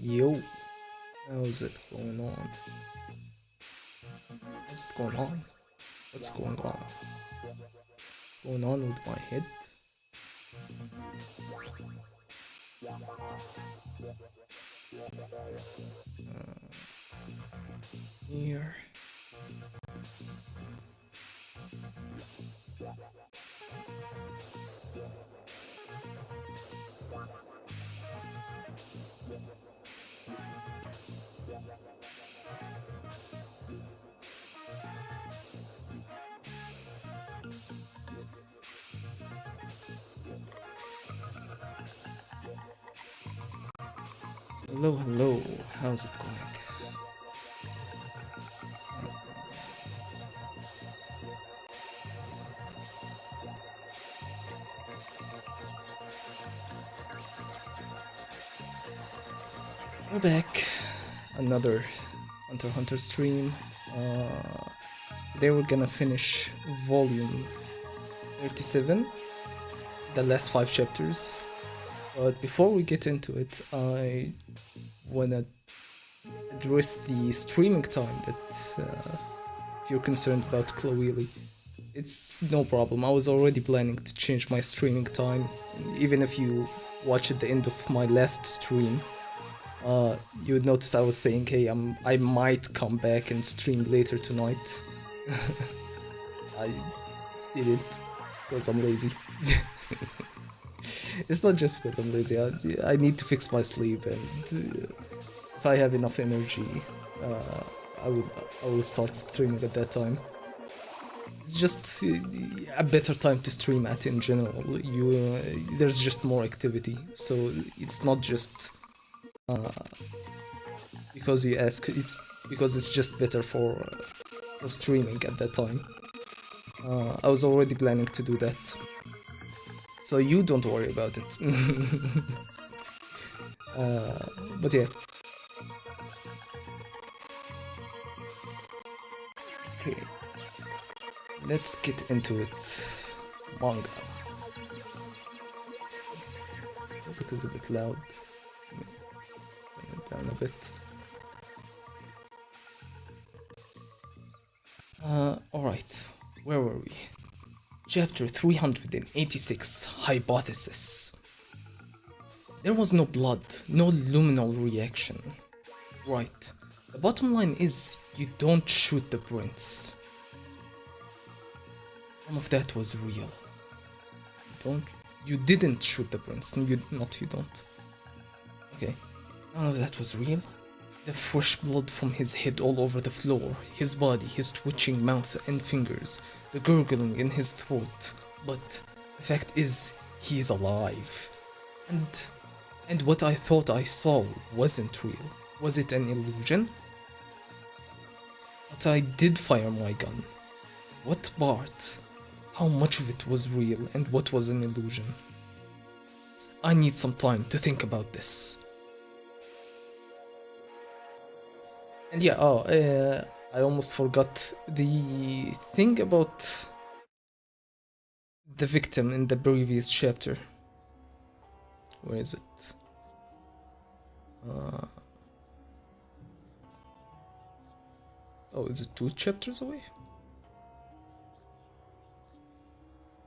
Yo, how's it going on? How's it going on? What's going on? What's going on with my head? Here. Hello, hello, how's it going? We're back, another Hunter x Hunter stream. Today we're gonna finish volume 37, the last 5 chapters. But before we get into it, I wanna address the streaming time that if you're concerned about Chloe, it's no problem. I was already planning to change my streaming time. Even if you watch at the end of my last stream, you would notice I was saying, hey, I might come back and stream later tonight. I did it because I'm lazy. It's not just because I'm lazy. I need to fix my sleep, and if I have enough energy, I will start streaming at that time. It's just a better time to stream at in general. There's just more activity, so it's not just because you ask. It's because it's just better for streaming at that time. I was already planning to do that, so you don't worry about it. But yeah. Okay. Let's get into it. Manga. Music is a bit loud. Let me turn it down a bit. Alright. Where were we? Chapter 386, Hypothesis. There was no blood, no luminal reaction. Right. The bottom line is, you don't shoot the prince. None of that was real. You didn't shoot the prince. You don't. Okay. None of that was real. The fresh blood from his head all over the floor, his body, his twitching mouth and fingers, the gurgling in his throat. But the fact is, he's alive. And what I thought I saw wasn't real. Was it an illusion? But I did fire my gun. What part? How much of it was real and what was an illusion? I need some time to think about this. And yeah, I almost forgot the thing about the victim in the previous chapter. Where is it? Oh, is it 2 chapters away?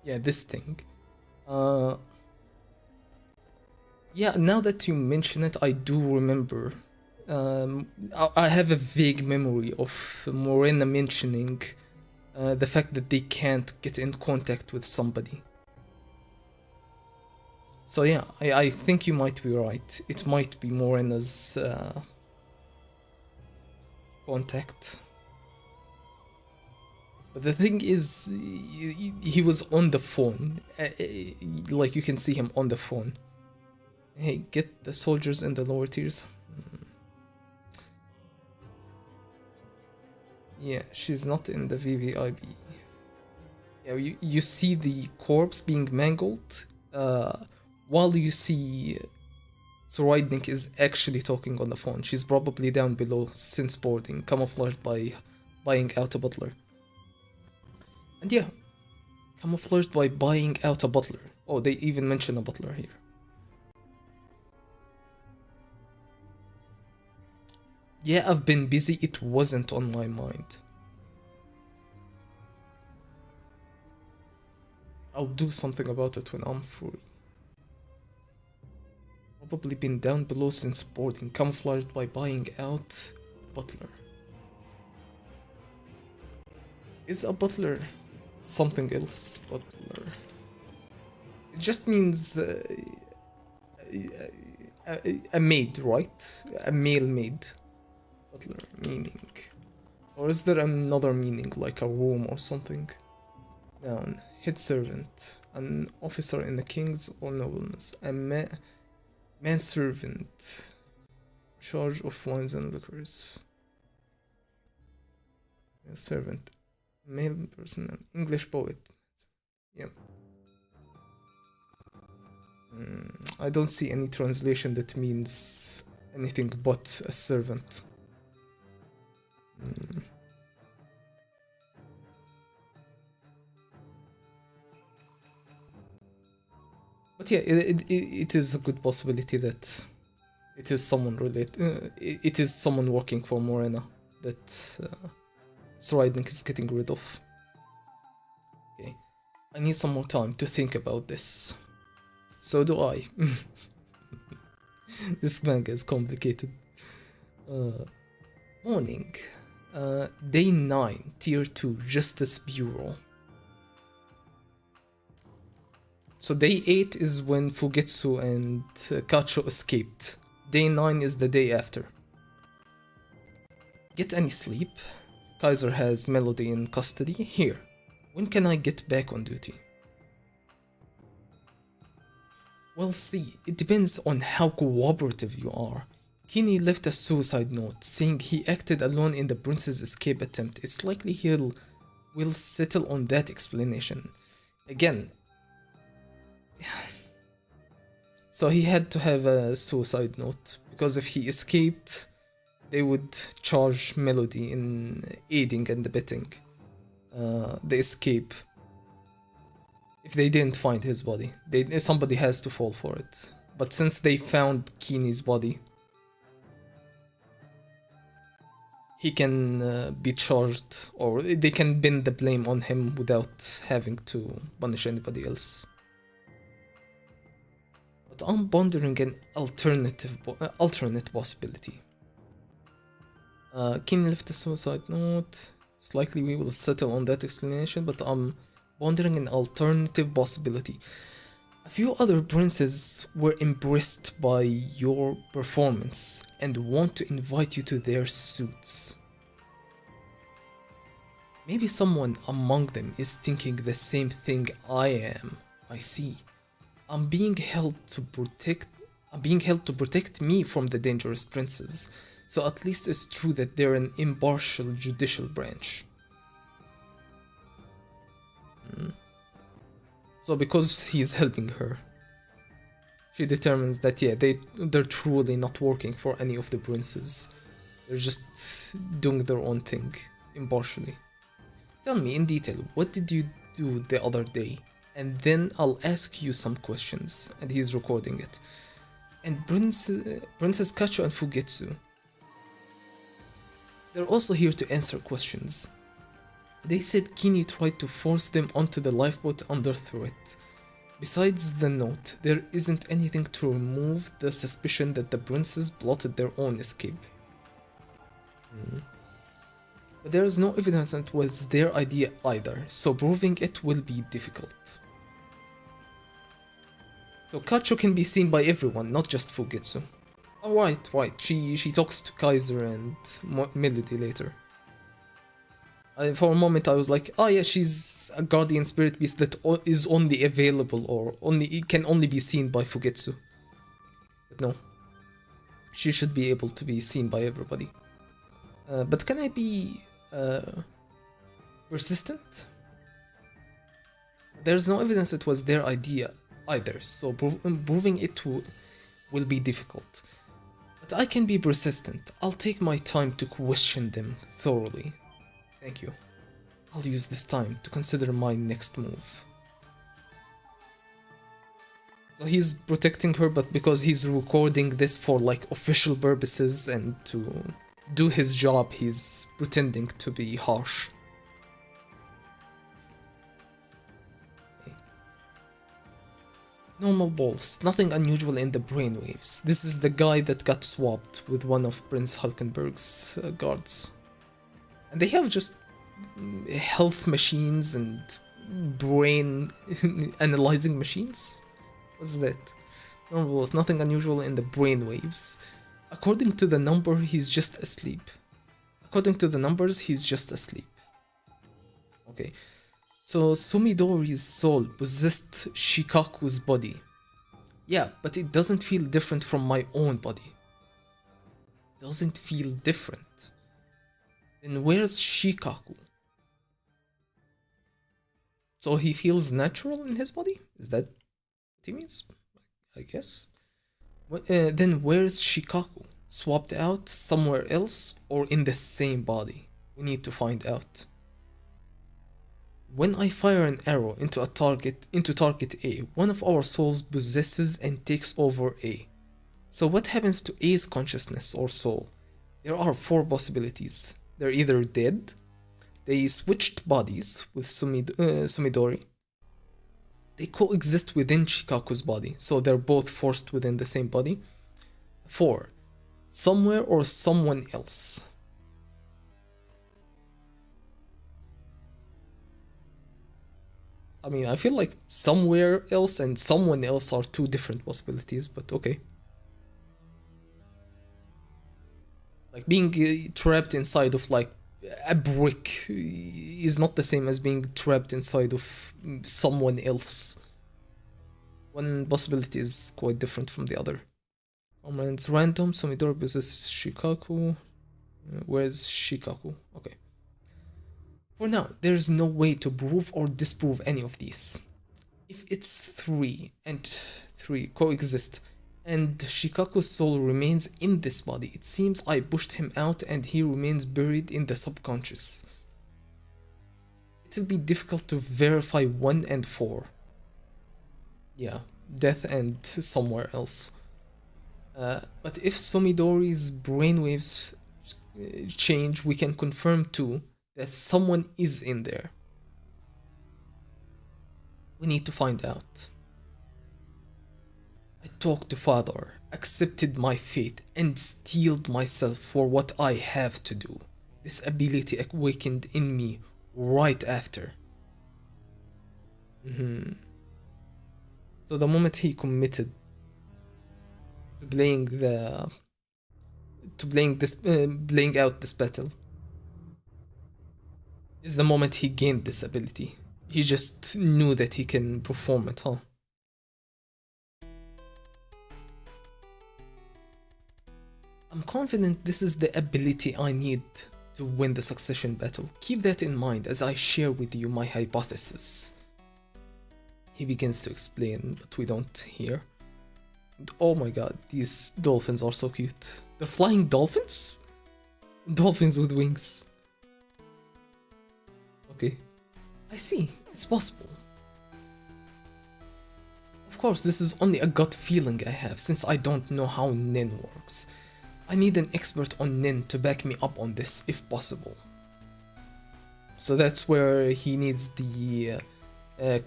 Yeah, this thing. Yeah, now that you mention it, I do remember. I have a vague memory of Morena mentioning the fact that they can't get in contact with somebody. So yeah, I think you might be right. It might be Morena's contact. But the thing is, he was on the phone. Like, you can see him on the phone. Hey, get the soldiers in the lower tiers. Yeah, she's not in the VVIP. Yeah, you see the corpse being mangled, while you see Rereading is actually talking on the phone. She's probably down below since boarding, camouflaged by buying out a butler. And yeah, camouflaged by buying out a butler. Oh, they even mention a butler here. Yeah, I've been busy, it wasn't on my mind. I'll do something about it when I'm free. Probably been down below since boarding, camouflaged by buying out butler. Is a butler something else? Butler. It just means a maid, right? A male maid. Butler meaning. Or is there another meaning, like a room or something? Noun. Head servant. An officer in the king's or nobleness. A manservant. Charge of wines and liquors. A servant. Male person. English poet. Yeah. I don't see any translation that means anything but a servant. But yeah, it is a good possibility that it is someone related. It is someone working for Morena that Rereading is getting rid of. Okay, I need some more time to think about this. So do I. This manga is complicated. Morning. Day 9, Tier 2, Justice Bureau. So day 8 is when Fugetsu and Kacho escaped. Day 9 is the day after. Get any sleep? Kaiser has Melody in custody. Here. When can I get back on duty? Well, see, it depends on how cooperative you are. Kinney left a suicide note saying he acted alone in the prince's escape attempt. It's likely will settle on that explanation. Again, so he had to have a suicide note, because if he escaped, they would charge Melody in aiding and abetting the escape. If they didn't find his body, somebody has to fall for it. But since they found Kinney's body, he can be charged, or they can pin the blame on him without having to punish anybody else. But I'm pondering an alternate possibility. Kinney left a suicide note. It's likely we will settle on that explanation, but I'm pondering an alternative possibility. A few other princes were impressed by your performance and want to invite you to their suites. Maybe someone among them is thinking the same thing I am. I see. I'm being held to protect me from the dangerous princes, so at least it's true that they're an impartial judicial branch. So because he's helping her, she determines that yeah, they're truly not working for any of the princes. They're just doing their own thing, impartially. Tell me in detail, what did you do the other day? And then I'll ask you some questions. And he's recording it. And Princess Kacho and Fugetsu, they're also here to answer questions. They said Kinney tried to force them onto the lifeboat under threat. Besides the note, there isn't anything to remove the suspicion that the princes plotted their own escape. But there is no evidence that it was their idea either, so proving it will be difficult. So Kacho can be seen by everyone, not just Fugetsu. Oh right, she talks to Kaiser and Melody later. For a moment I was like, oh yeah, she's a guardian spirit beast that is only available or can only be seen by Fugetsu. But no. She should be able to be seen by everybody. But can I be persistent? There's no evidence it was their idea either, so proving it will be difficult. But I can be persistent. I'll take my time to question them thoroughly. Thank you. I'll use this time to consider my next move. So he's protecting her, but because he's recording this for like official purposes and to do his job, he's pretending to be harsh. Okay. Normal balls, nothing unusual in the brainwaves. This is the guy that got swapped with one of Prince Hulkenberg's guards. And they have just health machines and brain analyzing machines? What's that? Normal balls, nothing unusual in the brainwaves. According to the number, he's just asleep. According to the numbers, he's just asleep. Okay. So Sumidori's soul possessed Shikaku's body. Yeah, but it doesn't feel different from my own body. Doesn't feel different. Then where's Shikaku? So he feels natural in his body? Is that what he means? I guess. Then where's Shikaku? Swapped out somewhere else or in the same body? We need to find out. When I fire an arrow into target A, one of our souls possesses and takes over A. So what happens to A's consciousness or soul? There are 4 possibilities. They're either dead, they switched bodies with Sumidori, they coexist within Shikaku's body, so they're both forced within the same body. 4. Somewhere or someone else. I mean, I feel like somewhere else and someone else are 2 different possibilities, but okay. Like being trapped inside of like a brick is not the same as being trapped inside of someone else. One possibility is quite different from the other. It's random. Sumidori possesses Shikaku. Where's Shikaku? Okay. For now, there's no way to prove or disprove any of these. If it's 3 and 3 coexist, and Shikaku's soul remains in this body, it seems I pushed him out and he remains buried in the subconscious. It'll be difficult to verify 1 and 4. Yeah, death and somewhere else. But if Sumidori's brainwaves change, we can confirm too that someone is in there. We need to find out. I talked to Father, accepted my fate, and steeled myself for what I have to do. This ability awakened in me right after. So the moment he committed to playing out this battle is the moment he gained this ability. He just knew that he can perform it, huh? I'm confident this is the ability I need to win the succession battle. Keep that in mind as I share with you my hypothesis. He begins to explain, but we don't hear. And oh my god, these dolphins are so cute. They're flying dolphins? Dolphins with wings. Okay. I see, it's possible. Of course, this is only a gut feeling I have, since I don't know how Nen works. I need an expert on Nen to back me up on this, if possible. So that's where he needs the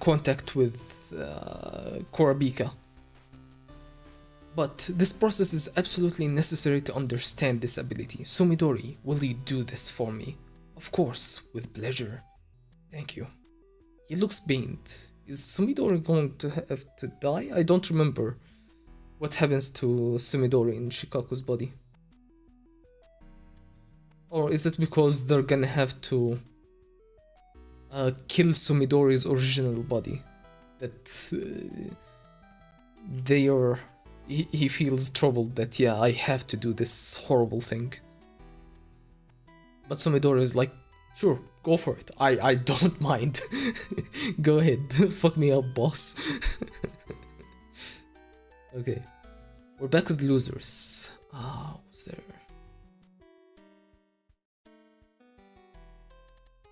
contact with Korabika. But this process is absolutely necessary to understand this ability. Sumidori, will you do this for me? Of course, with pleasure. Thank you. He looks pained. Is Sumidori going to have to die? I don't remember what happens to Sumidori in Shikaku's body. Or is it because they're gonna have to kill Sumidori's original body? That he feels troubled that, yeah, I have to do this horrible thing. But Sumidori is like, sure, go for it. I don't mind. Go ahead, fuck me up, boss. Okay, we're back with losers. What's there?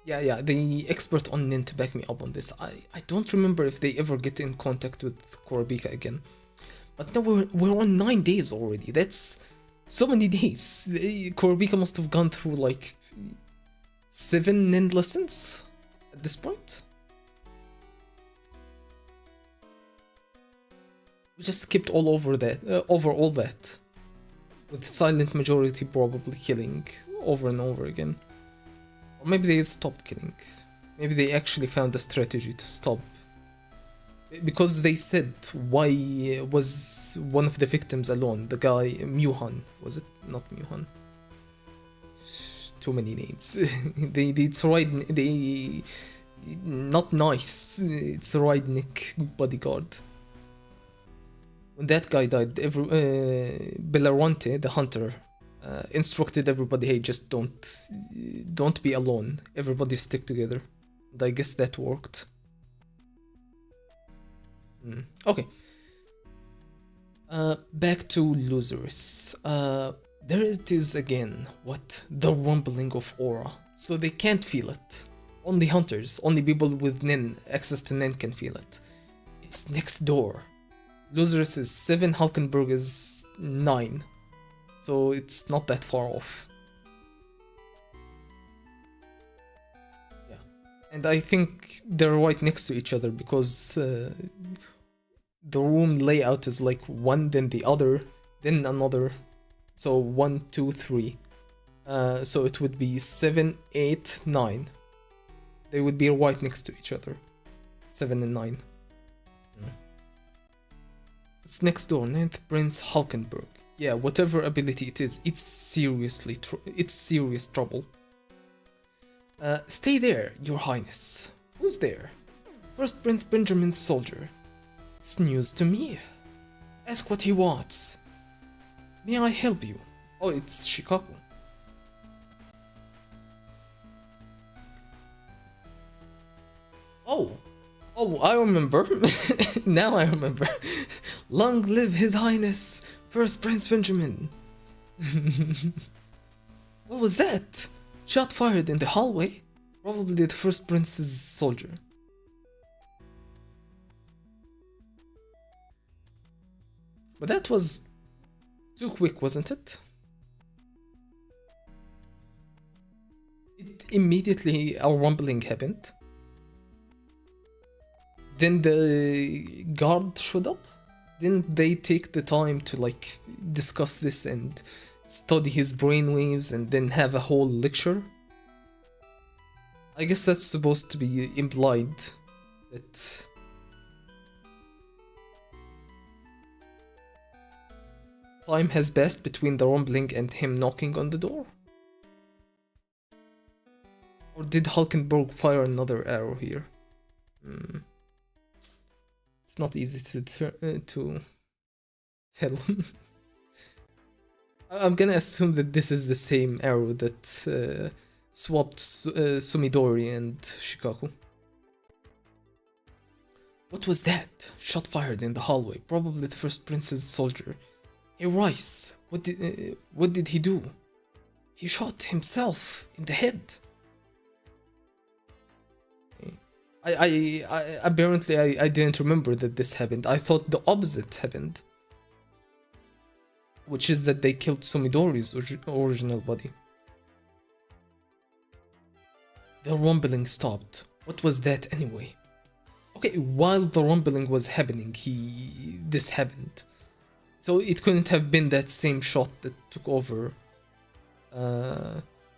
Yeah, the expert on Nen to back me up on this. I don't remember if they ever get in contact with Korabika again. But now we're on 9 days already. That's So many days. Korobika must have gone through like 7 nin lessons at this point. We just skipped all over that, over all that, with silent majority probably killing over and over again. Or maybe they stopped killing. Maybe they actually found a strategy to stop. Because they said, why was one of the victims alone? The guy, Muhan, was it? Not Muhan. Too many names. It's right, not nice. It's Nick bodyguard. When that guy died, Belaronte, the hunter, instructed everybody, hey, just don't be alone. Everybody stick together. And I guess that worked. Okay. Back to losers. There it is again. What? The rumbling of aura. So they can't feel it. Only hunters, only people with Nin, access to Nin can feel it. It's next door. Losers is 7, Hulkenberg is 9. So it's not that far off. Yeah. And I think they're right next to each other because the room layout is like one, then the other, then another. So 1, 2, 3. So it would be 7, 8, 9. They would be right next to each other. 7 and 9. It's next door, 9th Prince Hulkenberg. Yeah, whatever ability it is, it's serious trouble. Stay there, your highness. Who's there? First Prince Benjamin's soldier. It's news to me. Ask what he wants. May I help you? Oh, it's Shikaku. Oh, I remember. Now I remember. Long live His Highness, First Prince Benjamin. What was that? Shot fired in the hallway? Probably the First Prince's soldier. But that was too quick, wasn't it? It immediately, a rumbling happened. Then the guard showed up. Didn't they take the time to like discuss this and study his brainwaves and then have a whole lecture? I guess that's supposed to be implied that time has passed between the rumbling and him knocking on the door. Or did Hulkenberg fire another arrow here? It's not easy to tell. I'm gonna assume that this is the same arrow that swapped Sumidori and Shikaku. What was that? Shot fired in the hallway. Probably the First Prince's soldier. Hey Rice, what did he do? He shot himself in the head. I apparently I didn't remember that this happened. I thought the opposite happened, which is that they killed Sumidori's original body. The rumbling stopped. What was that anyway? Okay, while the rumbling was happening, this happened. So it couldn't have been that same shot that took over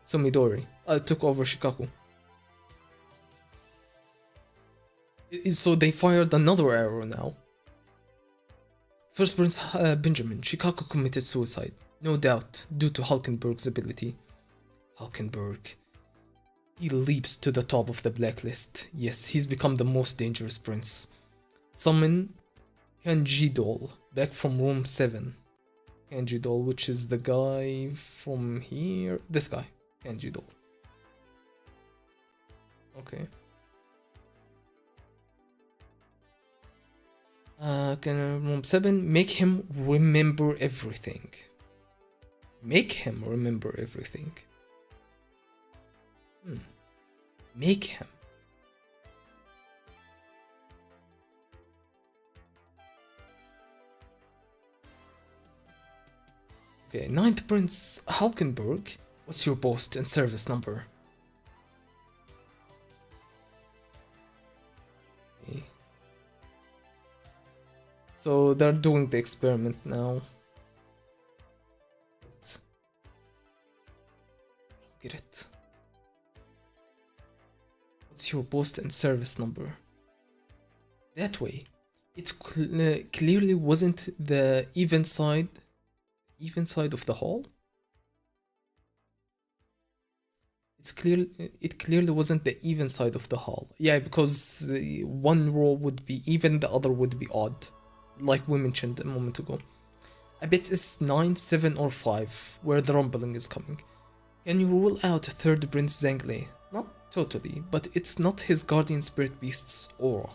Sumidori. Took over Shikaku. So they fired another arrow now. First Prince Benjamin, Shikaku committed suicide. No doubt, due to Hulkenberg's ability. Hulkenberg. He leaps to the top of the blacklist. Yes, he's become the most dangerous prince. Summon Kanji-Doll, back from room 7. Kanji-Doll, which is the guy from here. This guy, Kanji-Doll. Okay. Room 7, make him remember everything. Make him remember everything. Make him. Okay, Ninth Prince Halkenberg. What's your post and service number? Okay. So they're doing the experiment now. Get it. What's your post and service number? That way, it clearly wasn't the even side of the hall. It clearly wasn't the even side of the hall. Yeah, because one row would be even, the other would be odd, like we mentioned a moment ago. I bet it's 9, 7, or 5 where the rumbling is coming. Can you rule out third Prince Zangle? Not totally, but it's not his guardian spirit beast's aura.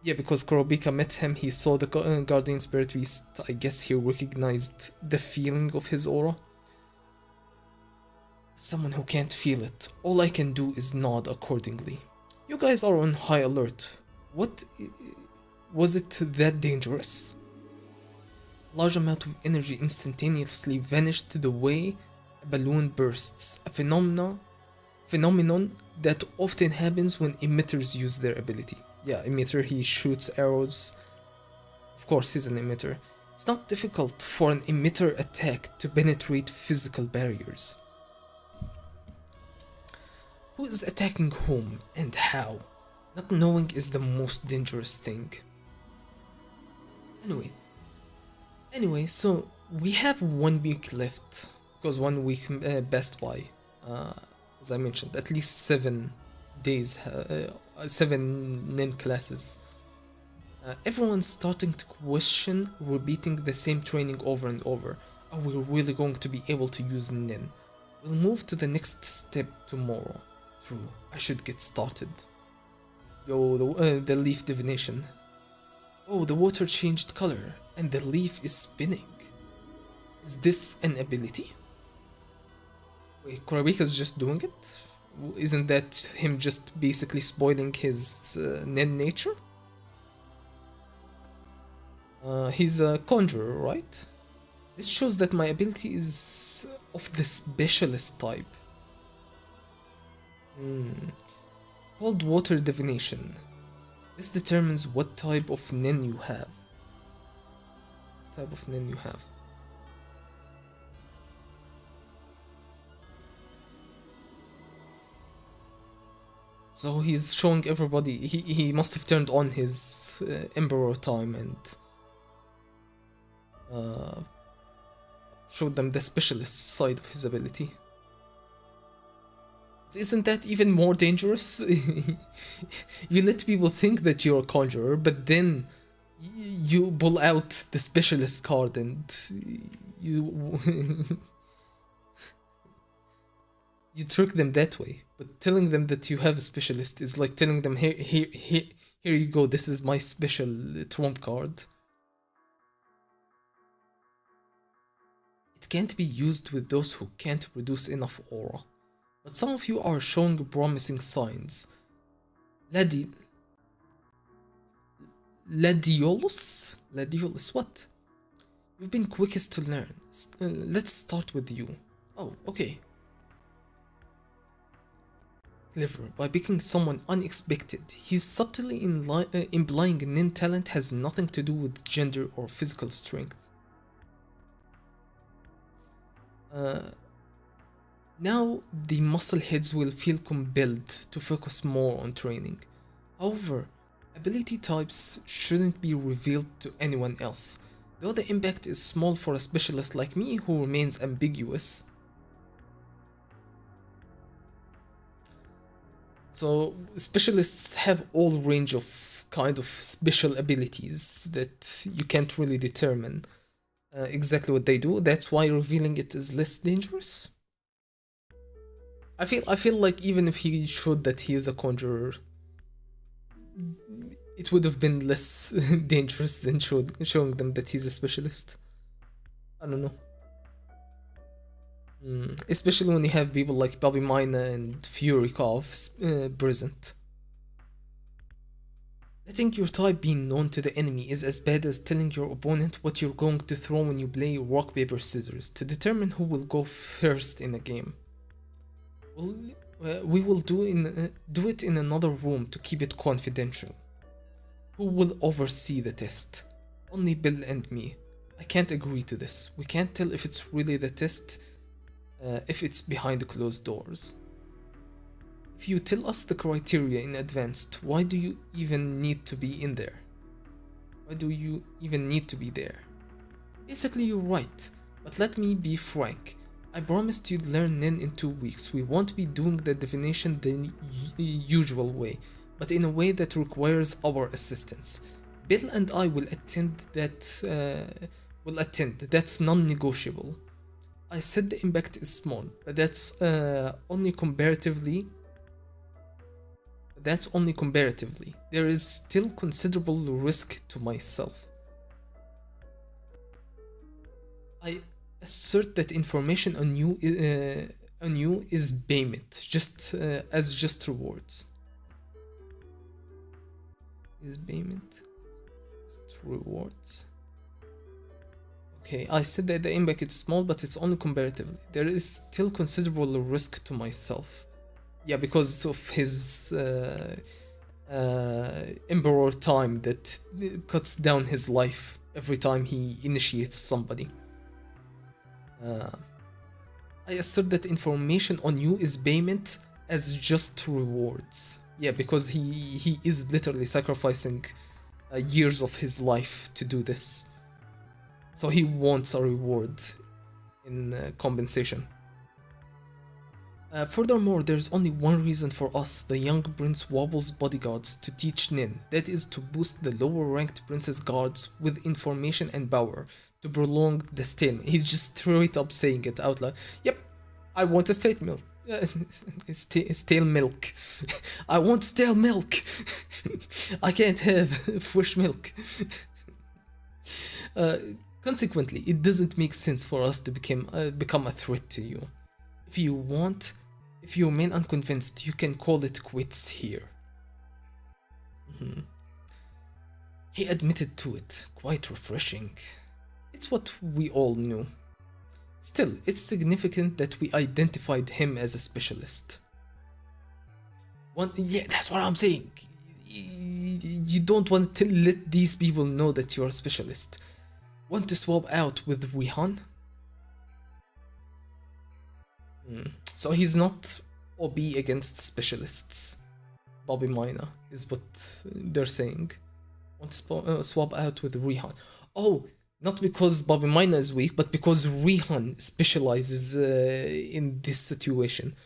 Yeah, because Kurobika met him, he saw the guardian spirit beast. I guess he recognized the feeling of his aura. Someone who can't feel it, all I can do is nod accordingly. You guys are on high alert. What was it that dangerous? Large amount of energy instantaneously vanished the way a balloon bursts, a phenomenon that often happens when emitters use their ability. Yeah, emitter, he shoots arrows. Of course, he's an emitter. It's not difficult for an emitter attack to penetrate physical barriers. Who is attacking whom and how? Not knowing is the most dangerous thing. Anyway, so we have 1 week left, because 1 week Best Buy, as I mentioned, at least 7 days, 7 nin classes. Everyone's starting to question repeating the same training over and over. Are we really going to be able to use nin? We'll move to the next step tomorrow. True, I should get started. Yo, the leaf divination. Oh, the water changed color, and the leaf is spinning. Is this an ability? Wait, Kurabika's just doing it? Isn't that him just basically spoiling his Nen nature? He's a conjurer, right? This shows that my ability is of the specialist type. Cold water divination. This determines what type of nin you have. So he's showing everybody, he must have turned on his Emperor time and showed them the specialist side of his ability. Isn't that even more dangerous? You let people think that you're a conjurer, but then you pull out the specialist card and you you trick them that way. But telling them that you have a specialist is like telling them, here you go, this is my special trump card. It can't be used with those who can't produce enough aura. But some of you are showing promising signs. Ladiolus? Ladiolus, what? You've been quickest to learn. Let's start with you. Oh, okay. Clever, by picking someone unexpected. He's subtly implying nin talent has nothing to do with gender or physical strength. Now the muscle heads will feel compelled to focus more on training. However, ability types shouldn't be revealed to anyone else, though the impact is small for a specialist like me who remains ambiguous. So specialists have all range of kind of special abilities that you can't really determine exactly what they do. That's why revealing it is less dangerous. I feel like even if he showed that he is a conjurer, it would have been less dangerous than showing them that he's a specialist. I don't know. Especially when you have people like Bobby Mina and Furikov present. Letting your type be known to the enemy is as bad as telling your opponent what you're going to throw when you play rock, paper, scissors to determine who will go first in a game. We will do it in another room to keep it confidential. Who will oversee the test? Only Bill and me. I can't agree to this. We can't tell if it's really the test, if it's behind closed doors. If you tell us the criteria in advance, why do you even need to be in there? Why do you even need to be there? Basically, you're right, but let me be frank. I promised you'd learn Nin in 2 weeks. We won't be doing the divination the usual way, but in a way that requires our assistance. Bill and I will attend. That's non-negotiable. I said the impact is small, but that's only comparatively. There is still considerable risk to myself. I assert that information on you is payment, just rewards. Is payment just rewards? Okay, I said that the impact is small, but it's only comparatively. There is still considerable risk to myself. Yeah, because of his Emperor time that cuts down his life every time he initiates somebody. I assert that information on you is payment as just rewards. Yeah, because he is literally sacrificing years of his life to do this. So he wants a reward in compensation. Furthermore, there's only one reason for us, the young Prince Wobble's bodyguards, to teach Nin. That is to boost the lower-ranked Prince's guards with information and power, to prolong the stalemate. He's just straight up saying it out loud. Yep, I want a stale milk. Stale milk. I want stale milk. I can't have fresh milk. Consequently, it doesn't make sense for us to become a threat to you. If you remain unconvinced, you can call it quits here. He admitted to it, quite refreshing. It's what we all knew. Still, it's significant that we identified him as a specialist. Yeah, that's what I'm saying. You don't want to let these people know that you're a specialist. Want to swap out with Rihan? So he's not OB against specialists. Bobby Mina is what they're saying. Want to swap out with Rihan. Oh, not because Bobby Mina is weak, but because Rihan specializes in this situation.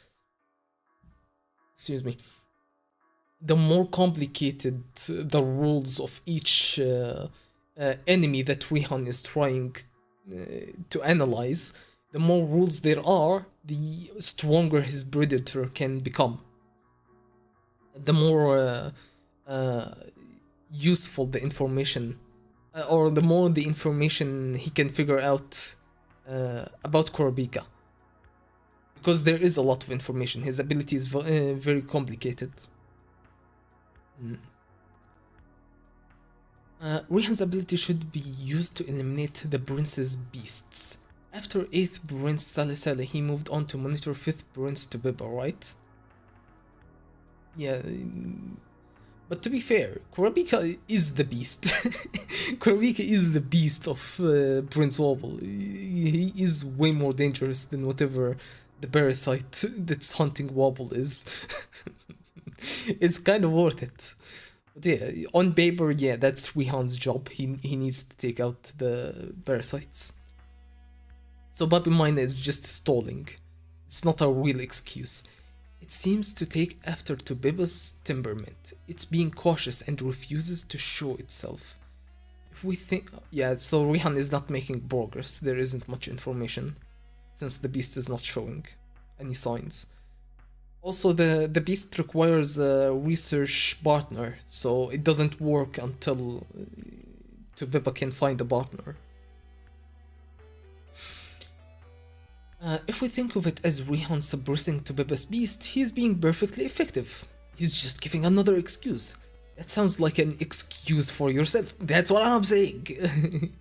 Excuse me. The more complicated the rules of each enemy that Rihan is trying to analyze, the more rules there are, the stronger his predator can become. The more useful the information, or the more the information he can figure out about Kurapika. Because there is a lot of information, his ability is very complicated. Rihan's ability should be used to eliminate the prince's beasts. After 8th Prince Sally, he moved on to monitor 5th Prince to Biba, right? Yeah, but to be fair, Kurapika is the beast. Kurapika is the beast of Prince Wobble. He is way more dangerous than whatever the parasite that's hunting Wobble is. It's kind of worth it. But yeah, on paper, yeah, that's Rihan's job. He needs to take out the parasites. So Bobby Mina is just stalling. It's not a real excuse. It seems to take after to Biba's temperament. It's being cautious and refuses to show itself. If we think... Yeah, so Rihan is not making progress. There isn't much information, since the beast is not showing any signs. Also, the beast requires a research partner, so it doesn't work until Biba can find a partner. If we think of it as Rihan suppressing to Biba's beast, he's being perfectly effective. He's just giving another excuse. That sounds like an excuse for yourself. That's what I'm saying.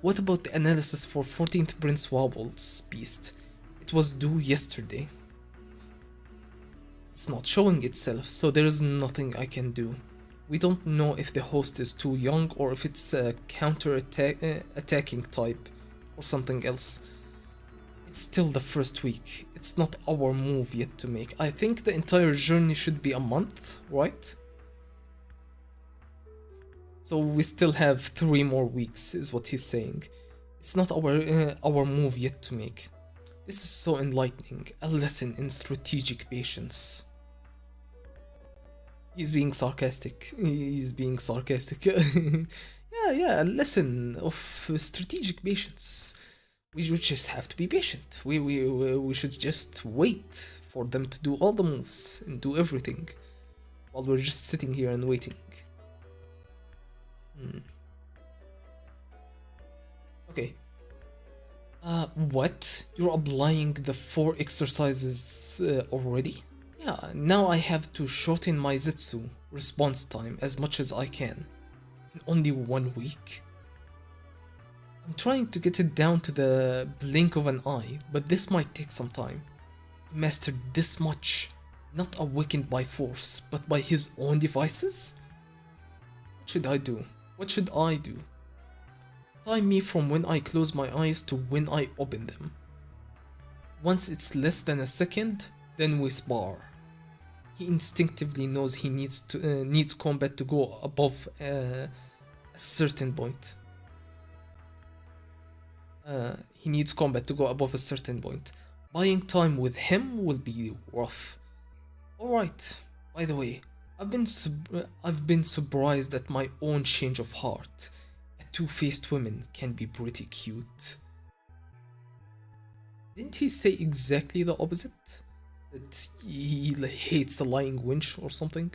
What about the analysis for 14th Prince Wobble's beast? It was due yesterday. It's not showing itself, so there is nothing I can do. We don't know if the host is too young or if it's a attacking type or something else. It's still the first week. It's not our move yet to make. I think the entire journey should be a month, right? So we still have 3 more weeks, is what he's saying. It's not our move yet to make. This is so enlightening. A lesson in strategic patience. He's being sarcastic. He's being sarcastic. yeah, a lesson of strategic patience. We just have to be patient. We should just wait for them to do all the moves and do everything while we're just sitting here and waiting. Okay. What? You're applying the 4 exercises already? Yeah, now I have to shorten my Zetsu response time as much as I can. In only 1 week? I'm trying to get it down to the blink of an eye, but this might take some time. He mastered this much, not awakened by force, but by his own devices? What should I do? What should I do? Time me from when I close my eyes to when I open them. Once it's less than a second, then we spar. He instinctively knows he needs combat to go above a certain point. He needs combat to go above a certain point. Buying time with him will be rough. Alright, by the way, I've been surprised at my own change of heart. A two-faced woman can be pretty cute. Didn't he say exactly the opposite? That he hates a lying wench or something?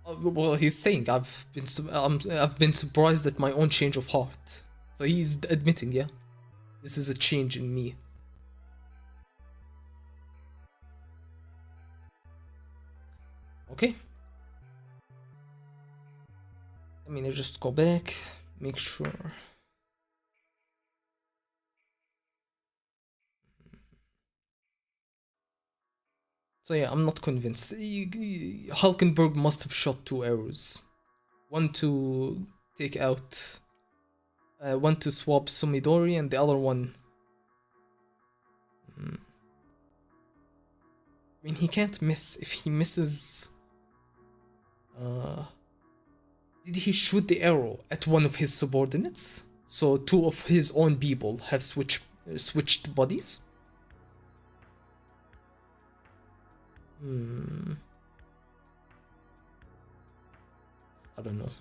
Well, he's saying I've been surprised at my own change of heart. So he's admitting, yeah, this is a change in me. Okay. I mean, I just go back, make sure. So yeah, I'm not convinced. Hulkenberg must have shot 2 arrows. One to take out... one to swap Sumidori and the other one... I mean, he can't miss. If he misses... did he shoot the arrow at one of his subordinates? So 2 of his own people have switched bodies? I don't know.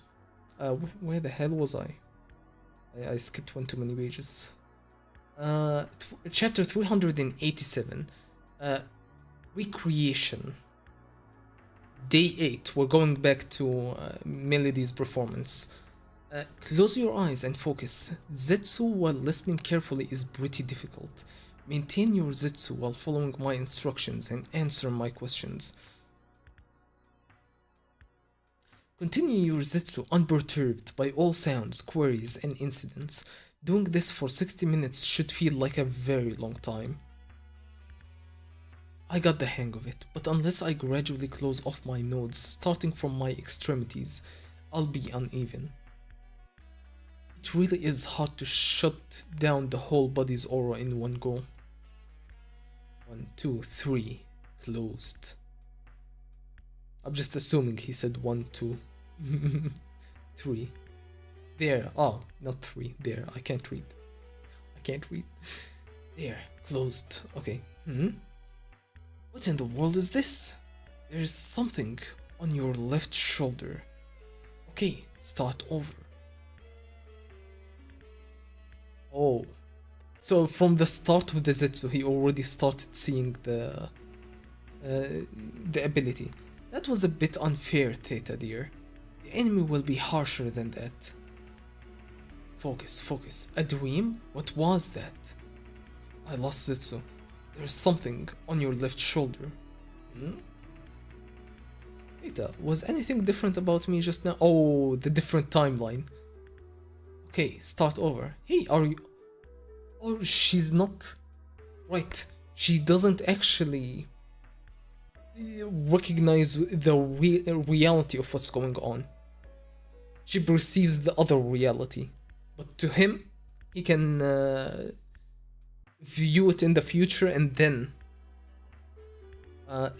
Where the hell was I? I skipped one too many pages. Chapter 387. Recreation. Day 8. We're going back to Melody's performance. Close your eyes and focus. Zetsu while listening carefully is pretty difficult. Maintain your Zetsu while following my instructions and answer my questions. Continue your Zetsu unperturbed by all sounds, queries, and incidents. Doing this for 60 minutes should feel like a very long time. I got the hang of it, but unless I gradually close off my nodes starting from my extremities, I'll be uneven. It really is hard to shut down the whole body's aura in one go. 1, 2, 3, closed. I'm just assuming he said 1, 2, 3. There, oh, not 3, there, I can't read. There, closed, okay. What in the world is this? There is something on your left shoulder. Okay, start over. Oh. So from the start of the Zetsu, he already started seeing the ability. That was a bit unfair, Theta dear. The enemy will be harsher than that. Focus, focus. A dream? What was that? I lost Zetsu. There's something on your left shoulder. Hmm? Theta, was anything different about me just now? Oh, the different timeline. Okay, start over. Hey, are you... Oh, she's not... Right. She doesn't actually recognize the reality of what's going on. She perceives the other reality. But to him, he can view it in the future and then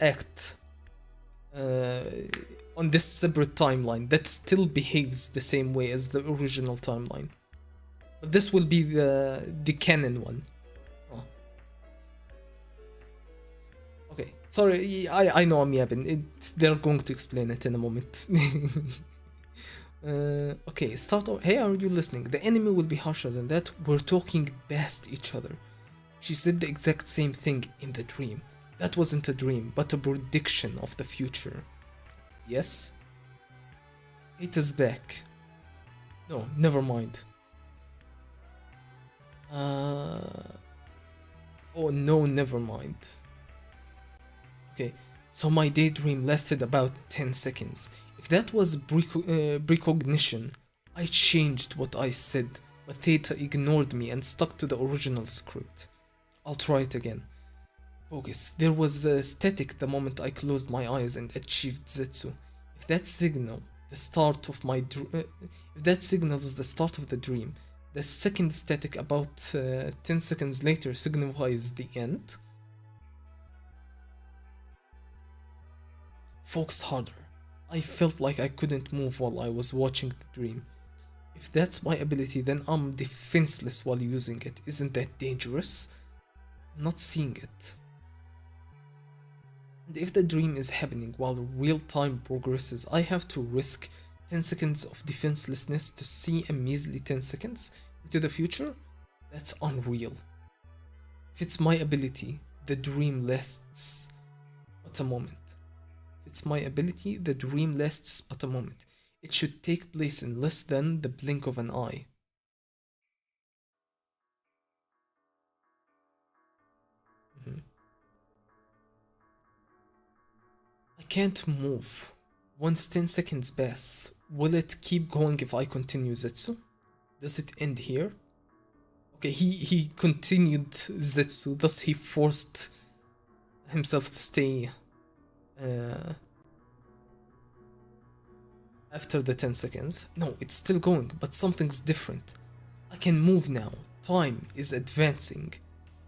act on this separate timeline that still behaves the same way as the original timeline. But this will be the canon one. Oh. Okay, sorry, I know I'm yapping. They're going to explain it in a moment. Okay, start over. Hey, are you listening? The enemy will be harsher than that. We're talking past each other. She said the exact same thing in the dream. That wasn't a dream, but a prediction of the future. Yes? It is back. No, never mind. Oh no, never mind. Okay, so my daydream lasted about 10 seconds. If that was precognition, I changed what I said, but Theta ignored me and stuck to the original script. I'll try it again. Focus. There was a static the moment I closed my eyes and achieved Zetsu. If that signal, the start of my if that signals the start of the dream, the second static about 10 seconds later signifies the end. Focus harder. I felt like I couldn't move while I was watching the dream. If that's my ability, then I'm defenseless while using it. Isn't that dangerous? I'm not seeing it. And if the dream is happening while real time progresses, I have to risk 10 seconds of defenselessness to see a measly 10 seconds into the future? That's unreal. If it's my ability, the dream lasts but a moment. If it's my ability, the dream lasts but a moment. It should take place in less than the blink of an eye. I can't move. Once 10 seconds pass, will it keep going if I continue Zetsu? Does it end here? Okay, he continued Zetsu, thus he forced himself to stay after the 10 seconds. No, it's still going, but something's different. I can move now. Time is advancing.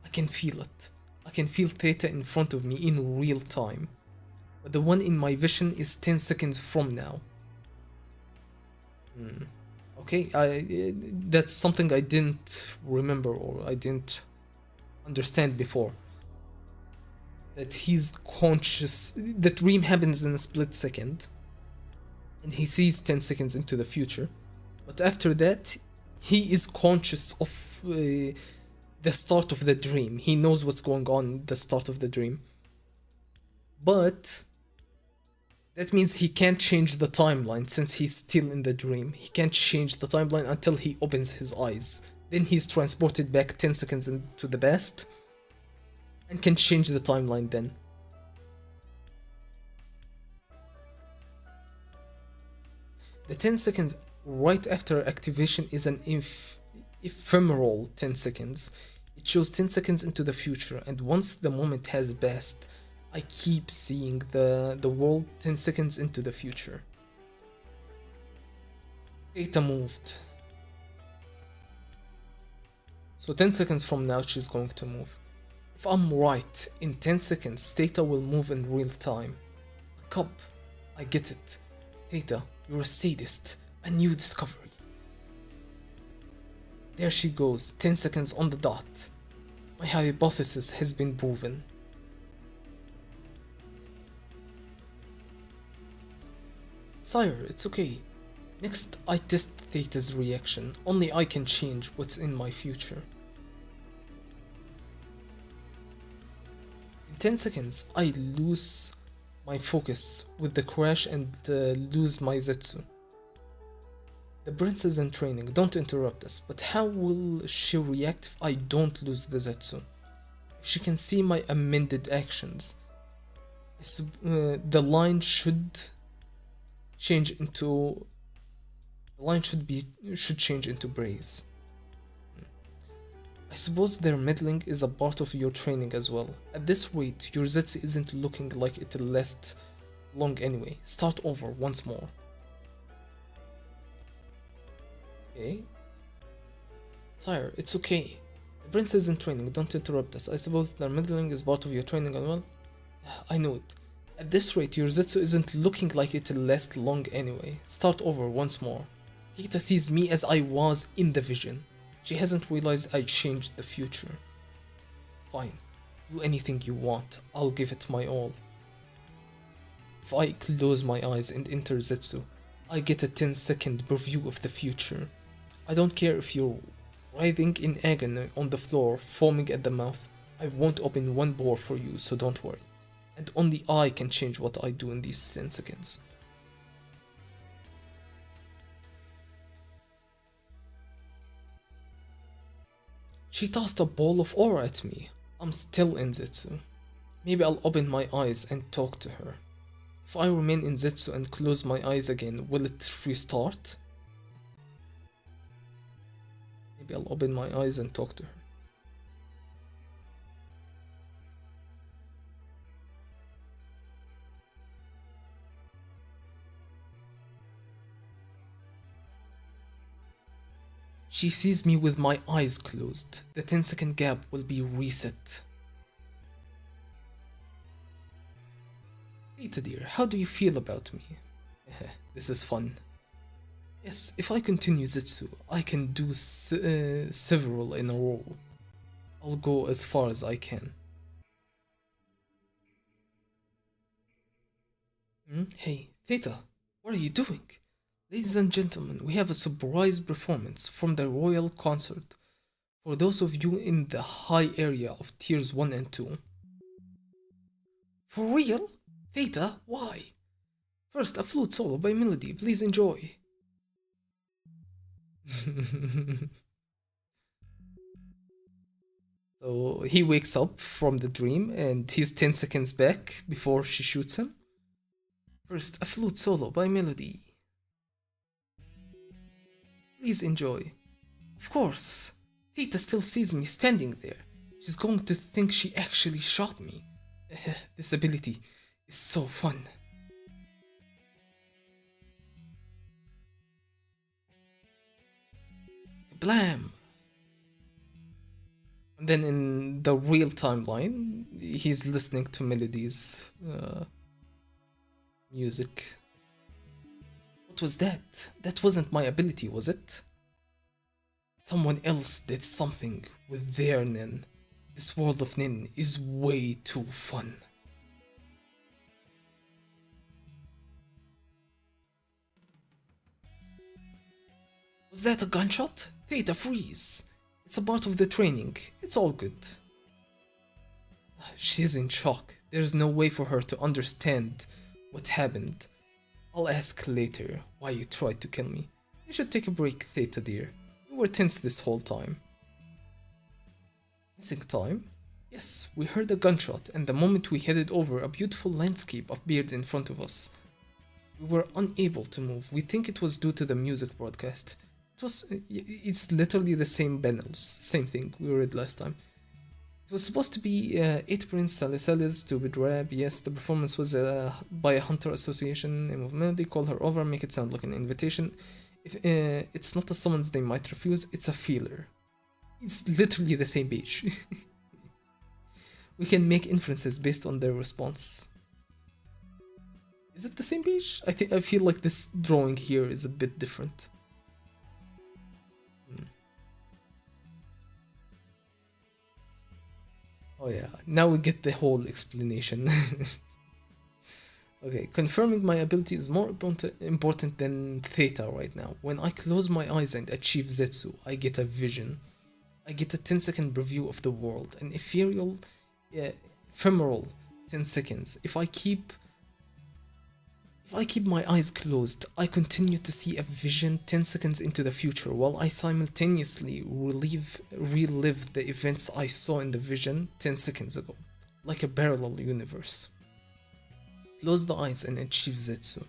I can feel it. I can feel Theta in front of me in real time. But the one in my vision is 10 seconds from now. Okay, that's something I didn't remember or I didn't understand before. That he's conscious, the dream happens in a split second and he sees 10 seconds into the future. But after that, he is conscious of the start of the dream. He knows what's going on at the start of the dream. But that means he can't change the timeline since he's still in the dream. He can't change the timeline until he opens his eyes. Then he's transported back 10 seconds into the past and can change the timeline then. The 10 seconds right after activation is an ephemeral 10 seconds. It shows 10 seconds into the future, and once the moment has passed, I keep seeing the world 10 seconds into the future. Theta moved. So 10 seconds from now she's going to move. If I'm right, in 10 seconds Theta will move in real time. A cup. I get it. Theta, you're a sadist. A new discovery. There she goes, 10 seconds on the dot. My hypothesis has been proven. Sire, it's okay. Next, I test Theta's reaction. Only I can change what's in my future. In 10 seconds, I lose my focus with the crash and lose my Zetsu. The princess in training, don't interrupt us, but how will she react if I don't lose the Zetsu? If she can see my amended actions, the line should change into should change into praise. I suppose their meddling is a part of your training as well. At this rate, your Zetsu isn't looking like it'll last long anyway. Start over once more. Okay. Sire, it's okay. The prince is in training, don't interrupt us. I suppose their meddling is part of your training as well? I know it. At this rate, your Zetsu isn't looking like it'll last long anyway. Start over once more. Hita sees me as I was in the vision. She hasn't realized I changed the future. Fine. Do anything you want. I'll give it my all. If I close my eyes and enter Zetsu, I get a 10-second preview of the future. I don't care if you're writhing in agony on the floor, foaming at the mouth. I won't open one door for you, so don't worry. And only I can change what I do in these 10 seconds. She tossed a ball of aura at me. I'm still in Zetsu. Maybe I'll open my eyes and talk to her. If I remain in Zetsu and close my eyes again, will it restart? Maybe I'll open my eyes and talk to her. She sees me with my eyes closed. The 10-second gap will be reset. Hita dear, how do you feel about me? This is fun. Yes, if I continue Zetsu, I can do several in a row. I'll go as far as I can. Hey, Theta, what are you doing? Ladies and gentlemen, we have a surprise performance from the Royal Concert for those of you in the high area of tiers 1 and 2. For real? Theta, why? First, a flute solo by Melody, please enjoy. So he wakes up from the dream and he's 10 seconds back before she shoots him. First, a flute solo by Melody. Please enjoy. Of course. Theta still sees me standing there. She's going to think she actually shot me. This ability is so fun. Blam! And then in the real timeline, he's listening to Melody's music. What was that? That wasn't my ability, was it? Someone else did something with their Nin. This world of Nin is way too fun. Was that a gunshot? Theta, freeze! It's a part of the training. It's all good. She's in shock. There's no way for her to understand what happened. I'll ask later why you tried to kill me. You should take a break, Theta dear. You were tense this whole time. Missing time? Yes, we heard a gunshot, and the moment we headed over, a beautiful landscape appeared in front of us. We were unable to move. We think it was due to the music broadcast. It's literally the same panels, same thing we read last time. It was supposed to be 8 Prince Salisalis, Stupid Rap. Yes, the performance was by a Hunter Association, name of Melody. Call her over, make it sound like an invitation. If it's not a summons they might refuse, it's a feeler. It's literally the same page. We can make inferences based on their response. Is it the same page? I feel like this drawing here is a bit different. Oh yeah, now we get the whole explanation. Okay, confirming my ability is more important than Theta right now. When I close my eyes and achieve Zetsu, I get a vision. I get a 10-second preview of the world, an ephemeral 10 seconds. If If I keep my eyes closed, I continue to see a vision 10 seconds into the future while I simultaneously relive the events I saw in the vision 10 seconds ago, like a parallel universe. Close the eyes and achieve Zetsu.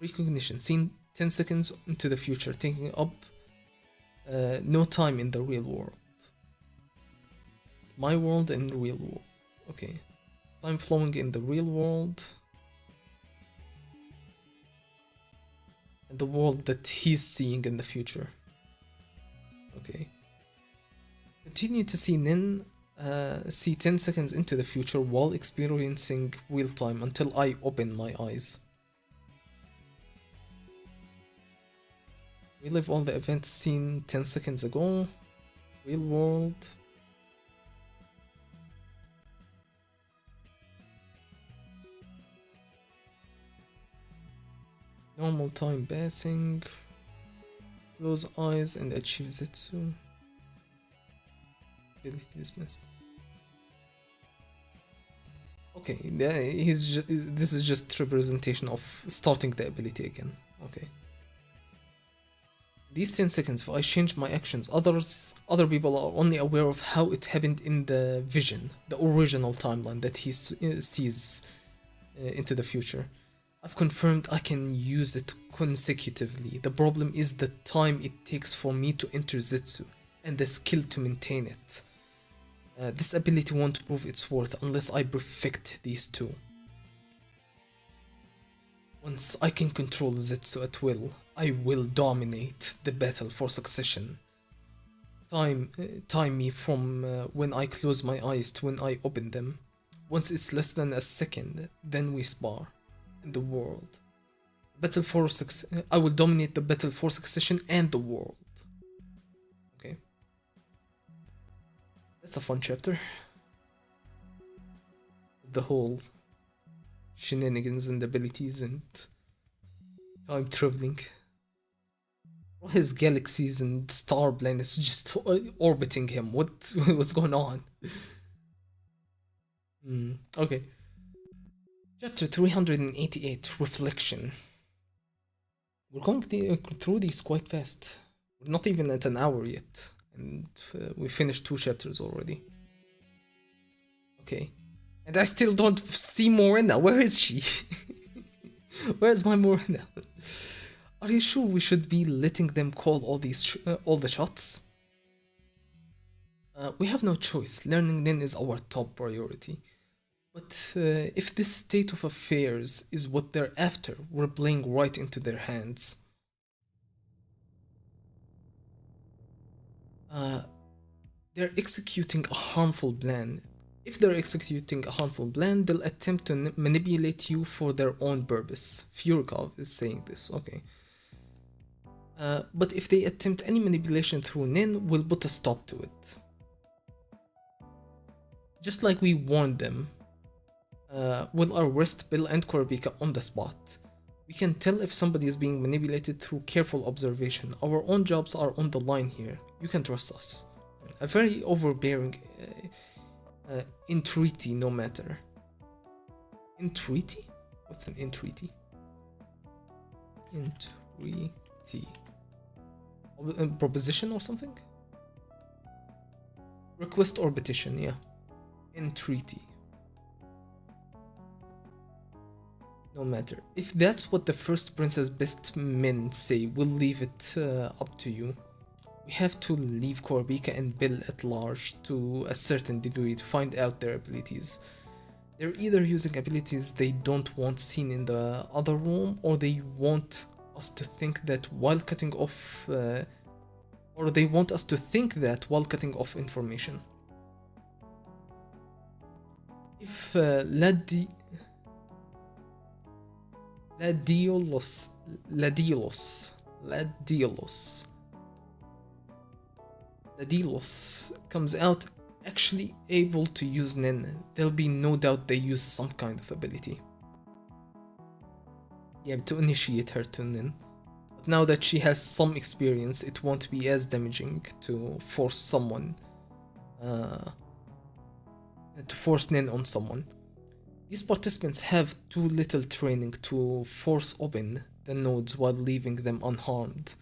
Recognition, seen 10 seconds into the future, taking up no time in the real world. My world and real world. Okay. Time flowing in the real world. And the world that he's seeing in the future. Okay. Continue to see Nin see 10 seconds into the future while experiencing real time until I open my eyes. Relive all the events seen 10 seconds ago. Real world. Normal time passing. Close eyes and achieve Zetsu. Ability dismissed. Okay, this is just representation of starting the ability again. Okay. These 10 seconds, if I change my actions, other people are only aware of how it happened in the vision, the original timeline that he sees into the future. I've confirmed I can use it consecutively. The problem is the time it takes for me to enter Zetsu and the skill to maintain it. This ability won't prove its worth unless I perfect these two. Once I can control Zetsu at will, I will dominate the battle for succession. Time me from when I close my eyes to when I open them. Once it's less than a second, then we spar. In the world. Battle for I will dominate the battle for succession and the world. Okay. That's a fun chapter. The whole shenanigans and abilities and time traveling. All his galaxies and star planets just orbiting him. What's going on? Okay. Chapter 388, Reflection. We're going through these quite fast. We're not even at an hour yet, and we finished 2 chapters already. Okay. And I still don't see Morena. Where is she? Where's my Morena? Are you sure we should be letting them call all the shots? We have no choice. Learning Nin is our top priority. But if this state of affairs is what they're after, we're playing right into their hands. They're executing a harmful plan. If they're executing a harmful plan, they'll attempt to manipulate you for their own purpose. Furikov is saying this, okay. But if they attempt any manipulation through Nin, we'll put a stop to it. Just like we warned them. We'll arrest Bill and Korabika on the spot. We can tell if somebody is being manipulated through careful observation. Our own jobs are on the line here. You can trust us. A very overbearing entreaty, no matter. Entreaty? What's an entreaty? Entreaty. A proposition or something? Request or petition, yeah. Entreaty. No matter. If that's what the first princess best men say, we'll leave it up to you. We have to leave Korabika and Bill at large to a certain degree to find out their abilities. They're either using abilities they don't want seen in the other room, or they want us to think that while cutting off information. If Ladilos comes out actually able to use Nin, there'll be no doubt they used some kind of ability. Yeah, to initiate her to Nin. But now that she has some experience, it won't be as damaging to force someone to force Nin on someone. These participants have too little training to force open the nodes while leaving them unharmed.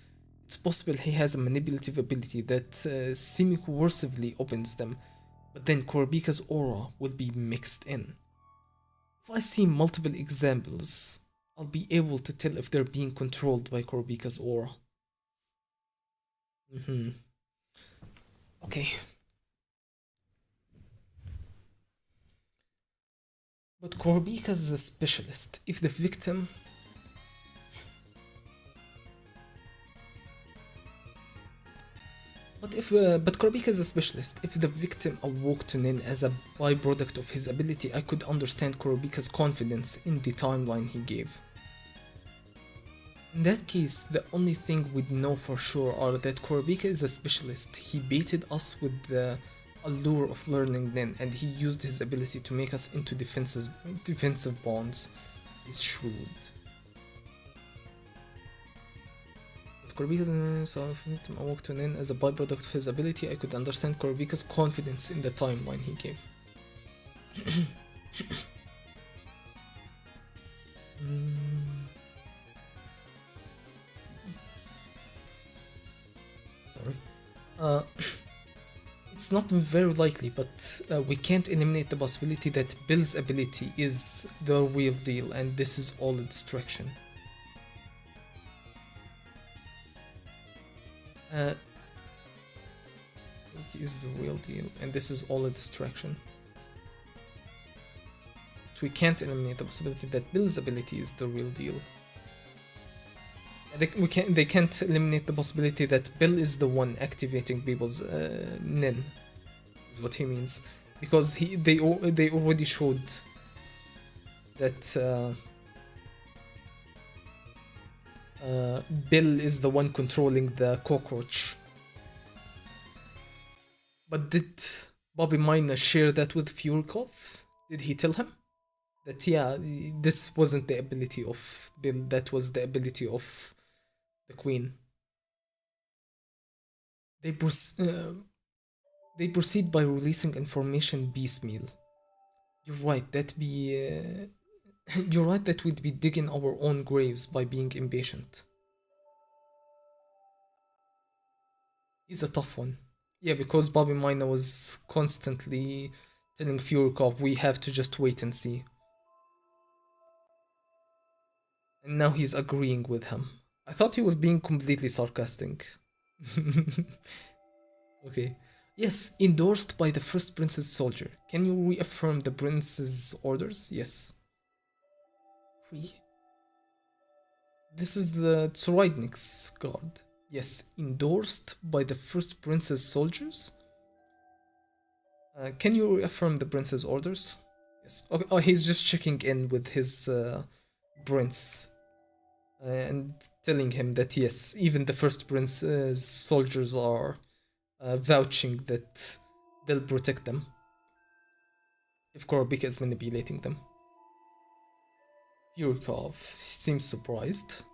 It's possible he has a manipulative ability that semi-coercively opens them, but then Korobika's aura will be mixed in. If I see multiple examples, I'll be able to tell if they're being controlled by Korobika's aura. Okay. But Korobika is a specialist. If the victim... But Korobika is a specialist. If the victim awoke to Nin as a byproduct of his ability, I could understand Korobika's confidence in the timeline he gave. In that case, the only thing we'd know for sure are that Korobika is a specialist. He baited us with the allure of learning Nin, and he used his ability to make us into defensive bonds. He's shrewd. But Korobika saw if victim awoke to Nin as a byproduct of his ability, I could understand Korobika's confidence in the timeline he gave. Sorry. It's not very likely, but we can't eliminate the possibility that Bill's ability is the real deal and this is all a distraction. Is the real deal and this is all a distraction. But we can't eliminate the possibility that Bill's ability is the real deal. They can't eliminate the possibility that Bill is the one activating people's Nin, is what he means, because they already showed that Bill is the one controlling the cockroach. But did Bobby Mina share that with Furikov? Did he tell him that yeah, this wasn't the ability of Bill, that was the ability of the Queen? They proceed by releasing information piecemeal. You're right, you're right that we'd be digging our own graves by being impatient. He's a tough one. Yeah, because Bobby Mina was constantly telling Furikov we have to just wait and see. And now he's agreeing with him. I thought he was being completely sarcastic. Okay. Yes, endorsed by the first prince's soldier. Can you reaffirm the prince's orders? Yes. This is the Tsuridnik's guard. Yes, endorsed by the first prince's soldiers? Can you reaffirm the prince's orders? Yes. Okay. Oh, he's just checking in with his prince and telling him that yes, even the first prince's soldiers are vouching that they'll protect them if Korobika is manipulating them. Yurikov seems surprised.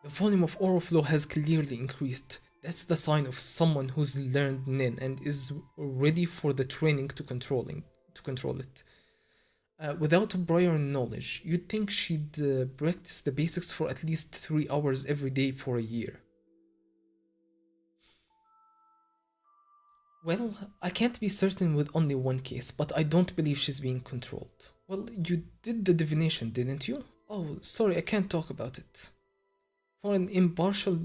The volume of aura flow has clearly increased. That's the sign of someone who's learned Nin and is ready for the training to control it. Without prior knowledge, you'd think she'd practice the basics for at least 3 hours every day for a year. Well, I can't be certain with only one case, but I don't believe she's being controlled. Well, you did the divination, didn't you? Oh, sorry, I can't talk about it. For an impartial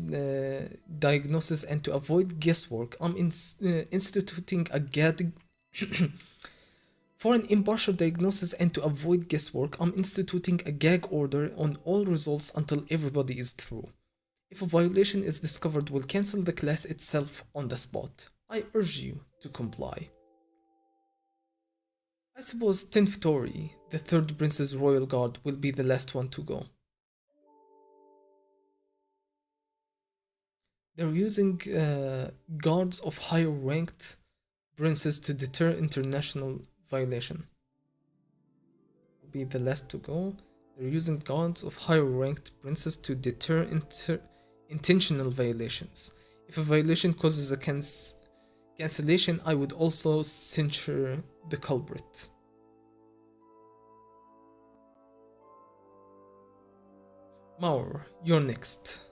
diagnosis and to avoid guesswork, I'm instituting a gag. For an impartial diagnosis and to avoid guesswork, I'm instituting a gag order on all results until everybody is through. If a violation is discovered, we'll cancel the class itself on the spot. I urge you to comply. I suppose Tinftori, the third prince's royal guard, will be the last one to go. They're using guards of higher ranked princes to deter international violation. Will be the last to go. They're using guards of higher ranked princes to deter intentional violations. If a violation causes a cancellation, I would also censure the culprit. Maur, you're next.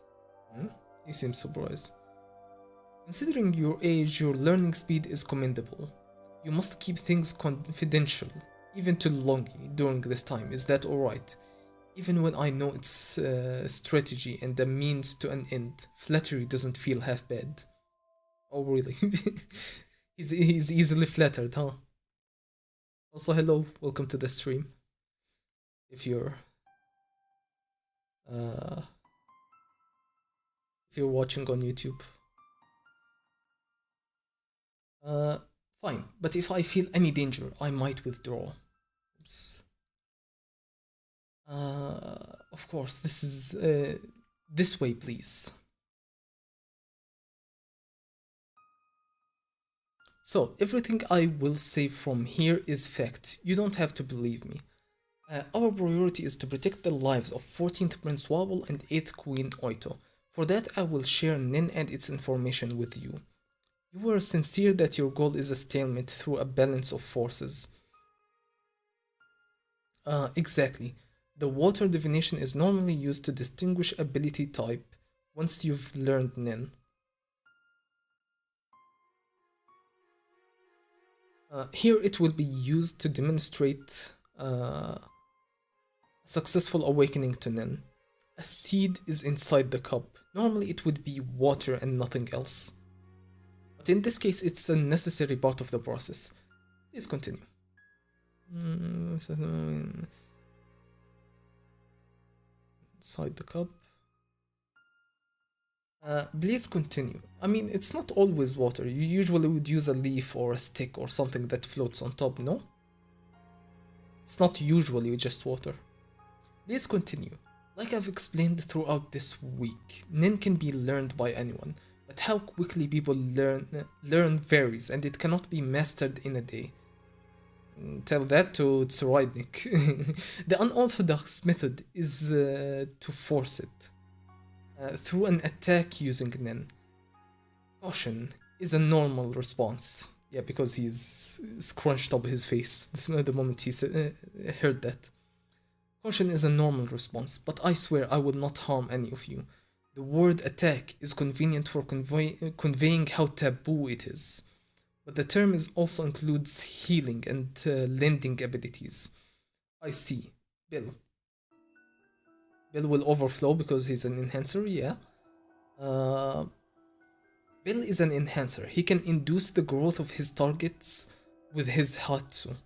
Hmm? He seems surprised. Considering your age, your learning speed is commendable. You must keep things confidential, even to Longi, during this time. Is that alright? Even when I know it's strategy and a means to an end, flattery doesn't feel half bad. Oh, really? he's easily flattered, huh? Also, hello, welcome to the stream. If you're uh, if you're watching on YouTube, uh, fine. But if I feel any danger, I might withdraw. Oops. Of course, this is this way, please. So, everything I will say from here is fact. You don't have to believe me. Our priority is to protect the lives of 14th Prince Wabble and 8th Queen Oito. For that, I will share Nin and its information with you. You are sincere that your goal is a stalemate through a balance of forces. Exactly. The water divination is normally used to distinguish ability type once you've learned Nin. Here it will be used to demonstrate successful awakening to Nin. A seed is inside the cup. Normally it would be water and nothing else. But in this case, it's a necessary part of the process. Please continue. Inside the cup. Please continue. I mean, it's not always water. You usually would use a leaf or a stick or something that floats on top, no? It's not usually just water. Please continue. Like I've explained throughout this week, Nin can be learned by anyone, but how quickly people learn varies, and it cannot be mastered in a day. Tell that to Tsuridnik. The unorthodox method is to force it through an attack using Nin. Caution is a normal response. Yeah, because he's scrunched up his face the moment he heard that. Caution is a normal response, but I swear I will not harm any of you. The word attack is convenient for conveying how taboo it is, but the term is also includes healing and lending abilities. I see. Bill. Bill will overflow because he's an enhancer, yeah. Uh, Bill is an enhancer. He can induce the growth of his targets with his Hatsu.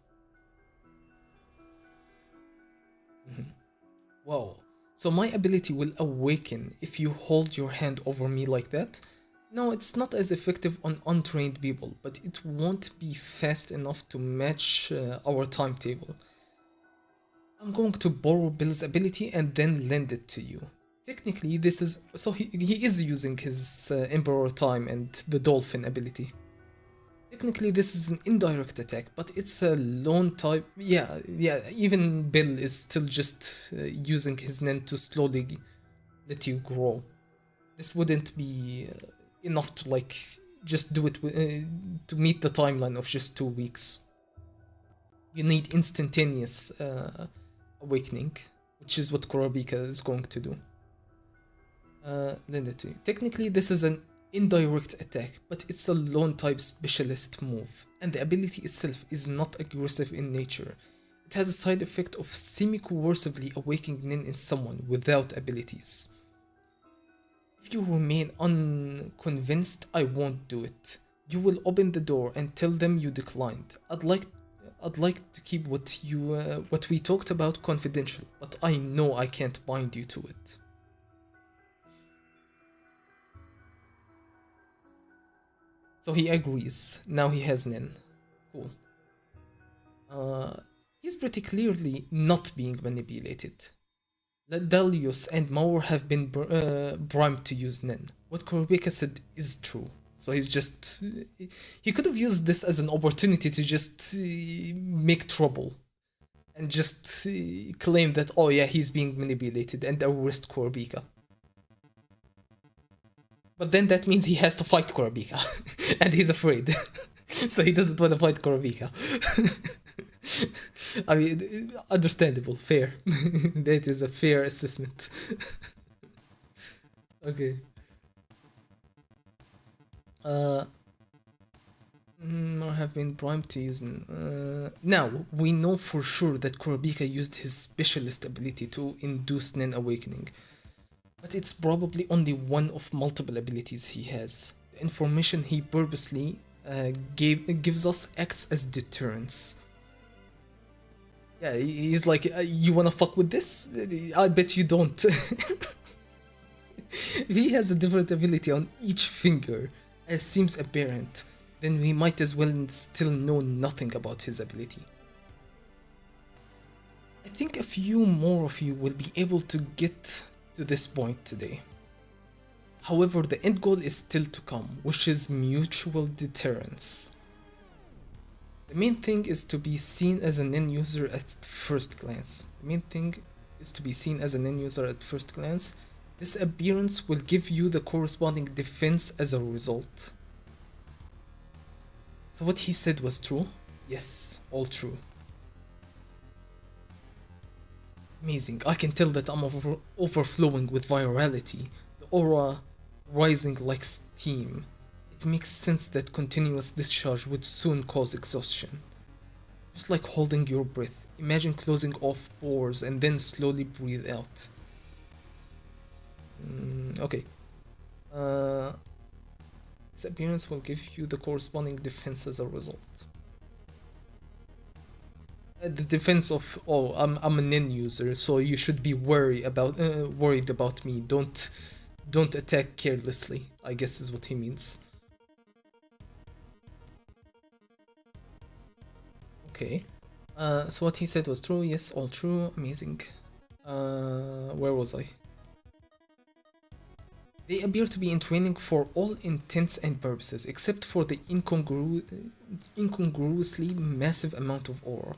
Whoa. So my ability will awaken if you hold your hand over me like that? No, it's not as effective on untrained people, but it won't be fast enough to match our timetable. I'm going to borrow Bill's ability and then lend it to you. Technically, this is... So he is using his Emperor Time and the Dolphin ability. Technically, this is an indirect attack, but it's a lone type. Yeah, even Bill is still just using his Nen to slowly let you grow. This wouldn't be enough to, like, just do it to meet the timeline of just 2 weeks. You need instantaneous awakening, which is what Kurabika is going to do. Lend it to you. Technically, this is an indirect attack, but it's a lone type specialist move, and the ability itself is not aggressive in nature. It has a side effect of semi-coercively awakening Nin in someone without abilities. If you remain unconvinced, I won't do it. You will open the door and tell them you declined. I'd like to keep what we talked about confidential, but I know I can't bind you to it. So he agrees. Now he has Nin. Cool. He's pretty clearly not being manipulated. Dalius and Maur have been primed to use Nin. What Kurabeka said is true. So he's just... He could have used this as an opportunity to just make trouble. And just claim that, oh yeah, he's being manipulated and arrest Kurabeka. But then that means he has to fight Kurabika. And he's afraid. So he doesn't want to fight Kurabika. I mean, understandable, fair. That is a fair assessment. Okay. Uh, or have been primed to use. Now, we know for sure that Kurapika used his specialist ability to induce Nen awakening, but it's probably only one of multiple abilities he has. The information he purposely gives us acts as deterrence. Yeah, he's like, you wanna fuck with this? I bet you don't. If he has a different ability on each finger, as seems apparent, then we might as well still know nothing about his ability. I think a few more of you will be able to get to this point today. However, the end goal is still to come, which is mutual deterrence. The main thing is to be seen as an end user at first glance. This appearance will give you the corresponding defense as a result. So what he said was true? Yes, all true. Amazing, I can tell that I'm overflowing with virality, the aura rising like steam. It makes sense that continuous discharge would soon cause exhaustion. Just like holding your breath, imagine closing off pores and then slowly breathe out. Okay. This appearance will give you the corresponding defense as a result. The defense of, oh, I'm an end user, so you should be worried about me. Don't attack carelessly, I guess is what he means. Okay. So what he said was true. Yes, all true. Amazing. Where was I? They appear to be in training for all intents and purposes, except for the incongruously massive amount of aura.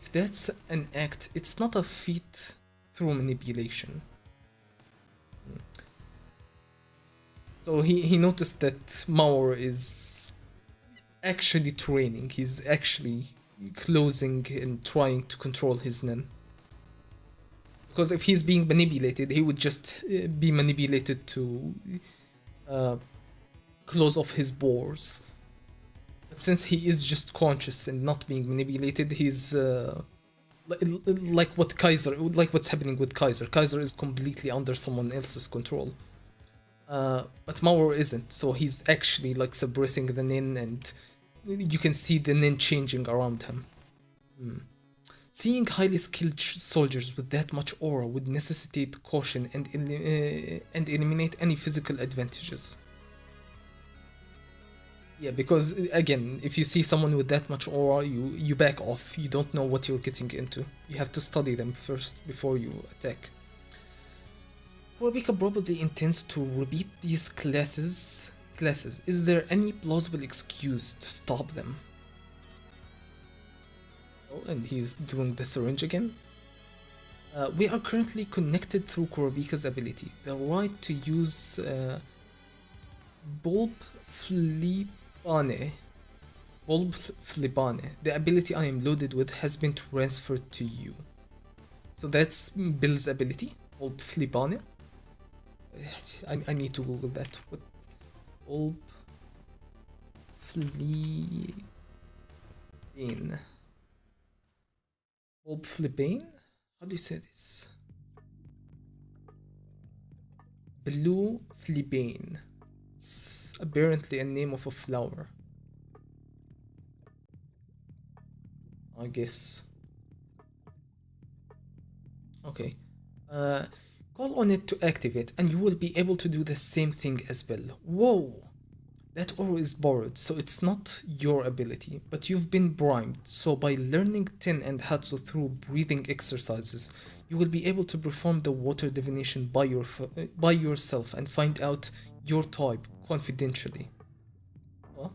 If that's an act, it's not a feat through manipulation. So he noticed that Maor is actually training. He's actually closing and trying to control his Nen. Because if he's being manipulated, he would just be manipulated to close off his pores. But since he is just conscious and not being manipulated, he's like what's happening with Kaiser. Kaiser is completely under someone else's control. But Maor isn't, so he's actually like suppressing the Nin, and you can see the Nin changing around him. Seeing highly skilled soldiers with that much aura would necessitate caution and eliminate any physical advantages. Yeah, because again, if you see someone with that much aura, you back off. You don't know what you're getting into. You have to study them first before you attack. Kurapika probably intends to repeat these classes. Is there any plausible excuse to stop them? Oh, and he's doing the syringe again. We are currently connected through Kurapika's ability. The right to use Bulb Flipane. The ability I am loaded with has been transferred to you. So that's Bill's ability, Bulb Flipane. I need to Google that. What? Bulb Flipane. Bulb Flipane? How do you say this? Blue Flipane. It's apparently a name of a flower. I guess. Okay. Call on it to activate, and you will be able to do the same thing as Bill. Whoa! That aura is borrowed, so it's not your ability, but you've been primed, so by learning Ten and Hatsu through breathing exercises, you will be able to perform the water divination by yourself and find out your type confidentially. Huh?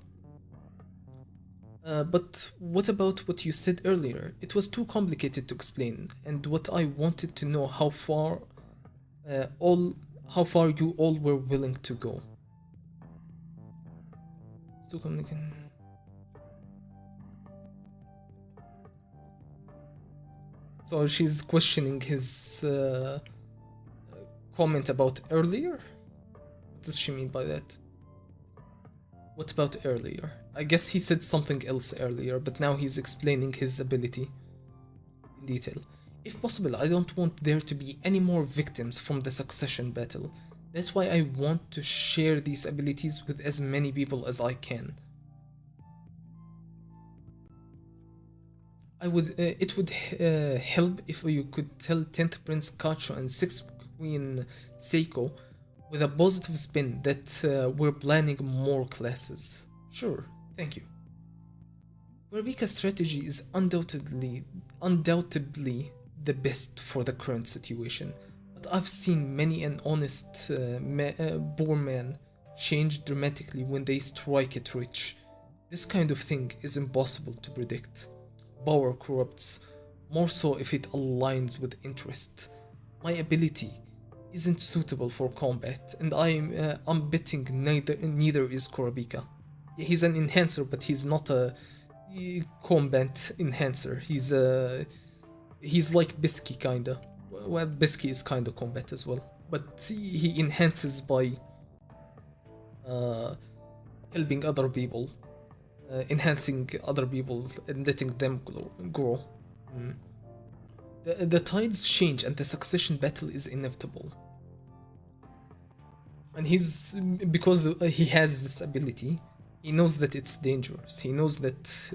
But what about what you said earlier? It was too complicated to explain, and what I wanted to know how far you all were willing to go. So she's questioning his comment about earlier? What does she mean by that? What about earlier? I guess he said something else earlier, but now he's explaining his ability in detail. If possible, I don't want there to be any more victims from the succession battle. That's why I want to share these abilities with as many people as I can. It would help if you could tell 10th Prince Kacho and 6th Queen Seiko with a positive spin that we're planning more classes. Sure, thank you. Rebecca's strategy is undoubtedly the best for the current situation, but I've seen many an honest poor man change dramatically when they strike it rich. This kind of thing is impossible to predict. Power corrupts, more so if it aligns with interest. My ability isn't suitable for combat, and I'm betting neither is Kurabika. He's an enhancer, but he's not a combat enhancer. He's like Bisky kinda. Well, Bisky is kinda combat as well, but he enhances by helping other people, enhancing other people and letting them grow. The tides change and the succession battle is inevitable. And because he has this ability, he knows that it's dangerous. He knows that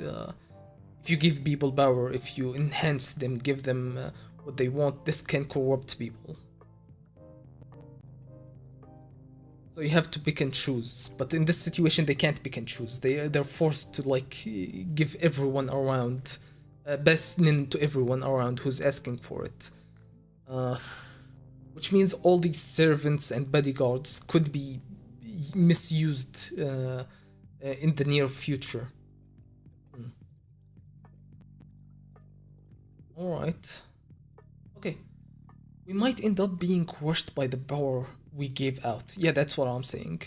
if you give people power, if you enhance them, give them what they want, this can corrupt people. So you have to pick and choose. But in this situation, they can't pick and choose. They're forced to give everyone around, best to everyone around who's asking for it. Which means all these servants and bodyguards could be misused in the near future. Alright. Okay. We might end up being crushed by the power we gave out. Yeah, that's what I'm saying.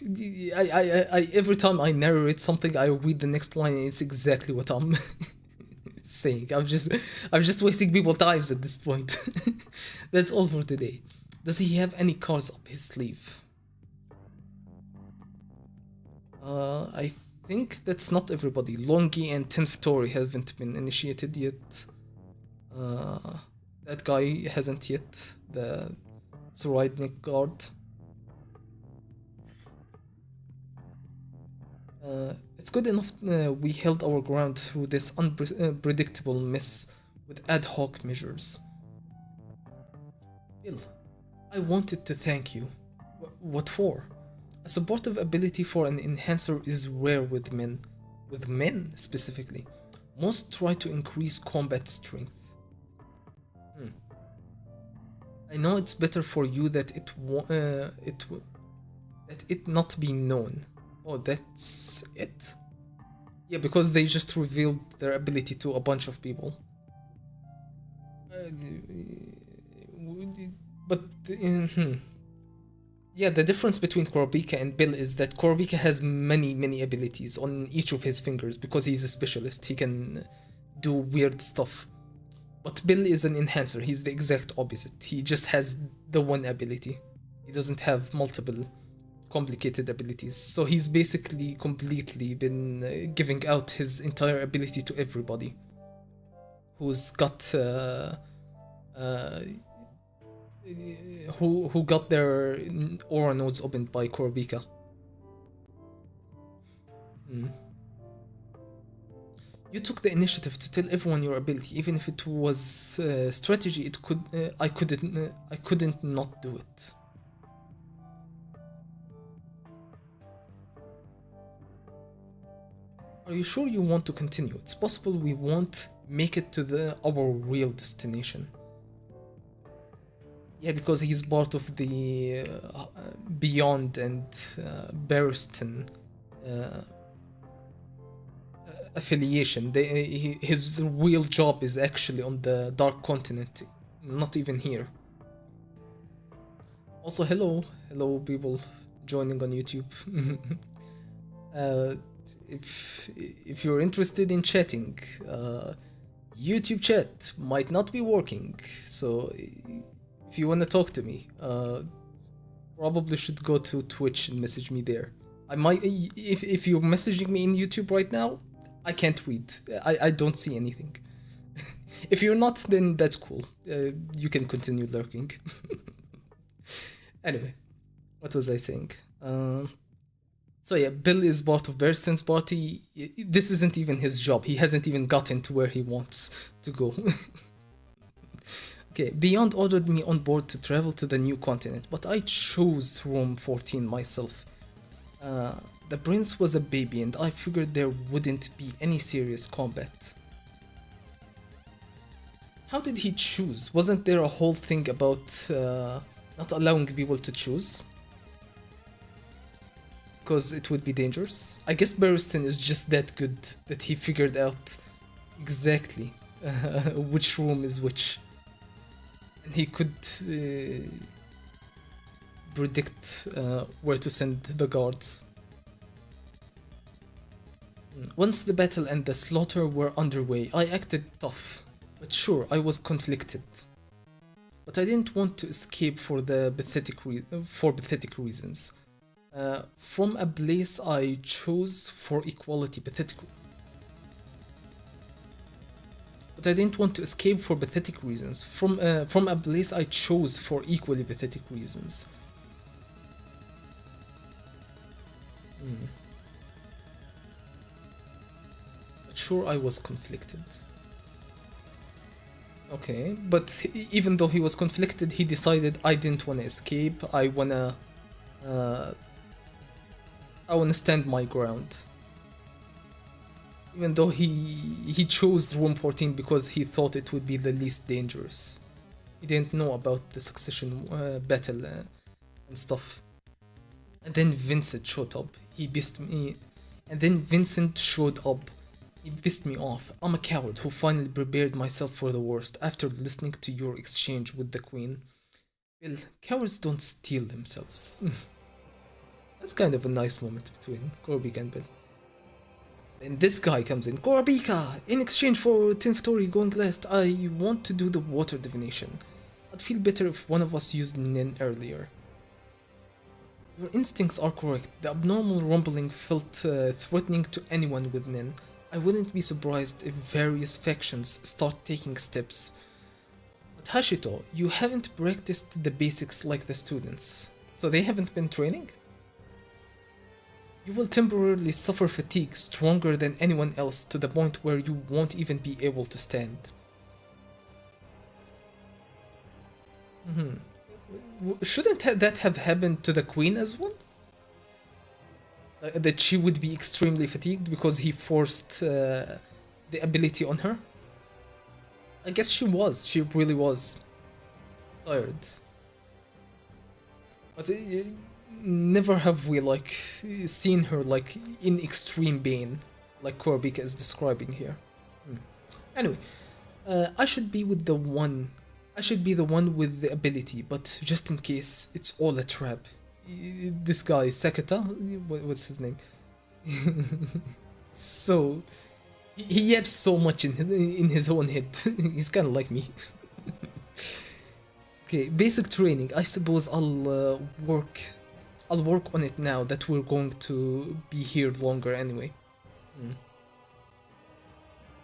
I every time I narrate something, I read the next line and it's exactly what I'm saying. I'm just wasting people's times at this point. That's all for today. Does he have any cards up his sleeve? I think that's not everybody. Longi and 10th Tori haven't been initiated yet. That guy hasn't yet. The Zoraidnik guard. It's good enough we held our ground through this unpredictable mess with ad hoc measures. Bill, I wanted to thank you. What for? A supportive ability for an enhancer is rare with men specifically. Most try to increase combat strength. I know it's better for you that it not be known. Oh, that's it? Yeah, because they just revealed their ability to a bunch of people. But yeah, the difference between Kurabika and Bill is that Kurabika has many abilities on each of his fingers because he's a specialist. He can do weird stuff. But Bill is an enhancer. He's the exact opposite. He just has the one ability. He doesn't have multiple complicated abilities. So he's basically completely been giving out his entire ability to everybody who's got who got their aura nodes opened by Kurabika. You took the initiative to tell everyone your ability, even if it was strategy. I couldn't not do it. Are you sure you want to continue? It's possible we won't make it to our real destination. Yeah, because he's part of the Beyond and Barristan affiliation. His real job is actually on the Dark Continent, not even here. Also, hello people joining on YouTube. If you're interested in chatting, YouTube chat might not be working, so if you want to talk to me, probably should go to Twitch and message me there. I might, if you're messaging me in YouTube right now, I can't read. I don't see anything. If you're not, then that's cool. You can continue lurking. Anyway, what was I saying? So yeah, Bill is part of Bearsten's party. This isn't even his job. He hasn't even gotten to where he wants to go. Okay, Beyond ordered me on board to travel to the new continent, but I chose room 14 myself. The prince was a baby and I figured there wouldn't be any serious combat. How did he choose? Wasn't there a whole thing about not allowing people to choose? Because it would be dangerous? I guess Barristan is just that good that he figured out exactly which room is which. And he could predict where to send the guards. Once the battle and the slaughter were underway, I acted tough. But sure, I was conflicted. But I didn't want to escape for pathetic reasons. From a place I chose for equality, But I didn't want to escape for pathetic reasons. From a place I chose for equally pathetic reasons. But sure, I was conflicted. Okay, but even though he was conflicted, he decided I didn't want to escape. I wanna stand my ground. Even though he chose room 14 because he thought it would be the least dangerous. He didn't know about the succession battle and stuff. And then Vincent showed up. He pissed me. He pissed me off. I'm a coward who finally prepared myself for the worst after listening to your exchange with the queen. Well, cowards don't steal themselves. That's kind of a nice moment between Gorbika and Bill. And this guy comes in. Gorbika! In exchange for Tinftori going last, I want to do the water divination. I'd feel better if one of us used Nin earlier. Your instincts are correct. The abnormal rumbling felt threatening to anyone with Nin. I wouldn't be surprised if various factions start taking steps. But Hashito, you haven't practiced the basics like the students. So they haven't been training? You will temporarily suffer fatigue stronger than anyone else to the point where you won't even be able to stand. Shouldn't that have happened to the queen as well? That she would be extremely fatigued because he forced the ability on her? I guess she was. She really was tired. But never have we seen her in extreme pain, like Gorbika is describing here. Anyway, I should be the one with the ability, but just in case, it's all a trap. This guy, Sakata, what's his name? So, he yaps so much in his own head. He's kind of like me. Okay, basic training. I suppose I'll work on it now that we're going to be here longer anyway.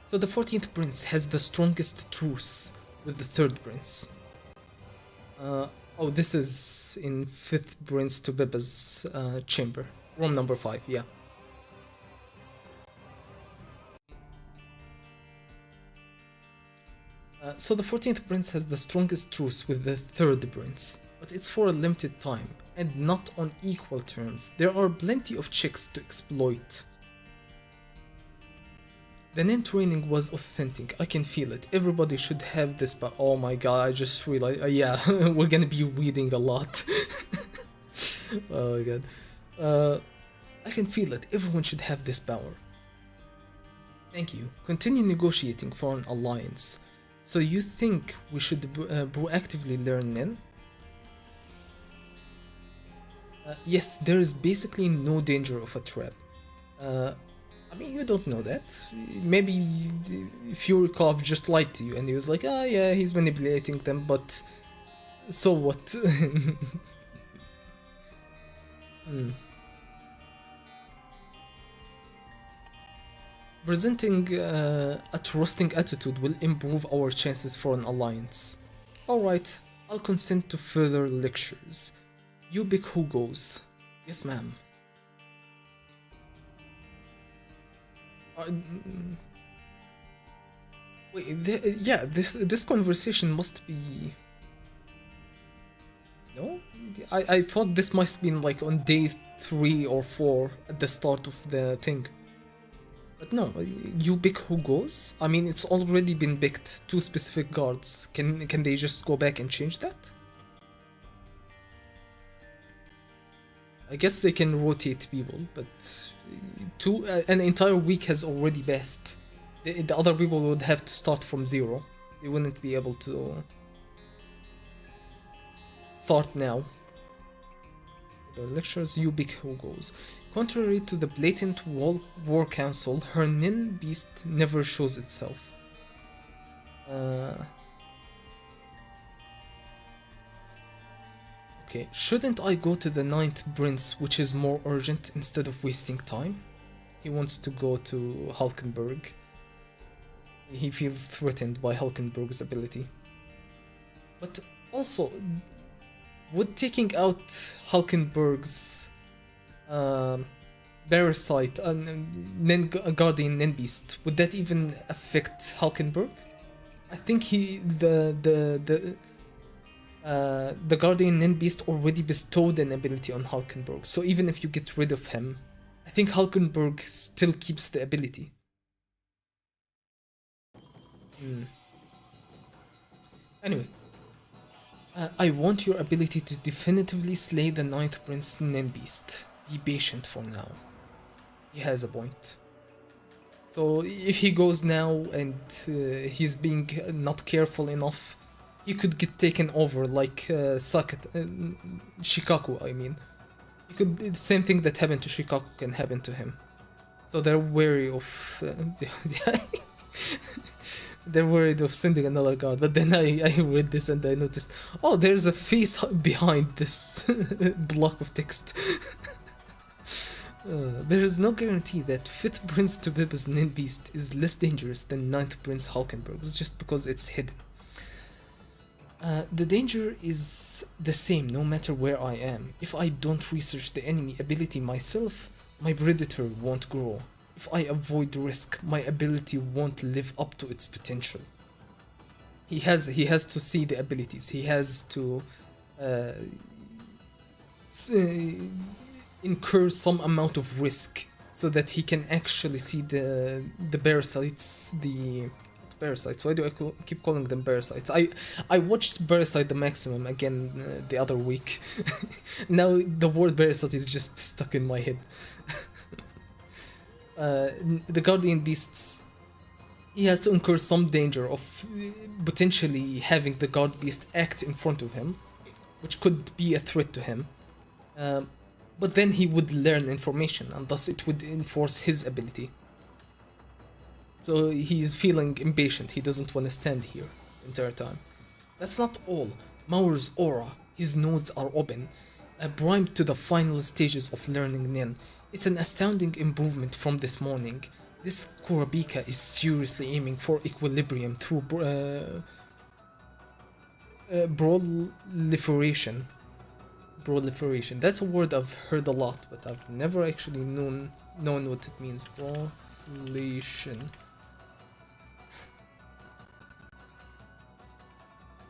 So the 14th prince has the strongest truce with the 3rd prince. Oh, this is in 5th Prince to Bibba's chamber. Room number 5, yeah. So the 14th Prince has the strongest truce with the 3rd Prince, but it's for a limited time, and not on equal terms. There are plenty of chicks to exploit. The Nin training was authentic, I can feel it. Everybody should have this, but oh my god, I just realized, yeah, we're gonna be reading a lot. Oh my god. I can feel it, everyone should have this power. Thank you. Continue negotiating for an alliance. So you think we should proactively learn Nin? Yes, there is basically no danger of a trap. I mean, you don't know that. Maybe Furikov just lied to you and he was like, ah, yeah, he's manipulating them, but so what? Hmm. Presenting a trusting attitude will improve our chances for an alliance. Alright, I'll consent to further lectures. You pick who goes. Yes, ma'am. Wait, yeah, this conversation must be. No, I thought this must have been like on day 3 or 4 at the start of the thing. But no, you pick who goes. I mean, it's already been picked. 2 specific guards. Can they just go back and change that? I guess they can rotate people, but an entire week has already passed. The other people would have to start from 0. They wouldn't be able to start now. The lectures, you pick who goes. Contrary to the blatant war council, her nin beast never shows itself. Okay, shouldn't I go to the 9th prince, which is more urgent, instead of wasting time? He wants to go to Hulkenberg. He feels threatened by Hulkenberg's ability. But also, would taking out Hulkenberg's Parasite and Guardian Nin Beast, would that even affect Hulkenberg? I think the Guardian Nin Beast already bestowed an ability on Hulkenberg, so even if you get rid of him, I think Hulkenberg still keeps the ability. Anyway, I want your ability to definitively slay the 9th Prince Nin Beast. Be patient for now. He has a point. So if he goes now and he's being not careful enough, he could get taken over like Shikaku, I mean. The same thing that happened to Shikaku can happen to him. So they're wary of... they're worried of sending another guard, but then I read this and I noticed, oh, there's a face behind this block of text. There is no guarantee that 5th Prince Tobiba's Nin Beast is less dangerous than 9th Prince Hulkenberg's just because it's hidden. The danger is the same no matter where I am. If I don't research the enemy ability myself, my predator won't grow. If I avoid risk, my ability won't live up to its potential. He has to see the abilities. He has to incur some amount of risk so that he can actually see the parasites, parasites. Why do I keep calling them parasites? I watched Parasite the Maximum again the other week. Now the word parasite is just stuck in my head. The Guardian Beasts, he has to incur some danger of potentially having the Guard Beast act in front of him, which could be a threat to him. But then he would learn information, and thus it would enforce his ability. So he's feeling impatient, he doesn't want to stand here the entire time. That's not all. Maur's aura, his nodes are open, primed to the final stages of learning Nin. It's an astounding improvement from this morning. This Kurapika is seriously aiming for equilibrium through proliferation. Proliferation. That's a word I've heard a lot, but I've never actually known what it means. Proliferation.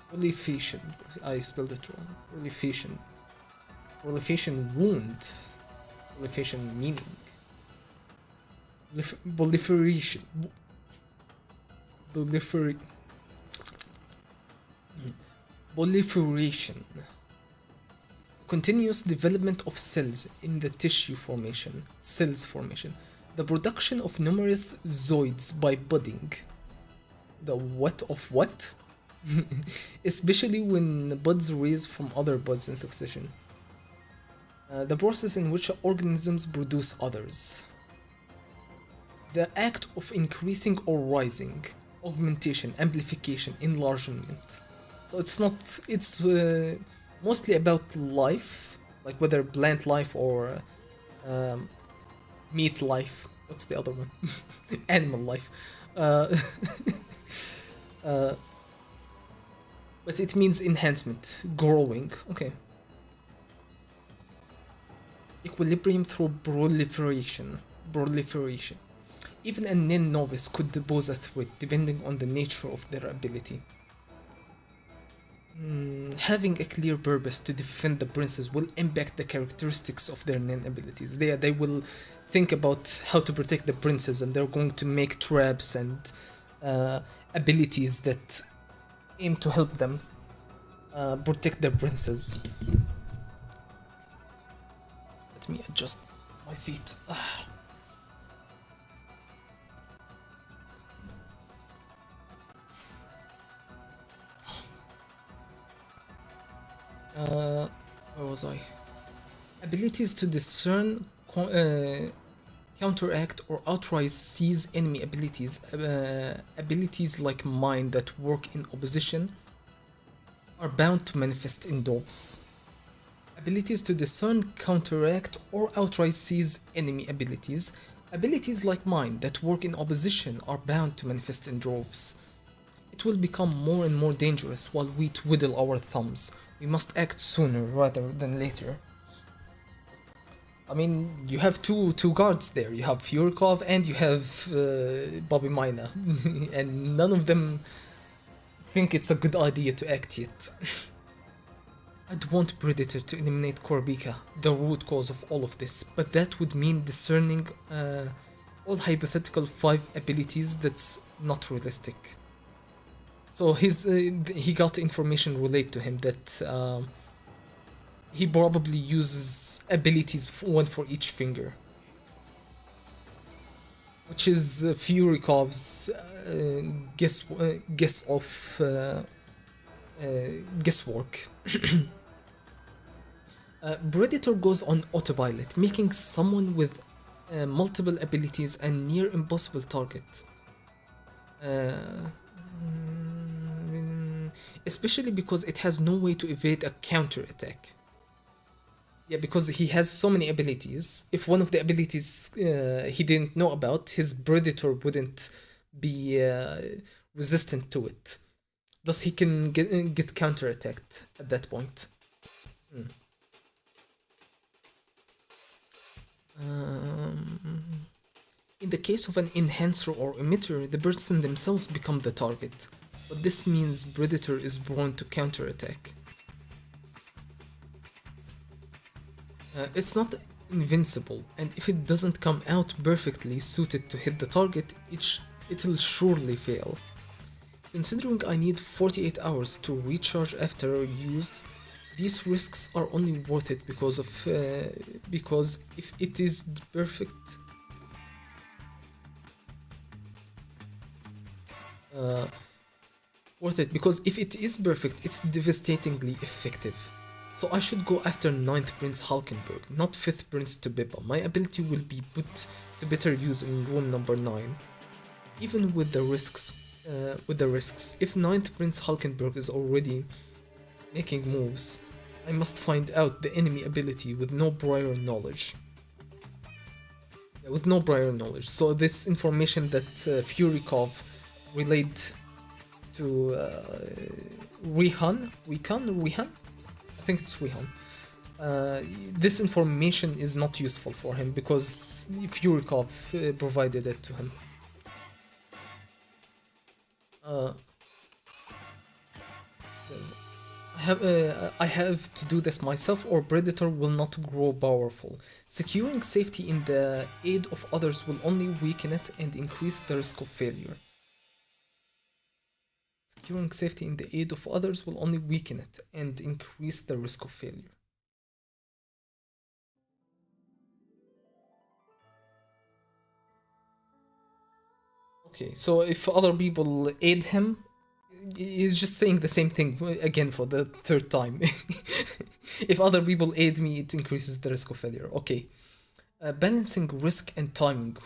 Proliferation. I spelled it wrong. Proliferation. Proliferation wound. Proliferation meaning. Proliferation. Proliferation. Continuous development of cells in the tissue formation. Cells formation. The production of numerous zooids by budding. The what of what? Especially when buds raise from other buds in succession. The process in which organisms produce others. The act of increasing or rising, augmentation, amplification, enlargement. So it's mostly about life, like whether plant life or um, meat life. What's the other one? Animal life. Uh, uh, but it means enhancement, growing. Okay. Equilibrium through proliferation. Proliferation. Even a nin novice could pose a threat depending on the nature of their ability. Having a clear purpose to defend the princess will impact the characteristics of their nin abilities. They will think about how to protect the princess, and they're going to make traps and abilities that aim to help them protect their princess. Let me adjust my seat. Where was I? Abilities to discern, counteract, or outright seize enemy abilities. Abilities like mine that work in opposition are bound to manifest in dwarves. Abilities to discern, counteract, or outright seize enemy abilities. Abilities like mine that work in opposition are bound to manifest in dwarves. It will become more and more dangerous while we twiddle our thumbs. We must act sooner rather than later. I mean, you have two guards there. You have Furikov and you have Bobby Mina, and none of them think it's a good idea to act yet. I'd want Predator to eliminate Korabika, the root cause of all of this, but that would mean discerning all hypothetical 5 abilities that's not realistic. So he got information relayed to him that he probably uses abilities, one for each finger, which is Furikov's guesswork. Predator goes on autopilot, making someone with multiple abilities a near impossible target. Especially because it has no way to evade a counter-attack. Yeah, because he has so many abilities. If one of the abilities he didn't know about, his Predator wouldn't be resistant to it. Thus he can get counter-attacked at that point. In the case of an enhancer or emitter, the person themselves become the target. But this means Predator is prone to counterattack. It's not invincible, and if it doesn't come out perfectly suited to hit the target, it'll surely fail. Considering I need 48 hours to recharge after use, these risks are only worth it because if it is perfect, it's devastatingly effective. So I should go after 9th Prince Hulkenberg, not 5th Prince Tubeba. My ability will be put to better use in room number 9. Even with the risks, if 9th Prince Hulkenberg is already making moves, I must find out the enemy ability with no prior knowledge. So this information that Furikov relayed to Rihan? I think it's Rihan. This information is not useful for him because Furikov provided it to him. I have to do this myself or Predator will not grow powerful. Securing safety in the aid of others will only weaken it and increase the risk of failure. Securing safety in the aid of others will only weaken it and increase the risk of failure. Okay, so if other people aid him, he's just saying the same thing again for the 3rd time. If other people aid me, it increases the risk of failure. Okay. Balancing risk and timing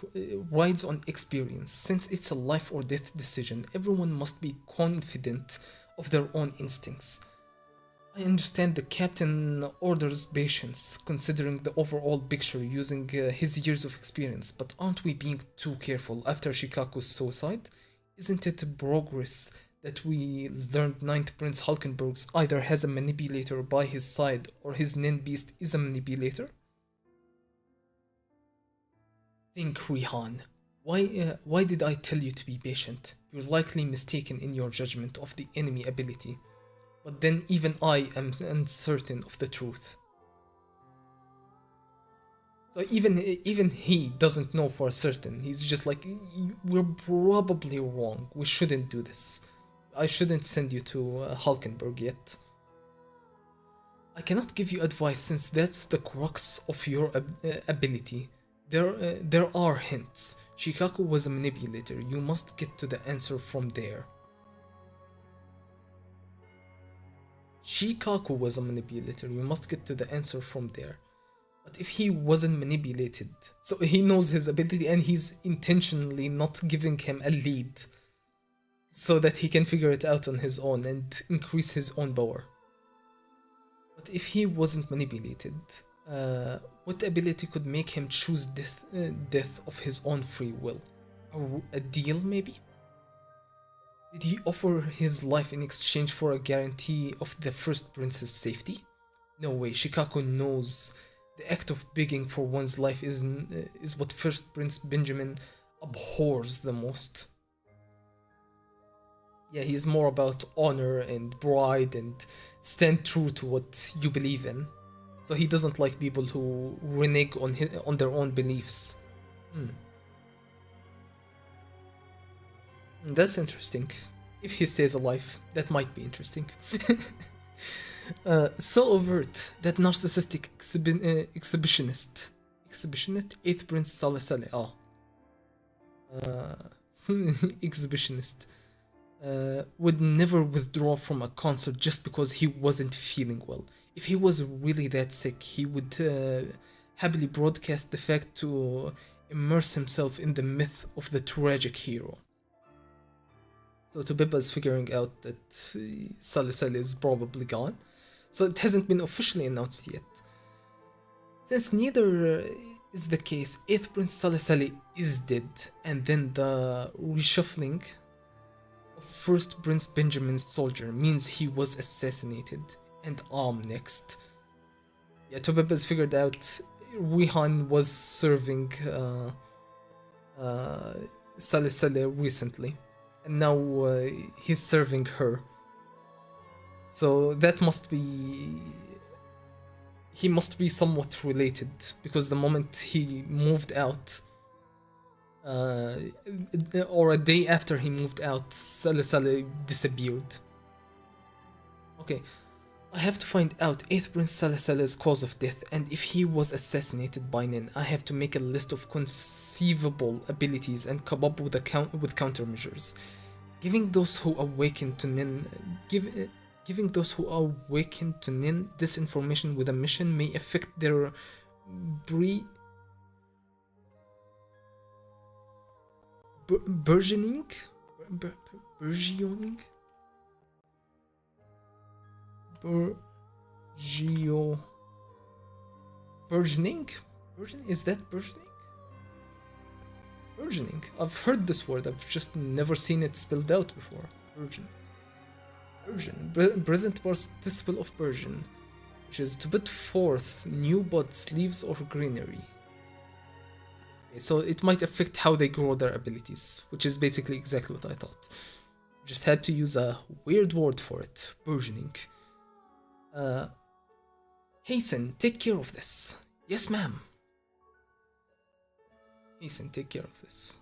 rides on experience. Since it's a life or death decision, everyone must be confident of their own instincts. I understand the captain orders patience, considering the overall picture using his years of experience, but aren't we being too careful after Shikaku's suicide? Isn't it progress that we learned Ninth Prince Hulkenberg's either has a manipulator by his side or his Nin Beast is a manipulator? Think, Rihan. Why did I tell you to be patient? You're likely mistaken in your judgment of the enemy ability. But then even I am uncertain of the truth. So even he doesn't know for certain. He's just like, we're probably wrong. We shouldn't do this. I shouldn't send you to Hulkenberg yet. I cannot give you advice since that's the crux of your ability. There are hints. Shikaku was a manipulator. You must get to the answer from there. Shikaku was a manipulator. You must get to the answer from there. But if he wasn't manipulated, so he knows his ability and he's intentionally not giving him a lead so that he can figure it out on his own and increase his own power. But if he wasn't manipulated, what ability could make him choose death of his own free will? A deal, maybe? Did he offer his life in exchange for a guarantee of the first prince's safety? No way, Shikaku knows the act of begging for one's life is what First Prince Benjamin abhors the most. Yeah, he's more about honor and pride and stand true to what you believe in. So he doesn't like people who renege on their own beliefs. That's interesting. If he stays alive, that might be interesting. So overt, that narcissistic exhibitionist. 8th Prince Saleh Saleh. Exhibitionist. Would never withdraw from a concert just because he wasn't feeling well. If he was really that sick, he would happily broadcast the fact to immerse himself in the myth of the tragic hero. So Tobibba is figuring out that Saleh Saleh is probably gone. So it hasn't been officially announced yet. Since neither is the case, 8th Prince Saleh Saleh is dead, and then the reshuffling of 1st Prince Benjamin's soldier means he was assassinated, and next. Yeah, Tobibba has figured out Rihan was serving Saleh Saleh recently, and now he's serving her. So that must be... he must be somewhat related, because the moment he moved out, or a day after he moved out, Saleh Saleh disappeared. Okay, I have to find out 8th Prince Saleh Saleh's cause of death, and if he was assassinated by Nin. I have to make a list of conceivable abilities and come up with countermeasures. Giving those who awaken to Nin this information with a mission may affect their burgeoning? Burgeoning? Burgeoning? Is that burgeoning? Burgeoning. I've heard this word, I've just never seen it spelled out before. Burgeoning. Present participle of burgeon, which is to put forth new buds, leaves, or greenery. Okay, so it might affect how they grow their abilities, which is basically exactly what I thought. Just had to use a weird word for it. Burgeoning. Hasten, take care of this. Yes, ma'am. Hasten, take care of this.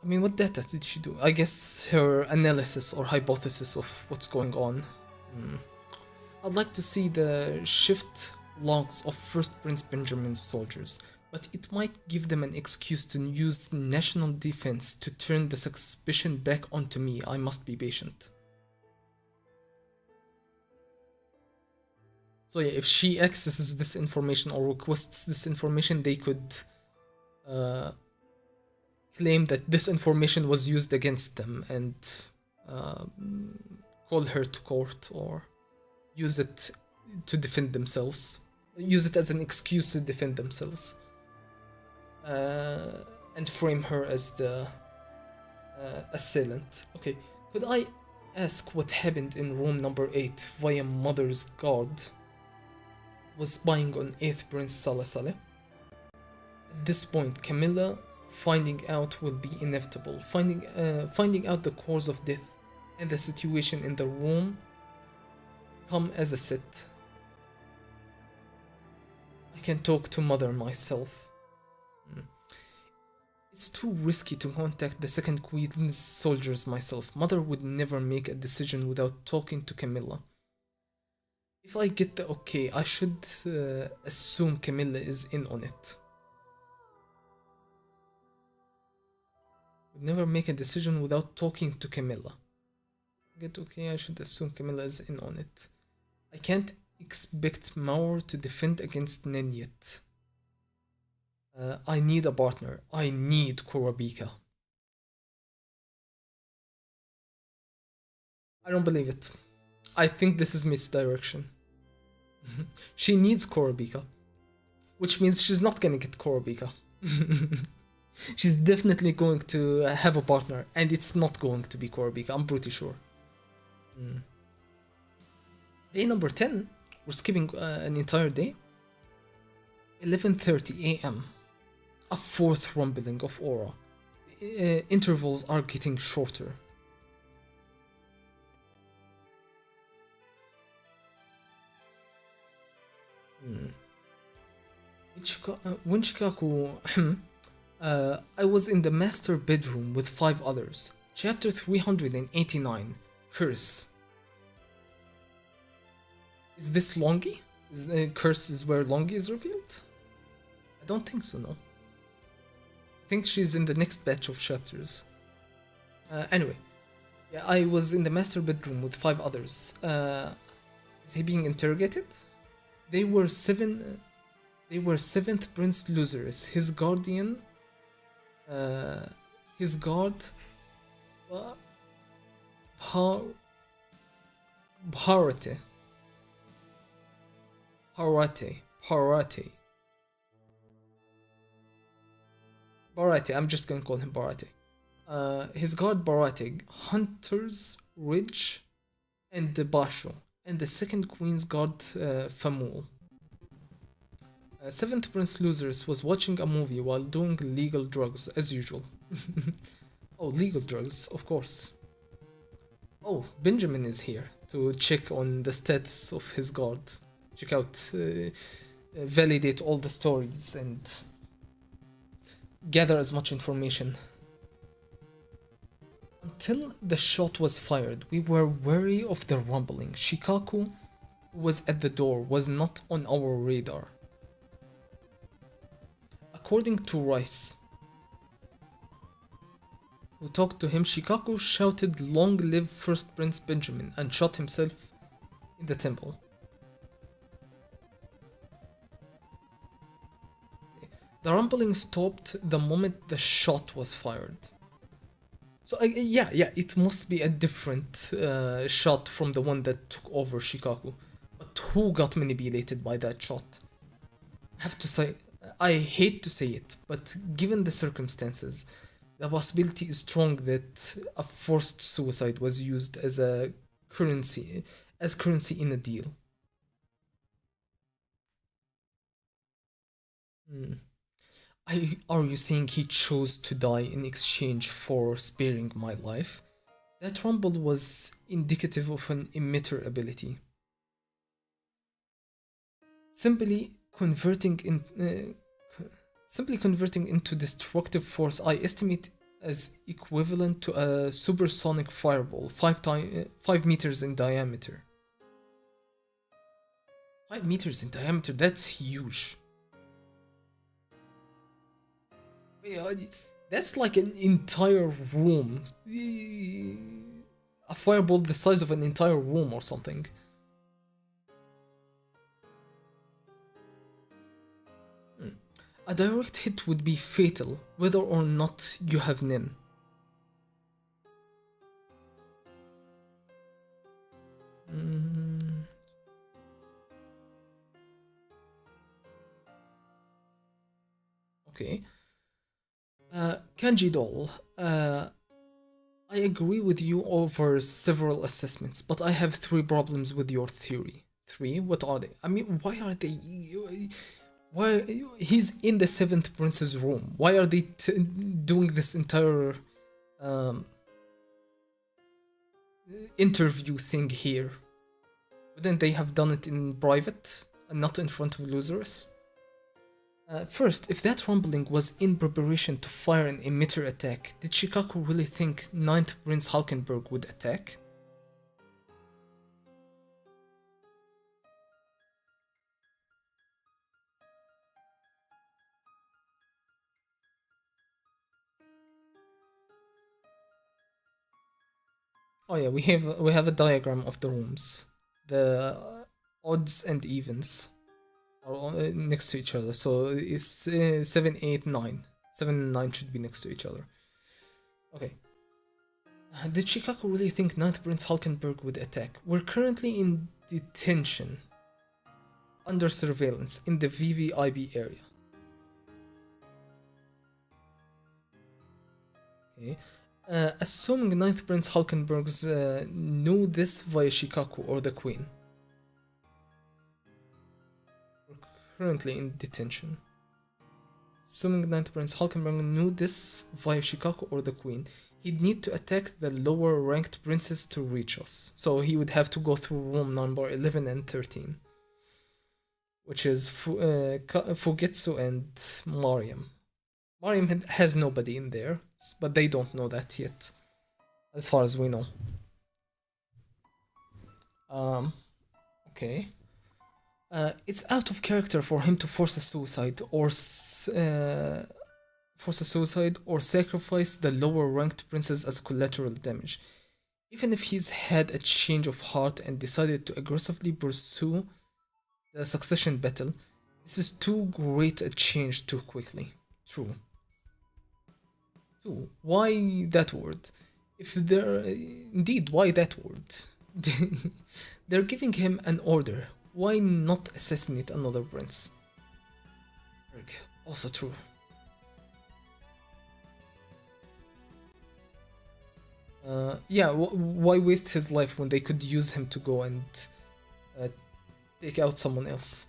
I mean, what data did she do? I guess her analysis or hypothesis of what's going on. I'd like to see the shift logs of 1st Prince Benjamin's soldiers, but it might give them an excuse to use national defense to turn the suspicion back onto me. I must be patient. So yeah, if she accesses this information or requests this information, they could uh, claim that this information was used against them and uh, call her to court or use it to defend themselves, use it as an excuse to defend themselves, and frame her as the assailant. Okay, could I ask what happened in room number 8 via Mother's guard was spying on 8th Prince Saleh Saleh? At this point, Camilla finding out will be inevitable. Finding out the cause of death and the situation in the room come as a set. I can talk to Mother myself. It's too risky to contact the Second Queen's soldiers myself. Mother would never make a decision without talking to Camilla. If I get the okay, I should assume Camilla is in on it. Would never make a decision without talking to Camilla. Get okay, I should assume Camilla is in on it. I can't expect Maur to defend against Nen yet. I need a partner. I need Kurabika. I don't believe it. I think this is misdirection. She needs Kurabika. Which means she's not gonna get Kurabika. She's definitely going to have a partner. And it's not going to be Kurabika. I'm pretty sure. Day number 10. We're skipping an entire day. 11:30 a.m. A fourth rumbling of aura. Intervals are getting shorter. When Shikaku... I was in the master bedroom with 5 others. Chapter 389. Curse. Is this Longi? Curse is where Longi is revealed? I don't think so, no. I think she's in the next batch of chapters. Anyway, yeah, I was in the master bedroom with 5 others. Is he being interrogated? They were 7th Prince Lucerus, his guardian, his guard, Bharate. Barate, I'm just gonna call him Barate. His guard Barate, Hunter's Ridge, and the Basho, and the second Queen's guard Famul. 7th Prince Lucerus was watching a movie while doing legal drugs, as usual. Oh, legal drugs, of course. Oh, Benjamin is here to check on the status of his guard. Check out, validate all the stories and gather as much information. Until the shot was fired, we were wary of the rumbling. Shikaku, who was at the door, was not on our radar. According to Rice, who talked to him, Shikaku shouted, "Long live First Prince Benjamin," and shot himself in the temple. The rumbling stopped the moment the shot was fired. So yeah, it must be a different shot from the one that took over Shikaku. But who got manipulated by that shot? I have to say, I hate to say it, but given the circumstances, the possibility is strong that a forced suicide was used as currency in a deal. Are you saying he chose to die in exchange for sparing my life? That rumble was indicative of an emitter ability. Simply converting into destructive force, I estimate as equivalent to a supersonic fireball, 5 meters in diameter. 5 meters in diameter, that's huge. That's like an entire room. A fireball the size of an entire room or something. A direct hit would be fatal, whether or not you have Nin. Okay. Kanji doll. I agree with you over several assessments, but I have three problems with your theory. Three? What are they? I mean, why are they? Why he's in the seventh prince's room? Why are they doing this entire um, interview thing here? Wouldn't they have done it in private and not in front of losers? First, if that rumbling was in preparation to fire an emitter attack, did Shikaku really think Ninth Prince Hulkenberg would attack? Oh yeah, we have a diagram of the rooms. The odds and evens are all, next to each other. So it's 7, 8, 9. 7 and 9 should be next to each other. Okay. Did Shikaku really think Ninth Prince Hulkenberg would attack? We're currently in detention, under surveillance, in the VVIB area. Okay. Assuming Ninth Prince Hulkenbergs knew this via Shikaku or the Queen. We're currently in detention. Assuming Ninth Prince Hulkenberg knew this via Shikaku or the Queen, he'd need to attack the lower ranked princes to reach us. So he would have to go through room number 11 and 13, which is Fugetsu and Mariam. Mariam has nobody in there, but they don't know that yet, as far as we know. Okay. It's out of character for him to force a suicide or sacrifice the lower ranked princes as collateral damage. Even if he's had a change of heart and decided to aggressively pursue the succession battle, this is too great a change too quickly. True. 2. Why that word? If they're indeed, why that word? They're giving him an order. Why not assassinate another prince? Also true. Yeah, why waste his life when they could use him to go and take out someone else?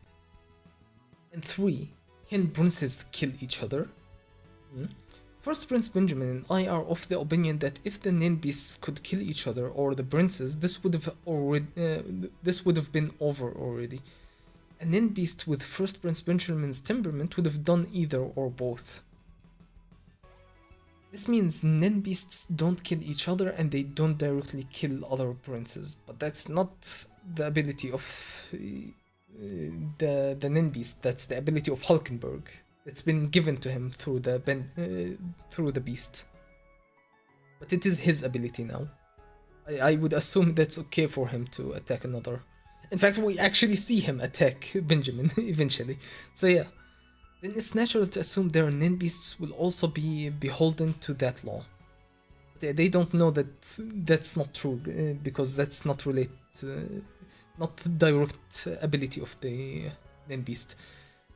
And 3. Can princes kill each other? First Prince Benjamin and I are of the opinion that if the Nin beasts could kill each other or the princes, this would have been over already. A Nin beast with First Prince Benjamin's temperament would have done either or both. This means Nin beasts don't kill each other and they don't directly kill other princes, but that's not the ability of the Nin beast. That's the ability of Hulkenberg. It's been given to him through the beast, but it is his ability now. I would assume that's okay for him to attack another. In fact, we actually see him attack Benjamin eventually. So yeah, then it's natural to assume their Nin beasts will also be beholden to that law. They don't know that that's not true because that's not not the direct ability of the Nin beast.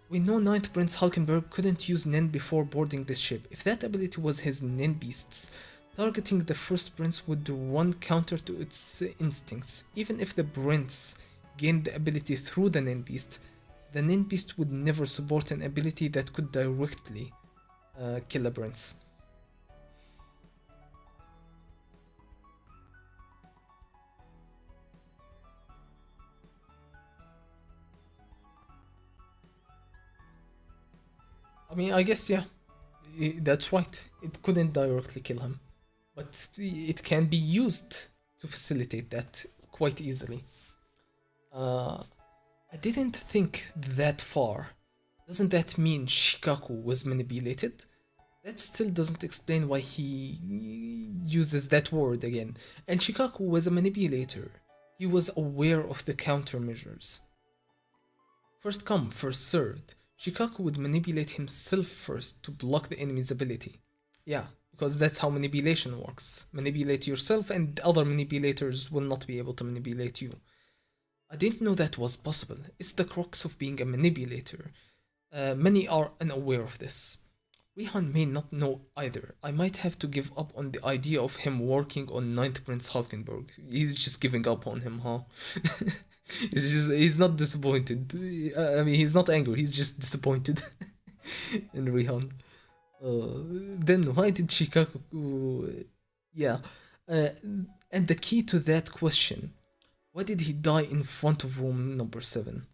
We know Ninth Prince Hulkenberg couldn't use Nin before boarding this ship. If that ability was his Nin beasts, targeting the first prince would run counter to its instincts. Even if the prince gained the ability through the Nin beast would never support an ability that could directly kill a prince. I mean, I guess, yeah, that's right. It couldn't directly kill him, but it can be used to facilitate that quite easily. I didn't think that far. Doesn't that mean Shikaku was manipulated? That still doesn't explain why he uses that word again. And Shikaku was a manipulator. He was aware of the countermeasures. First come, first served. Shikaku would manipulate himself first to block the enemy's ability. Yeah, because that's how manipulation works. Manipulate yourself, and other manipulators will not be able to manipulate you. I didn't know that was possible. It's the crux of being a manipulator. Many are unaware of this. Rihan may not know either. I might have to give up on the idea of him working on Ninth Prince Hulkenberg. He's just giving up on him, huh? he's not disappointed. I mean, he's not angry, he's just disappointed in Rihan. Then why did Shikaku... Yeah. Uh, and the key to that question, why did he die in front of room number 7?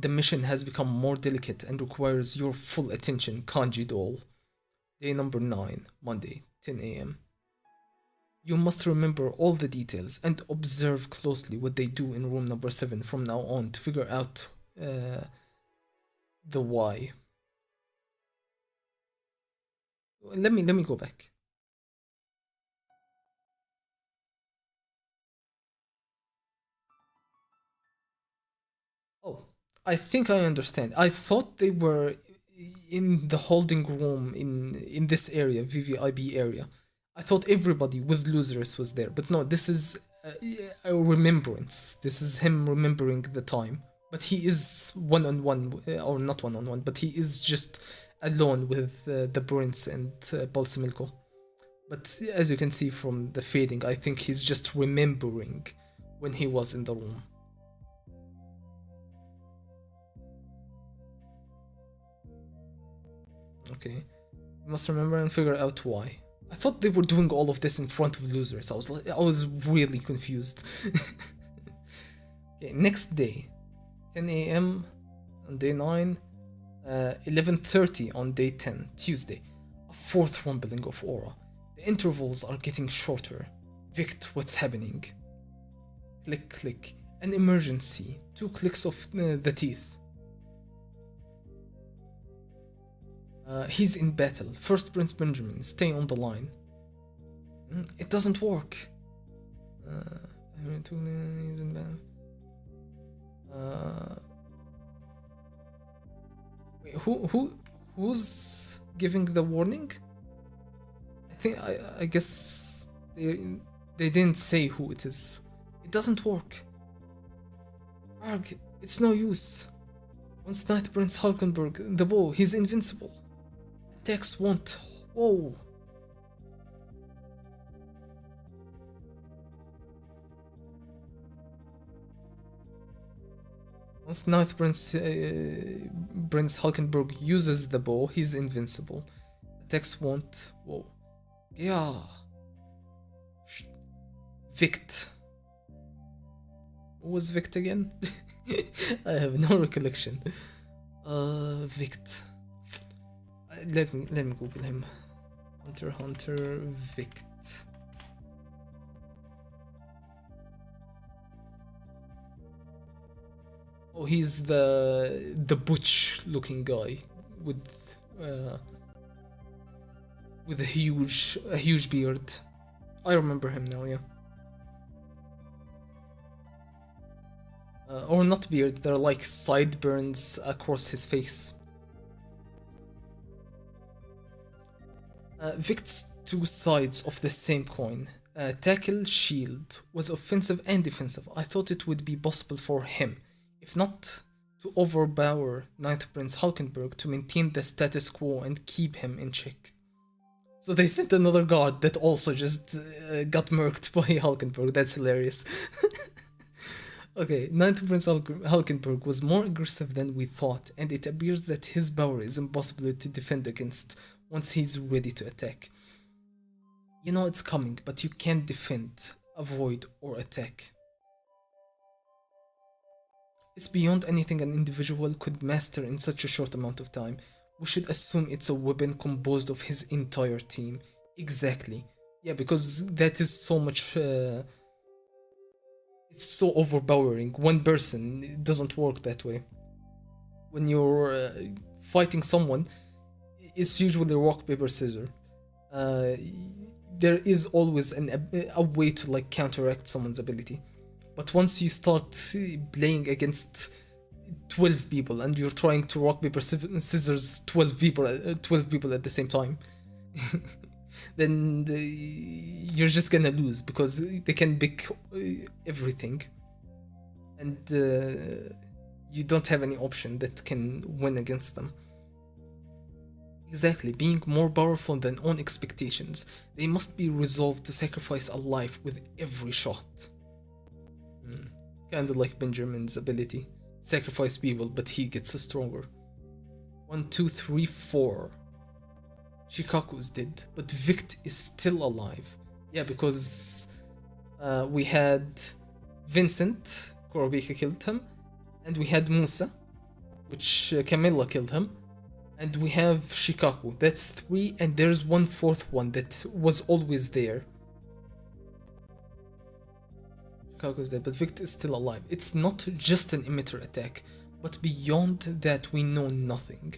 The mission has become more delicate and requires your full attention, Kanji doll. Day number 9, Monday, 10 a.m. You must remember all the details and observe closely what they do in room number 7 from now on to figure out the why. Let me go back. Oh, I think I understand. I thought they were in the holding room in this area, VVIB area. I thought everybody with losers was there, but no, this is a remembrance. This is him remembering the time. But he is one-on-one, or not one-on-one, but he is just alone with the prince and Balsamilko. But as you can see from the fading, I think he's just remembering when he was in the room. Okay, you must remember and figure out why. I thought they were doing all of this in front of losers. I was really confused. Okay, next day, 10 a.m. on day 9, 11:30 on day 10, Tuesday. A fourth rumbling of aura. The intervals are getting shorter. Vict, what's happening? Click, click. An emergency. 2 clicks of the teeth. He's in battle. First Prince Benjamin, stay on the line. It doesn't work. He's in battle. Wait, who's giving the warning? I guess they didn't say who it is. It doesn't work. Arg, it's no use. Once Night Prince Hulkenberg, the bow, he's invincible. Attacks won't. Whoa. Once Ninth Prince Hulkenberg uses the bow, he's invincible. Attacks won't. Whoa. Yeah. Vict. Who was Vict again? I have no recollection. Vict. Let me Google him. Hunter Vict. Oh, he's the butch looking guy with a huge beard. I remember him now, yeah. Or not beard, they're like sideburns across his face. Vict's 2 sides of the same coin. Tackle shield was offensive and defensive. I thought it would be possible for him, if not to overpower Ninth Prince Hulkenberg, to maintain the status quo and keep him in check. So they sent another guard that also just got murked by Hulkenberg. That's hilarious. Okay, Ninth Prince Hulkenberg was more aggressive than we thought, and it appears that his power is impossible to defend against once he's ready to attack. You know it's coming, but you can't defend, avoid, or attack. It's beyond anything an individual could master in such a short amount of time. We should assume it's a weapon composed of his entire team. Exactly. Yeah, because that is so much... it's so overpowering. One person, it doesn't work that way. When you're fighting someone, it's usually rock, paper, scissors. There is always a way to counteract someone's ability. But once you start playing against 12 people and you're trying to rock paper scissors 12 people at the same time, then you're just gonna lose because they can pick everything, and you don't have any option that can win against them. Exactly, being more powerful than own expectations, they must be resolved to sacrifice a life with every shot. Kinda like Benjamin's ability. Sacrifice people, but he gets stronger. 1, 2, 3, 4. Shikaku's dead, but Vict is still alive. Yeah, because we had Vincent, Kurobika killed him, and we had Musa, which Camilla killed him, and we have Shikaku. That's 3, and there's one fourth one that was always there. Shikaku's dead, but Vict is still alive. It's not just an emitter attack, but beyond that we know nothing.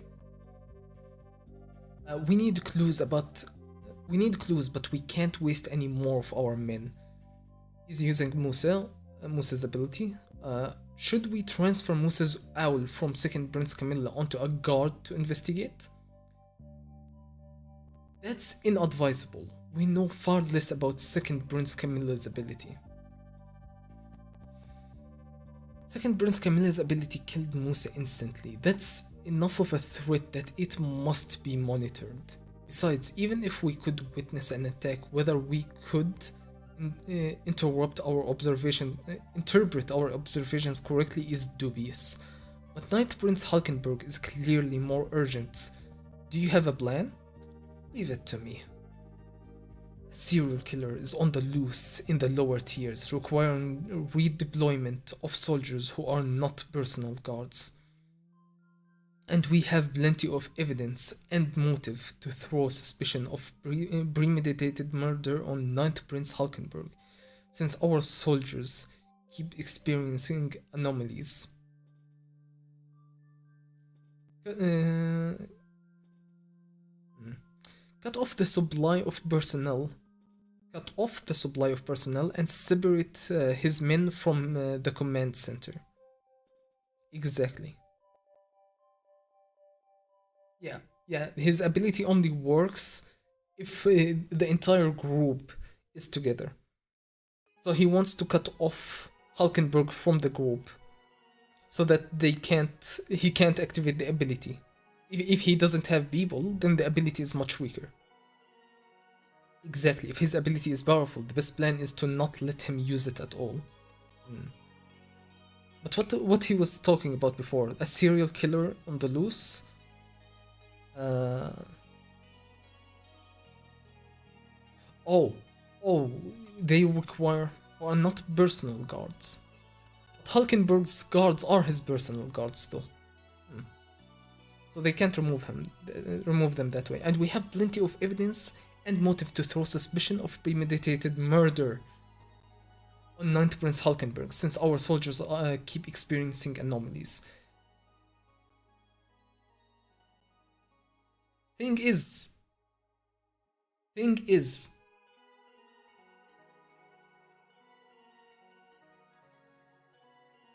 We need clues, but we can't waste any more of our men. He's using Musa's ability. Should we transfer Musa's owl from second Prince Camilla onto a guard to investigate? That's inadvisable. We know far less about second Prince Camilla's ability. Second Prince Camilla's ability killed Musa instantly. That's enough of a threat that it must be monitored. Besides, even if we could witness an attack, whether we could interpret our observations correctly is dubious. But Ninth Prince Hulkenberg is clearly more urgent. Do you have a plan? Leave it to me. A serial killer is on the loose in the lower tiers, requiring redeployment of soldiers who are not personal guards. And we have plenty of evidence and motive to throw suspicion of premeditated murder on Ninth Prince Hulkenberg, since our soldiers keep experiencing anomalies. Cut off the supply of personnel and separate his men from the command center. Exactly. Yeah, his ability only works if the entire group is together. So he wants to cut off Hulkenberg from the group so that he can't activate the ability. If he doesn't have people, then the ability is much weaker. Exactly, if his ability is powerful, the best plan is to not let him use it at all. But what he was talking about before, a serial killer on the loose? They are not personal guards. But Hulkenberg's guards are his personal guards though. So they can't remove them that way. And we have plenty of evidence and motive to throw suspicion of premeditated murder on Ninth Prince Hulkenberg, since our soldiers keep experiencing anomalies. Thing is,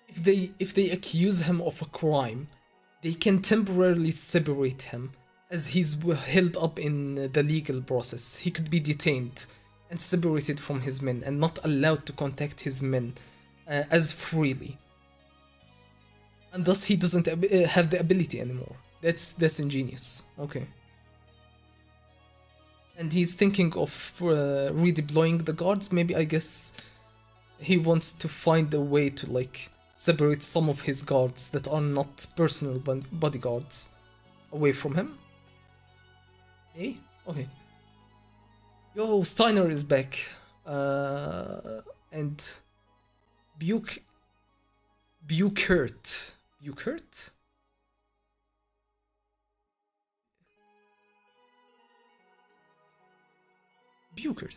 if they accuse him of a crime, they can temporarily separate him, as he's held up in the legal process. He could be detained and separated from his men and not allowed to contact his men as freely. And thus he doesn't have the ability anymore. That's ingenious. Okay. And he's thinking of redeploying the guards. Maybe, I guess, he wants to find a way to, like, separate some of his guards that are not personal bodyguards away from him. Hey? Okay. Yo, Steiner is back. And Buchert? Buchert.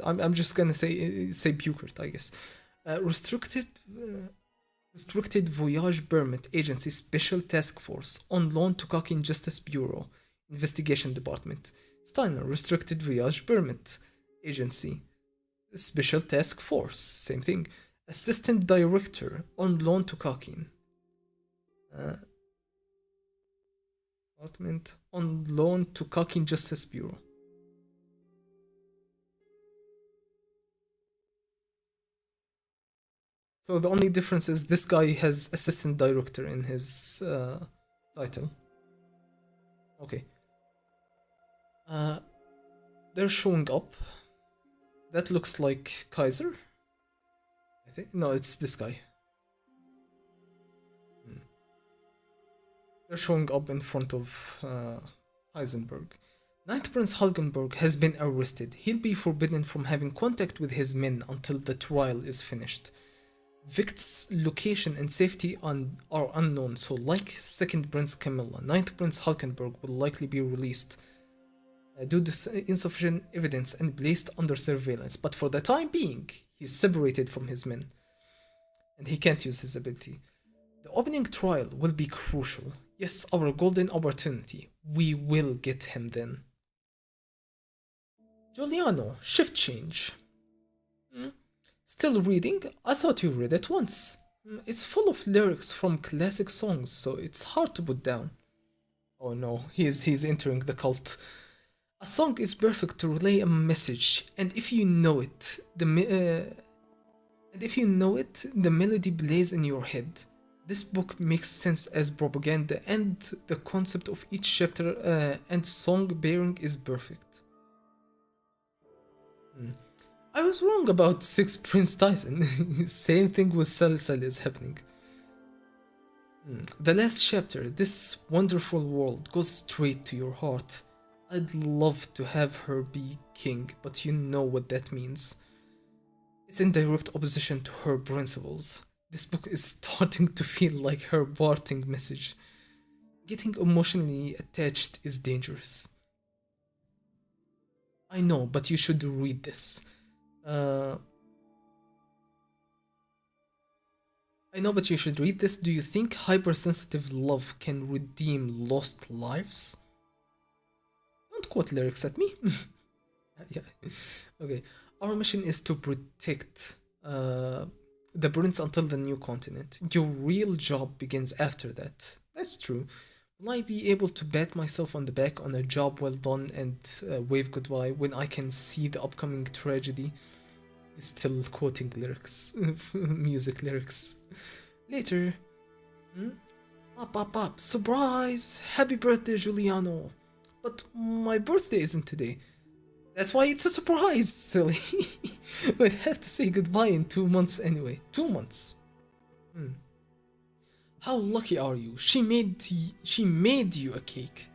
I'm just gonna say Buchert, I guess. Restricted Voyage Permit Agency Special Task Force on loan to Kakin Justice Bureau Investigation Department. Steiner, Restricted Voyage Permit Agency Special Task Force, same thing. Assistant Director on loan to Kakin. Uh, Apartment on loan to Kakin Justice Bureau. So the only difference is this guy has assistant director in his title. Okay. Uh, they're showing up. That looks like Kaiser. I think no, it's this guy. Hmm. They're showing up in front of Heisenberg. Ninth Prince Hulkenberg has been arrested. He'll be forbidden from having contact with his men until the trial is finished. Vict's location and safety are unknown, so like second Prince Camilla, ninth Prince Hulkenberg will likely be released due to insufficient evidence and placed under surveillance, but for the time being, he's separated from his men, and he can't use his ability. The opening trial will be crucial. Yes, our golden opportunity. We will get him then. Giuliano, shift change. Still reading? I thought you read it once. It's full of lyrics from classic songs, so it's hard to put down. Oh no, he's entering the cult. A song is perfect to relay a message, and if you know it, the melody plays in your head. This book makes sense as propaganda, and the concept of each chapter and song pairing is perfect. I was wrong about 6 Prince Tyson. Same thing with Sally Sally is happening. The last chapter, this wonderful world, goes straight to your heart. I'd love to have her be king, but you know what that means. It's in direct opposition to her principles. This book is starting to feel like her parting message. Getting emotionally attached is dangerous. I know, but you should read this. Uh, I know, but you should read this. Do you think hypersensitive love can redeem lost lives? Don't quote lyrics at me. Yeah. Okay. Our mission is to protect the prince until the new continent. Your real job begins after that. That's true. Will I be able to pat myself on the back on a job well done and wave goodbye when I can see the upcoming tragedy? He's still quoting lyrics, music lyrics. Later. Up, surprise! Happy birthday, Giuliano! But my birthday isn't today. That's why it's a surprise, silly. We'd have to say goodbye in 2 months anyway. 2 months. How lucky are you? She made you a cake.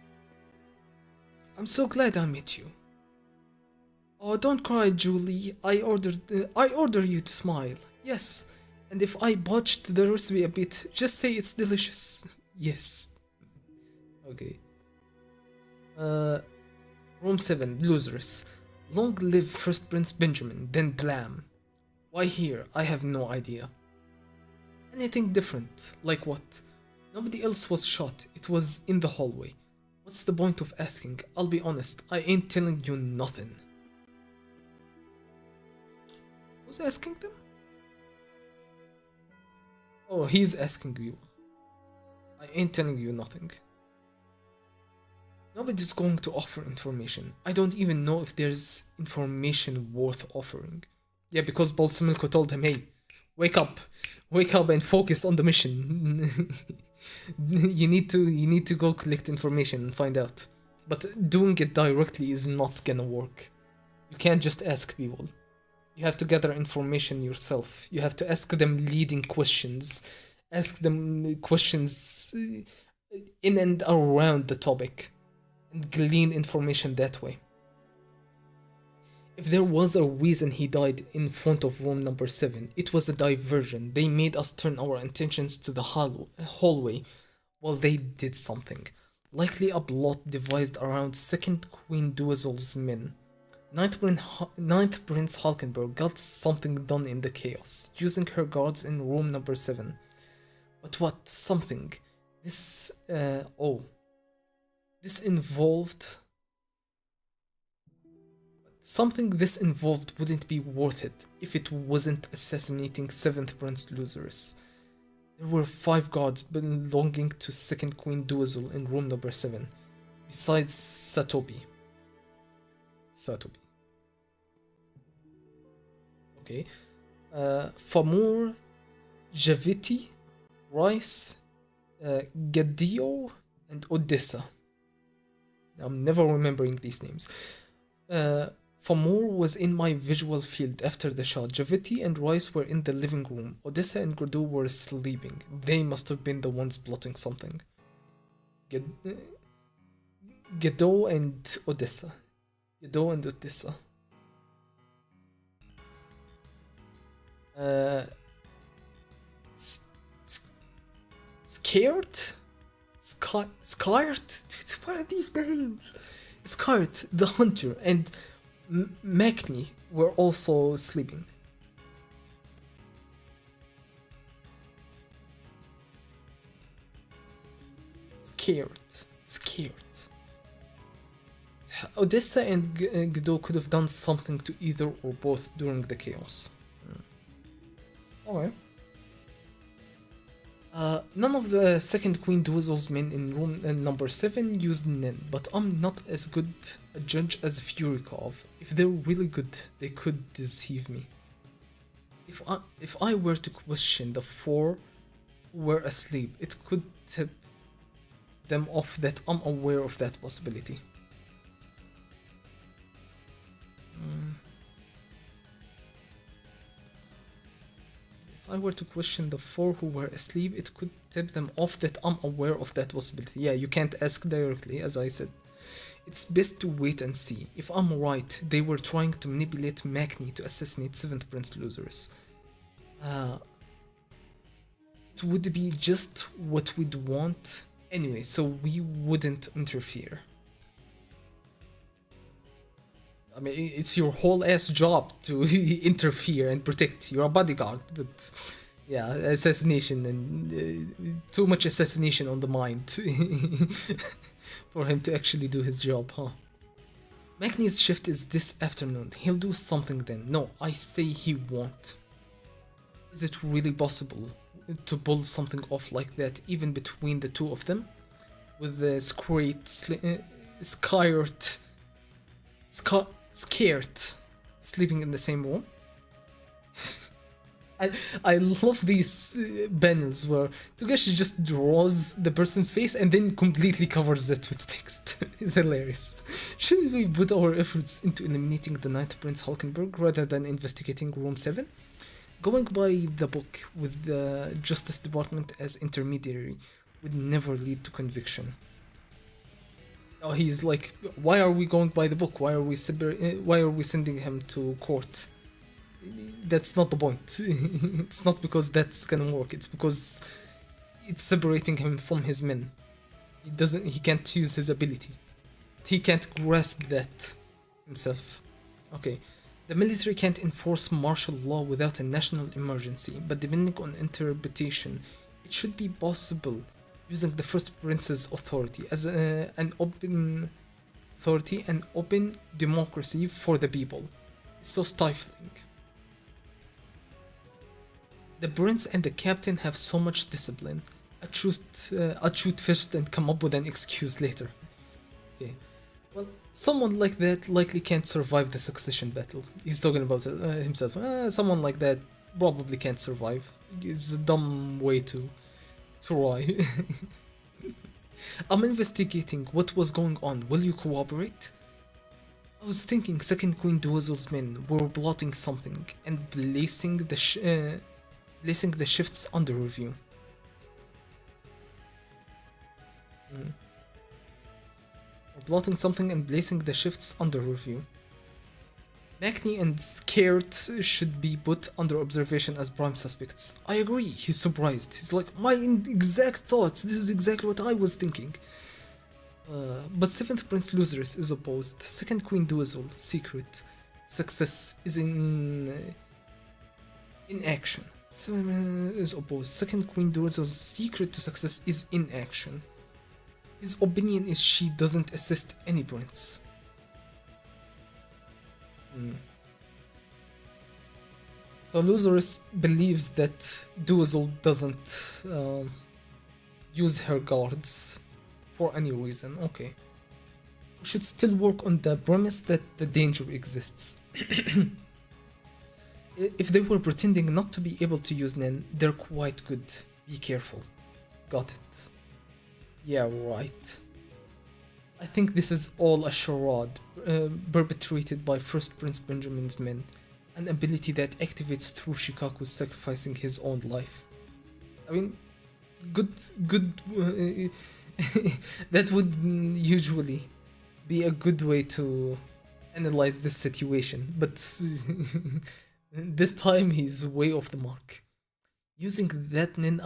I'm so glad I met you. Oh, don't cry, Julie. I order you to smile. Yes. And if I botched the recipe a bit, just say it's delicious. Yes. Okay. Room 7, losers. Long live first Prince Benjamin, then blam. Why here? I have no idea. Anything different? Like what? Nobody else was shot. It was in the hallway. What's the point of asking? I'll be honest, I ain't telling you nothing. Who's asking them? Oh, he's asking you. I ain't telling you nothing. Nobody's going to offer information. I don't even know if there's information worth offering. Yeah, because Bolsimilko told him, hey, wake up and focus on the mission. you need to go collect information and find out. But doing it directly is not gonna work. You can't just ask people. You have to gather information yourself. You have to ask them leading questions. Ask them questions in and around the topic. And glean information that way. If there was a reason he died in front of room number 7, it was a diversion. They made us turn our attentions to the hallway while they did something. Likely a plot devised around 2nd Queen Duazel's men. Ninth Prince Hulkenberg got something done in the chaos, using her guards in room number 7. But what something? This involved... Something this involved wouldn't be worth it if it wasn't assassinating 7th Prince Losers. There were 5 guards belonging to second Queen Duazul in room number 7, besides Satobi. Okay. Famur, Javiti, Rice, Gaddio, and Odessa. I'm never remembering these names. Famur was in my visual field after the shot. Javiti and Rice were in the living room. Odessa and Gordo were sleeping. They must have been the ones plotting something. Gaddo and Odessa. Gaddo and Odessa. Scared? Scared? What are these names? Scared, the hunter, and Makni were also sleeping. Scared. Odessa and Gdo could have done something to either or both during the chaos. Alright. None of the second Queen Duazul's men in room number 7 used Nen, but I'm not as good a judge as Furikov. If they're really good, they could deceive me. If I were to question the 4 who were asleep, it could tip them off that I'm aware of that possibility. If I were to question the 4 who were asleep, it could tip them off that I'm aware of that possibility. Yeah, you can't ask directly, as I said. It's best to wait and see. If I'm right, they were trying to manipulate Makni to assassinate 7th Prince Losers. It would be just what we'd want anyway, so we wouldn't interfere. I mean, it's your whole ass job to interfere and protect. You're a bodyguard, but yeah, assassination and too much assassination on the mind for him to actually do his job, huh? Makni's shift is this afternoon. He'll do something then. No, I say he won't. Is it really possible to pull something off like that, even between the two of them? With the scared sleeping in the same room? I love these panels where Togashi just draws the person's face and then completely covers it with text. It's hilarious. Shouldn't we put our efforts into eliminating the Ninth Prince Hulkenberg rather than investigating Room 7? Going by the book with the Justice Department as intermediary would never lead to conviction. Oh, he's like, why are we going by the book? Why are we sending him to court? That's not the point. It's not because that's gonna work. It's because it's separating him from his men. He can't use his ability. He can't grasp that himself. Okay. The military can't enforce martial law without a national emergency, but depending on interpretation, it should be possible using the first prince's authority as an open authority and open democracy for the people. It's so stifling. The prince and the captain have so much discipline. I'd shoot first and come up with an excuse later. Okay. Well, someone like that likely can't survive the succession battle. He's talking about himself. Someone like that probably can't survive. It's a dumb way to try. I'm investigating what was going on. Will you cooperate? I was thinking second Queen Duazul's men were plotting something and placing the shifts under review. Plotting something and placing the shifts under review. Makni and Scared should be put under observation as prime suspects. I agree, he's surprised. He's like, my exact thoughts, this is exactly what I was thinking. But 7th Prince Losers is opposed. 2nd Queen Duazul, secret. Success is in action. Is opposed. 2nd Queen Duazul's secret to success is in action. His opinion is she doesn't assist any prince. So Luzarus believes that Duazul doesn't use her guards for any reason. Okay. We should still work on the premise that the danger exists. If they were pretending not to be able to use Nen, they're quite good. Be careful. Got it. Yeah, right. I think this is all a charade perpetrated by First Prince Benjamin's men, an ability that activates through Shikaku sacrificing his own life. I mean, good. That would usually be a good way to analyze this situation, but this time he's way off the mark. Using Nen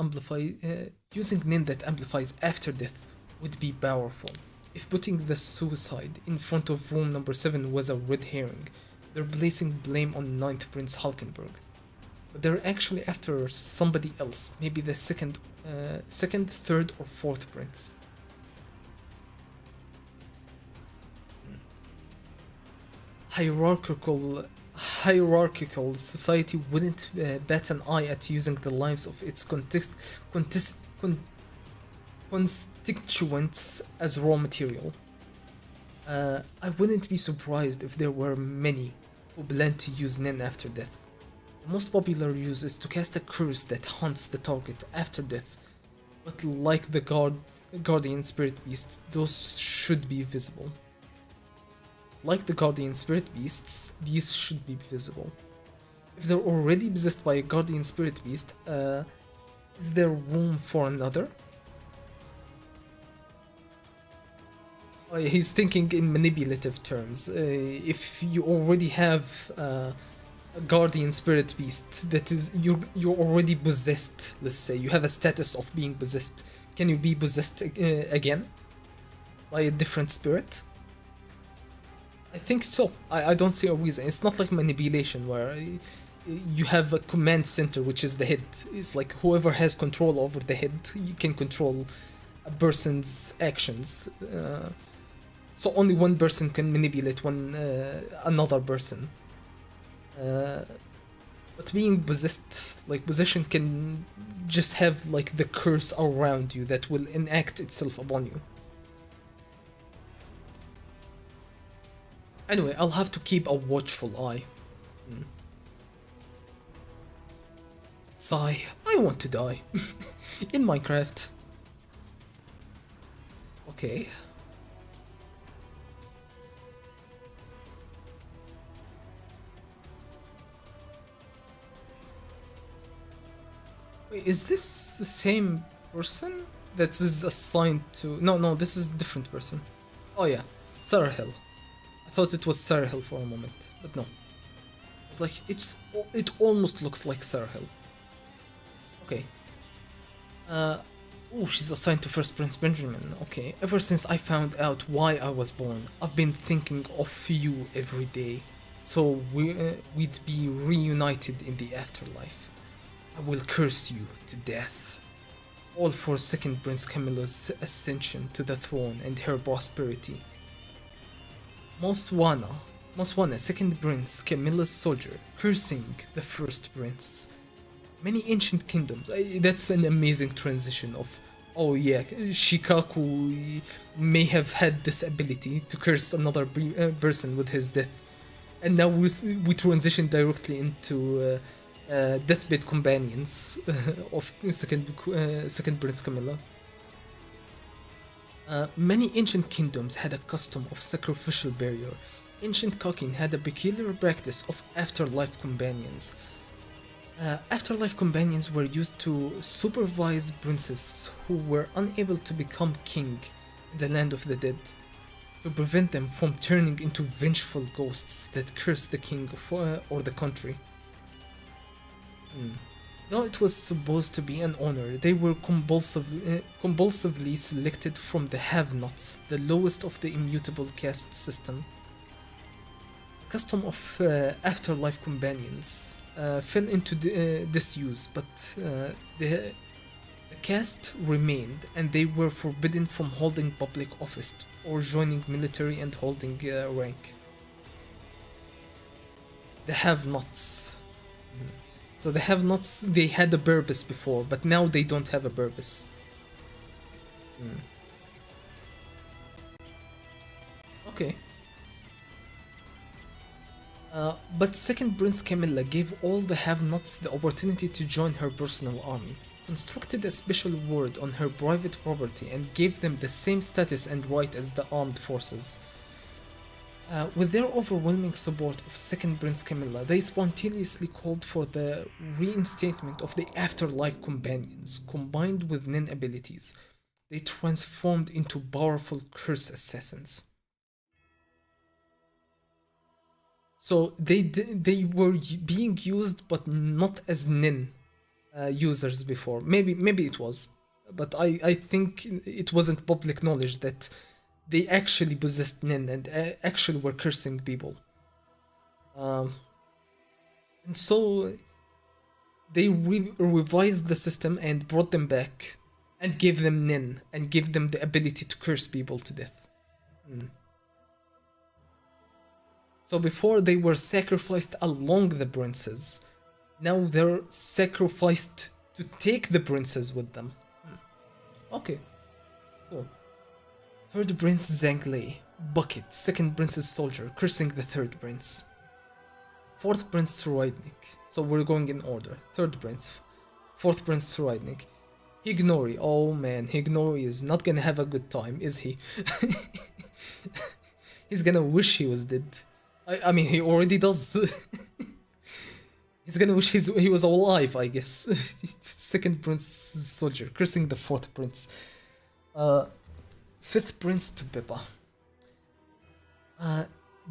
that amplifies after death would be powerful. If putting the suicide in front of room number 7 was a red herring, they're placing blame on 9th Prince Halkenberg. But they're actually after somebody else, maybe the second, third, or fourth prince. Hierarchical society wouldn't bat an eye at using the lives of its constituents as raw material. I wouldn't be surprised if there were many who plan to use Nen after death. The most popular use is to cast a curse that haunts the target after death, but like the Guardian Spirit Beast, those should be visible. Like the Guardian Spirit Beasts, these should be visible. If they're already possessed by a Guardian Spirit Beast, is there room for another? He's thinking in manipulative terms. If you already have a Guardian Spirit Beast that is you're already possessed, let's say you have a status of being possessed, can you be possessed again by a different spirit? I think so. I don't see a reason. It's not like manipulation where you have a command center, which is the head. It's like whoever has control over the head, you can control a person's actions. So only one person can manipulate another person. But being possessed, like possession, can just have like the curse around you that will enact itself upon you. Anyway, I'll have to keep a watchful eye. Sigh, I want to die. In Minecraft. Okay. Wait, is this the same person that is assigned to... No, this is a different person. Oh yeah, Sarah Hill. I thought it was Sarah Hill for a moment, but no. It's like, it almost looks like Sarah Hill. Okay. Oh, she's assigned to First Prince Benjamin. Okay. Ever since I found out why I was born, I've been thinking of you every day. So we'd be reunited in the afterlife. I will curse you to death. All for Second Prince Camilla's ascension to the throne and her prosperity. Moswana, Second Prince Camilla's soldier, cursing the First Prince. Many ancient kingdoms. That's an amazing transition of, oh yeah, Shikaku may have had this ability to curse another person with his death. And now we transition directly into deathbed companions of Second Prince Camilla. Many ancient kingdoms had a custom of sacrificial burial. Ancient Kakin had a peculiar practice of afterlife companions. Afterlife companions were used to supervise princes who were unable to become king in the land of the dead, to prevent them from turning into vengeful ghosts that curse the king or the country. Though it was supposed to be an honor, they were compulsively selected from the have-nots, the lowest of the immutable caste system. The custom of afterlife companions fell into disuse, but the caste remained, and they were forbidden from holding public office or joining military and holding rank. The have-nots. So the have-nots, they had a purpose before, but now they don't have a purpose. Okay. But second Prince Camilla gave all the have-nots the opportunity to join her personal army, constructed a special ward on her private property, and gave them the same status and right as the armed forces. With their overwhelming support of second Prince Camilla, they spontaneously called for the reinstatement of the afterlife companions. Combined with Nin abilities, they transformed into powerful curse assassins. So they were being used, but not as Nin users before. Maybe it was, but I think it wasn't public knowledge that they actually possessed Nin and actually were cursing people. And so they revised the system and brought them back and gave them Nin and gave them the ability to curse people to death. So before they were sacrificed along the princes, now they're sacrificed to take the princes with them. Okay, cool. Third Prince Zhang Bucket, second Prince's soldier, cursing the third prince. Fourth Prince Suroidnik. So we're going in order. Third Prince. Fourth Prince Suroidnik. Hignori. Oh man, Hignori is not gonna have a good time, is he? He's gonna wish he was dead. I mean, he already does. He's gonna wish he was alive, I guess. Second Prince soldier, cursing the fourth prince. Fifth Prince to Pippa.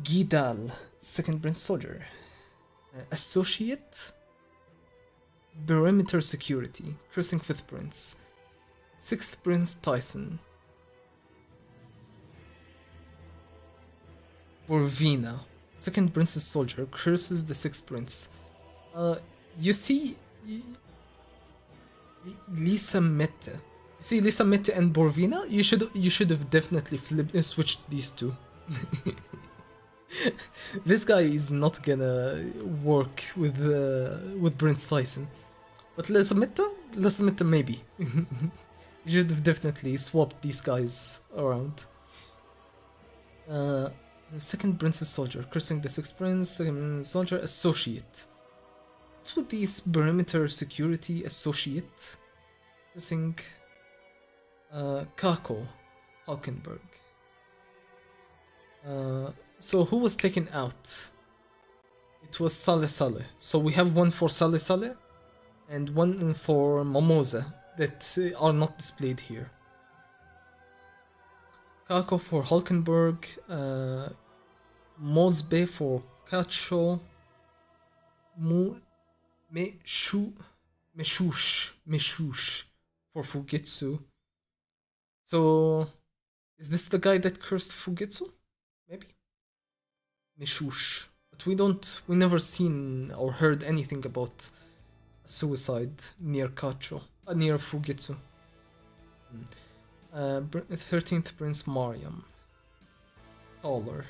Gidal, second Prince soldier. Associate. Perimeter security, cursing fifth prince. Sixth Prince Tyson. Borvina, second Prince's soldier, curses the sixth prince. You see, Lisa Mette. You see, Lisa Mette and Borvina. You should have definitely switched these two. This guy is not gonna work with Prince Tyson, but Lisa Mette maybe. You should have definitely swapped these guys around. Second Prince's soldier, cursing the sixth prince. Second soldier, associate. What's with these perimeter security associate? Cursing Kako Hulkenberg. So who was taken out? It was Saleh Saleh. So we have one for Saleh Saleh and one for Mimosa that are not displayed here. Kako for Hulkenberg, Mosbe for Kacho, Meshush for Fugitsu. So, is this the guy that cursed Fugitsu? Maybe? Meshush. But we never seen or heard anything about a suicide near Kacho, near Fugitsu. 13th Prince Mariam. Taller.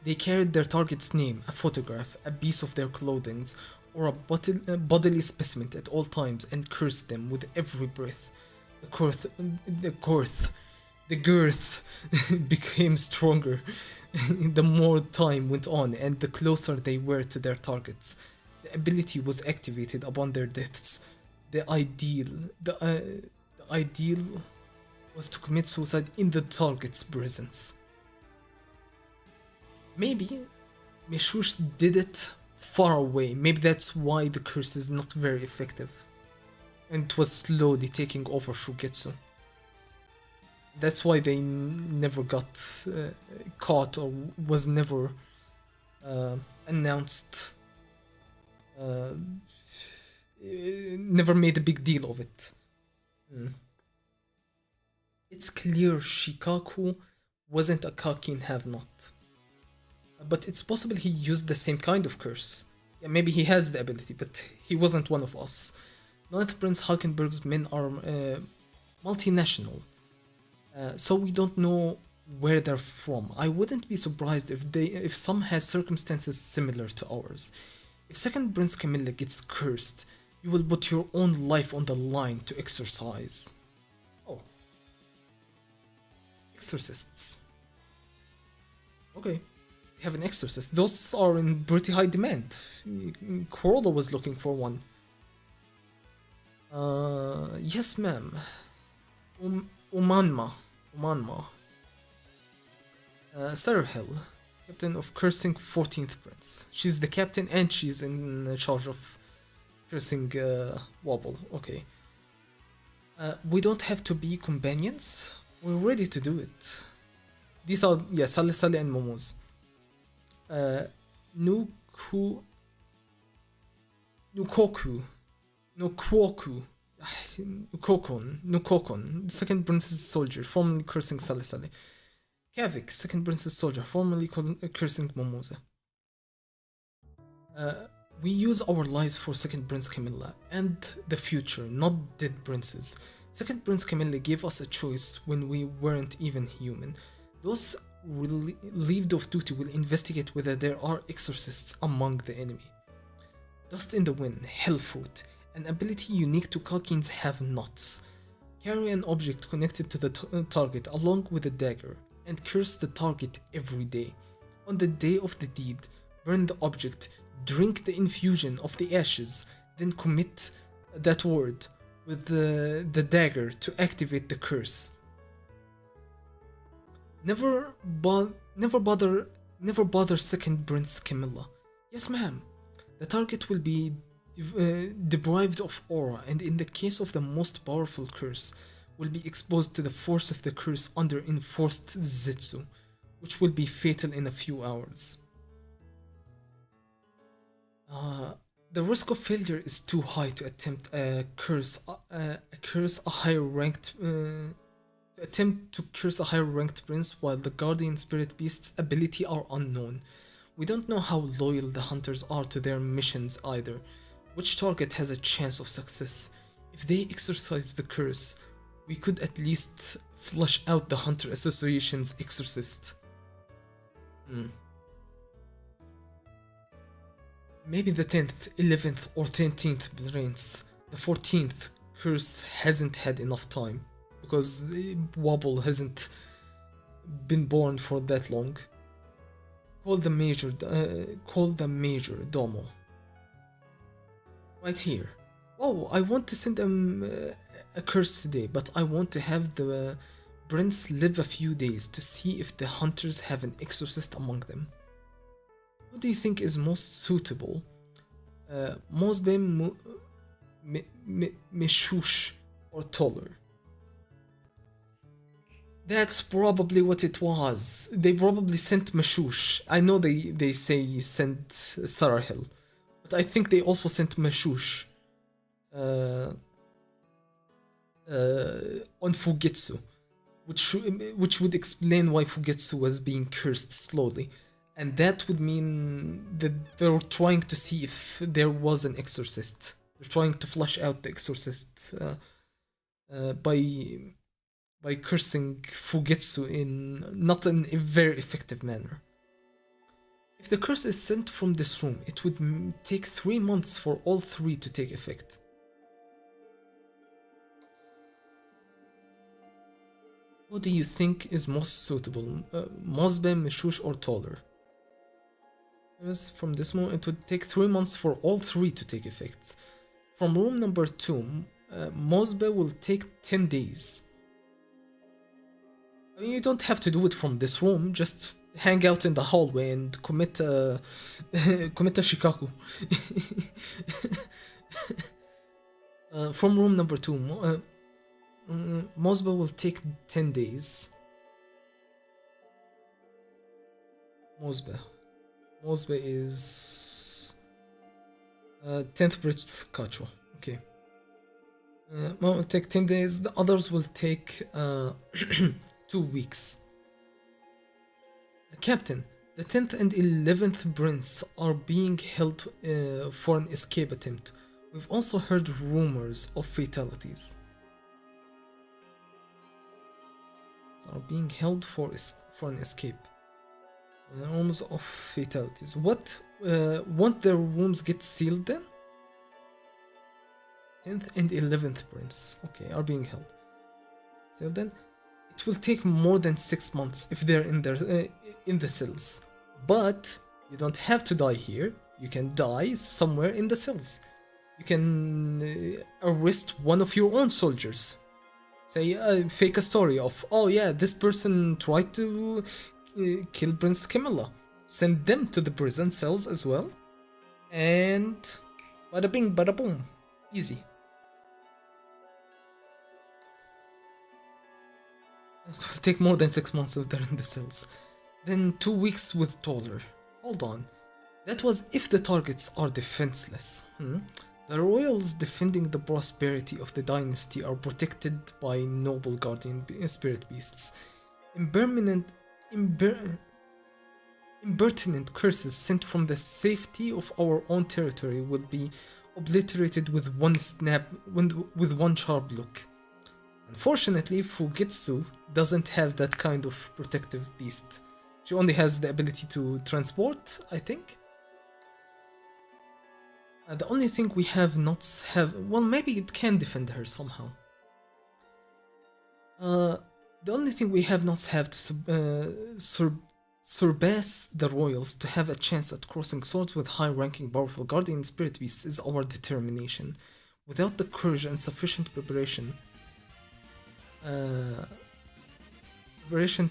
They carried their target's name, a photograph, a piece of their clothing, or a bodily specimen at all times and cursed them with every breath. The girth became stronger the more time went on and the closer they were to their targets. The ability was activated upon their deaths. The ideal was to commit suicide in the target's presence. Maybe Meshush did it far away. Maybe that's why the curse is not very effective. And it was slowly taking over Fugitsu. That's why they never got caught or was never announced. Never made a big deal of it. It's clear Shikaku wasn't a Kakin have-not. But it's possible he used the same kind of curse. Yeah, maybe he has the ability, but he wasn't one of us. 9th Prince Hulkenberg's men are multinational, so we don't know where they're from. I wouldn't be surprised if some has circumstances similar to ours. If second Prince Camilla gets cursed, you will put your own life on the line to exorcise. Oh. Exorcists. Okay. We have an exorcist. Those are in pretty high demand. Corolla was looking for one. Yes, ma'am. Umanma. Sarah Hill, captain of Cursing 14th Prince. She's the captain and she's in charge of Cursing Wobble. Okay. We don't have to be companions. We're ready to do it. These are, yeah, Sally Sally and Momos. Nukoku. Nukokon, second princess soldier, formerly cursing Sally Sally. Kavik, second princess soldier, formerly cursing Momoza. We use our lives for second prince Camilla and the future, not dead princes. Second prince Camilla gave us a choice when we weren't even human. Those relieved of duty will investigate whether there are exorcists among the enemy. Dust in the Wind, Hellfoot, an ability unique to Kalkins have-nots. Carry an object connected to the target along with a dagger, and curse the target every day. On the day of the deed, burn the object, drink the infusion of the ashes, then commit that word with the dagger to activate the curse. Never bother second Prince Camilla. Yes, ma'am. The target will be deprived of aura, and in the case of the most powerful curse, will be exposed to the force of the curse under enforced Zetsu, which will be fatal in a few hours. The risk of failure is too high to attempt a curse a higher ranked prince while the guardian spirit beast's ability are unknown. We don't know how loyal the hunters are to their missions either. Which target has a chance of success? If they exercise the curse, we could at least flush out the Hunter Association's exorcist. Maybe the 10th, 11th or 13th prince. The 14th curse hasn't had enough time because Wobble hasn't been born for that long. Call the major Domo. Right here. Oh, I want to send them a curse today, but I want to have the prince live a few days to see if the hunters have an exorcist among them. Who do you think is most suitable? Mosbe, Meshush, or Toller? That's probably what it was. They probably sent Meshush. I know they say sent Sarahil, but I think they also sent Meshush on Fugetsu, which would explain why Fugetsu was being cursed slowly, and that would mean that they're trying to see if there was an exorcist. They're trying to flush out the exorcist by cursing Fugetsu in not in a very effective manner. If the curse is sent from this room, it would take 3 months for all 3 to take effect. Who do you think is most suitable? Mosbe, Meshush, or Toller? From this moment, it would take 3 months for all 3 to take effect. From room number 2, Mosbe will take 10 days. I mean, you don't have to do it from this room, just hang out in the hallway and commit a shikaku. From room number 2, Mosbe will take 10 days. Mosbe is 10th Bridge Kacho. Okay. Will take 10 days. The others will take 2 weeks. Captain, the 10th and 11th Prince are being held for an escape attempt. We've also heard rumors of fatalities. So are being held for an escape. Rumors of fatalities. What won't their wombs get sealed then? 10th and 11th prince, okay, are being held. So then, it will take more than 6 months if they're in the cells. But you don't have to die here. You can die somewhere in the cells. You can arrest one of your own soldiers. Say, fake a story of, oh yeah, this person tried to kill Prince Camilla. Send them to the prison cells as well. And bada bing, bada boom. Easy. It will take more than 6 months if they're in the cells. Then 2 weeks with taller. Hold on. That was if the targets are defenseless. The royals defending the prosperity of the dynasty are protected by noble guardian spirit beasts. Impertinent curses sent from the safety of our own territory will be obliterated with one snap, with one sharp look. Unfortunately, Fujitsu doesn't have that kind of protective beast. She only has the ability to transport, I think. The only thing we have not have... Well, maybe it can defend her somehow. The only thing we have not have to surpass the royals to have a chance at crossing swords with high-ranking powerful guardian spirit beasts is our determination. Without the courage and sufficient preparation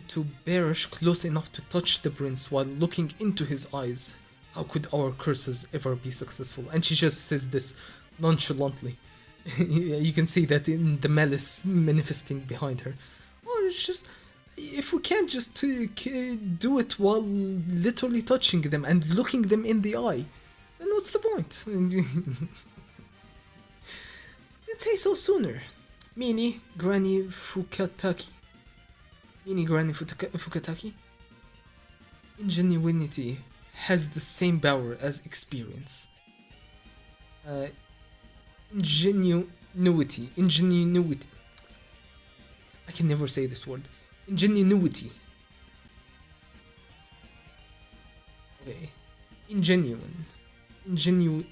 to perish close enough to touch the prince while looking into his eyes, how could our curses ever be successful? And she just says this nonchalantly. You can see that in the malice manifesting behind her. Oh, it's just... If we can't just do it while literally touching them and looking them in the eye, then what's the point? Let's say so sooner. Mini Granny Fukataki. Ingenuity has the same power as experience. Ingenuity. I can never say this word. Ingenuity. Okay. Ingenuine. I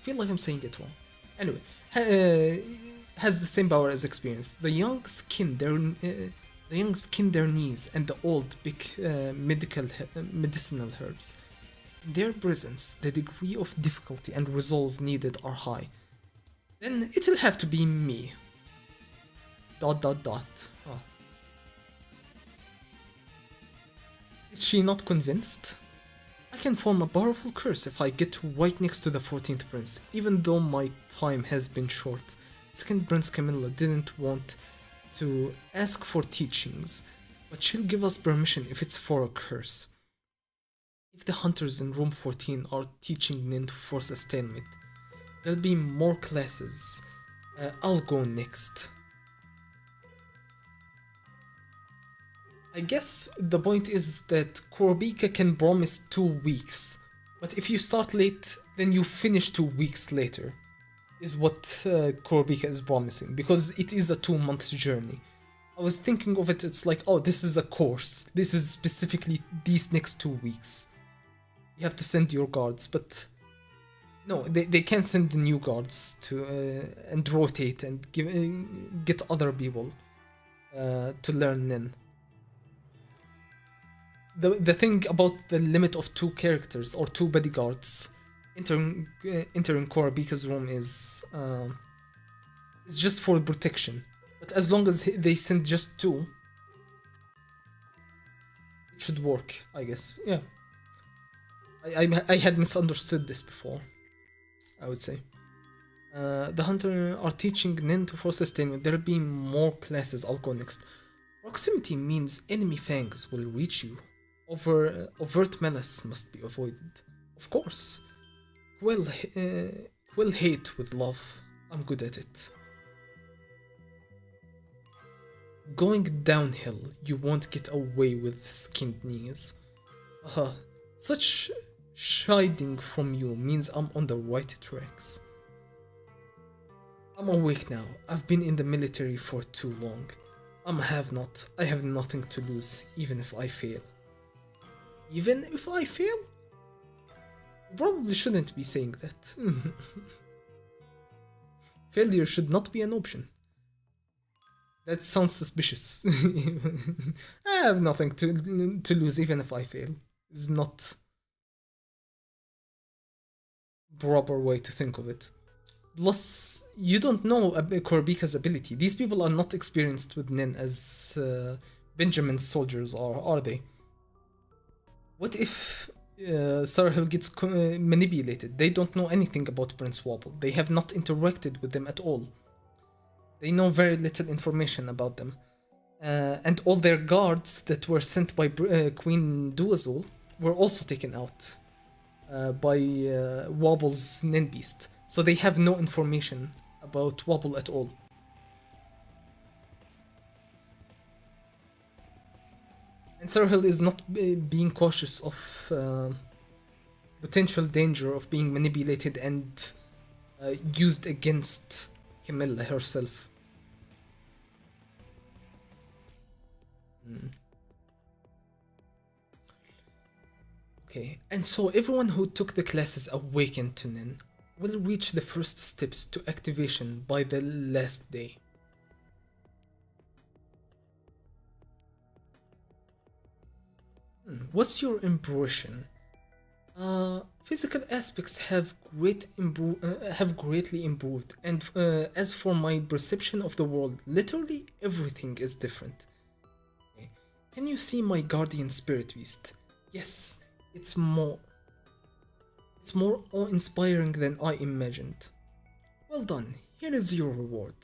feel like I'm saying it wrong. Anyway, has the same power as experience. The young skin their knees and the old big medicinal herbs. In their presence, the degree of difficulty and resolve needed are high. Then it'll have to be me. ... Oh. Is she not convinced? I can form a powerful curse if I get right next to the 14th prince, even though my time has been short. Second Prince Camilla didn't want to ask for teachings, but she'll give us permission if it's for a curse. If the hunters in room 14 are teaching Nin to force a stalemate, there'll be more classes. I'll go next. I guess the point is that Korobika can promise 2 weeks, but if you start late, then you finish 2 weeks later, is what Korobika is promising, because it is a 2-month journey. I was thinking of it, it's like, oh, this is a course, this is specifically these next 2 weeks. You have to send your guards, but no, they can't send the new guards to and rotate and get other people to learn Nin. The thing about the limit of 2 characters or 2 bodyguards entering Korobika's room is just for protection. But as long as they send just 2, it should work, I guess. Yeah. I had misunderstood this before, I would say. The hunter are teaching Nin to force sustainment. There'll be more classes. I'll go next. Proximity means enemy fangs will reach you. Overt malice must be avoided. Of course. Quill hate with love. I'm good at it. Going downhill, you won't get away with skinned knees. Such chiding from you means I'm on the right tracks. I'm awake now. I've been in the military for too long. I'm a have-not. I have nothing to lose, even if I fail. Even if I fail? Probably shouldn't be saying that. Failure should not be an option. That sounds suspicious. I have nothing to lose even if I fail. It's not proper way to think of it. Plus, you don't know Korbika's ability. These people are not experienced with Nin as Benjamin's soldiers are they? What if Sarahil gets manipulated? They don't know anything about Prince Wobble. They have not interacted with them at all. They know very little information about them. And all their guards that were sent by Queen Duazul were also taken out by Wobble's Nin Beast. So they have no information about Wobble at all. And Sarahil is not being cautious of potential danger of being manipulated and used against Camilla herself. Okay, and so everyone who took the classes Awakened to Nin will reach the first steps to activation by the last day. What's your impression? Physical aspects have greatly improved, and as for my perception of the world, literally everything is different. Okay. Can you see my guardian spirit beast? Yes, it's more awe-inspiring than I imagined. Well done, here is your reward.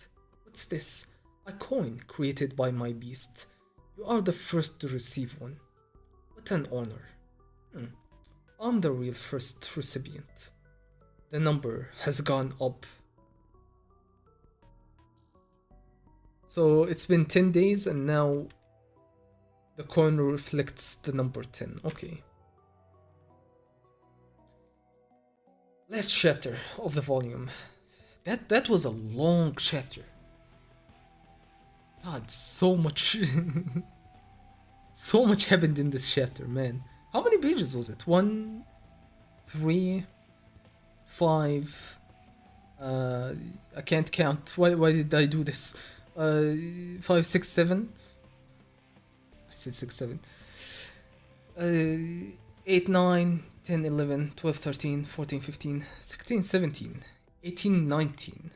What's this? A coin created by my beast. You are the first to receive one. What an honor. I'm the real first recipient. The number has gone up. So it's been 10 days and now the coin reflects the number 10. Okay. Last chapter of the volume. That was a long chapter. God, so much so much happened in this chapter, man. How many pages was it? 1, 3, 5. I can't count. Why did I do this? 5, 6, 7. I said 6, 7. 8, 9, 10, 11, 12, 13, 14, 15, 16, 17, 18, 19.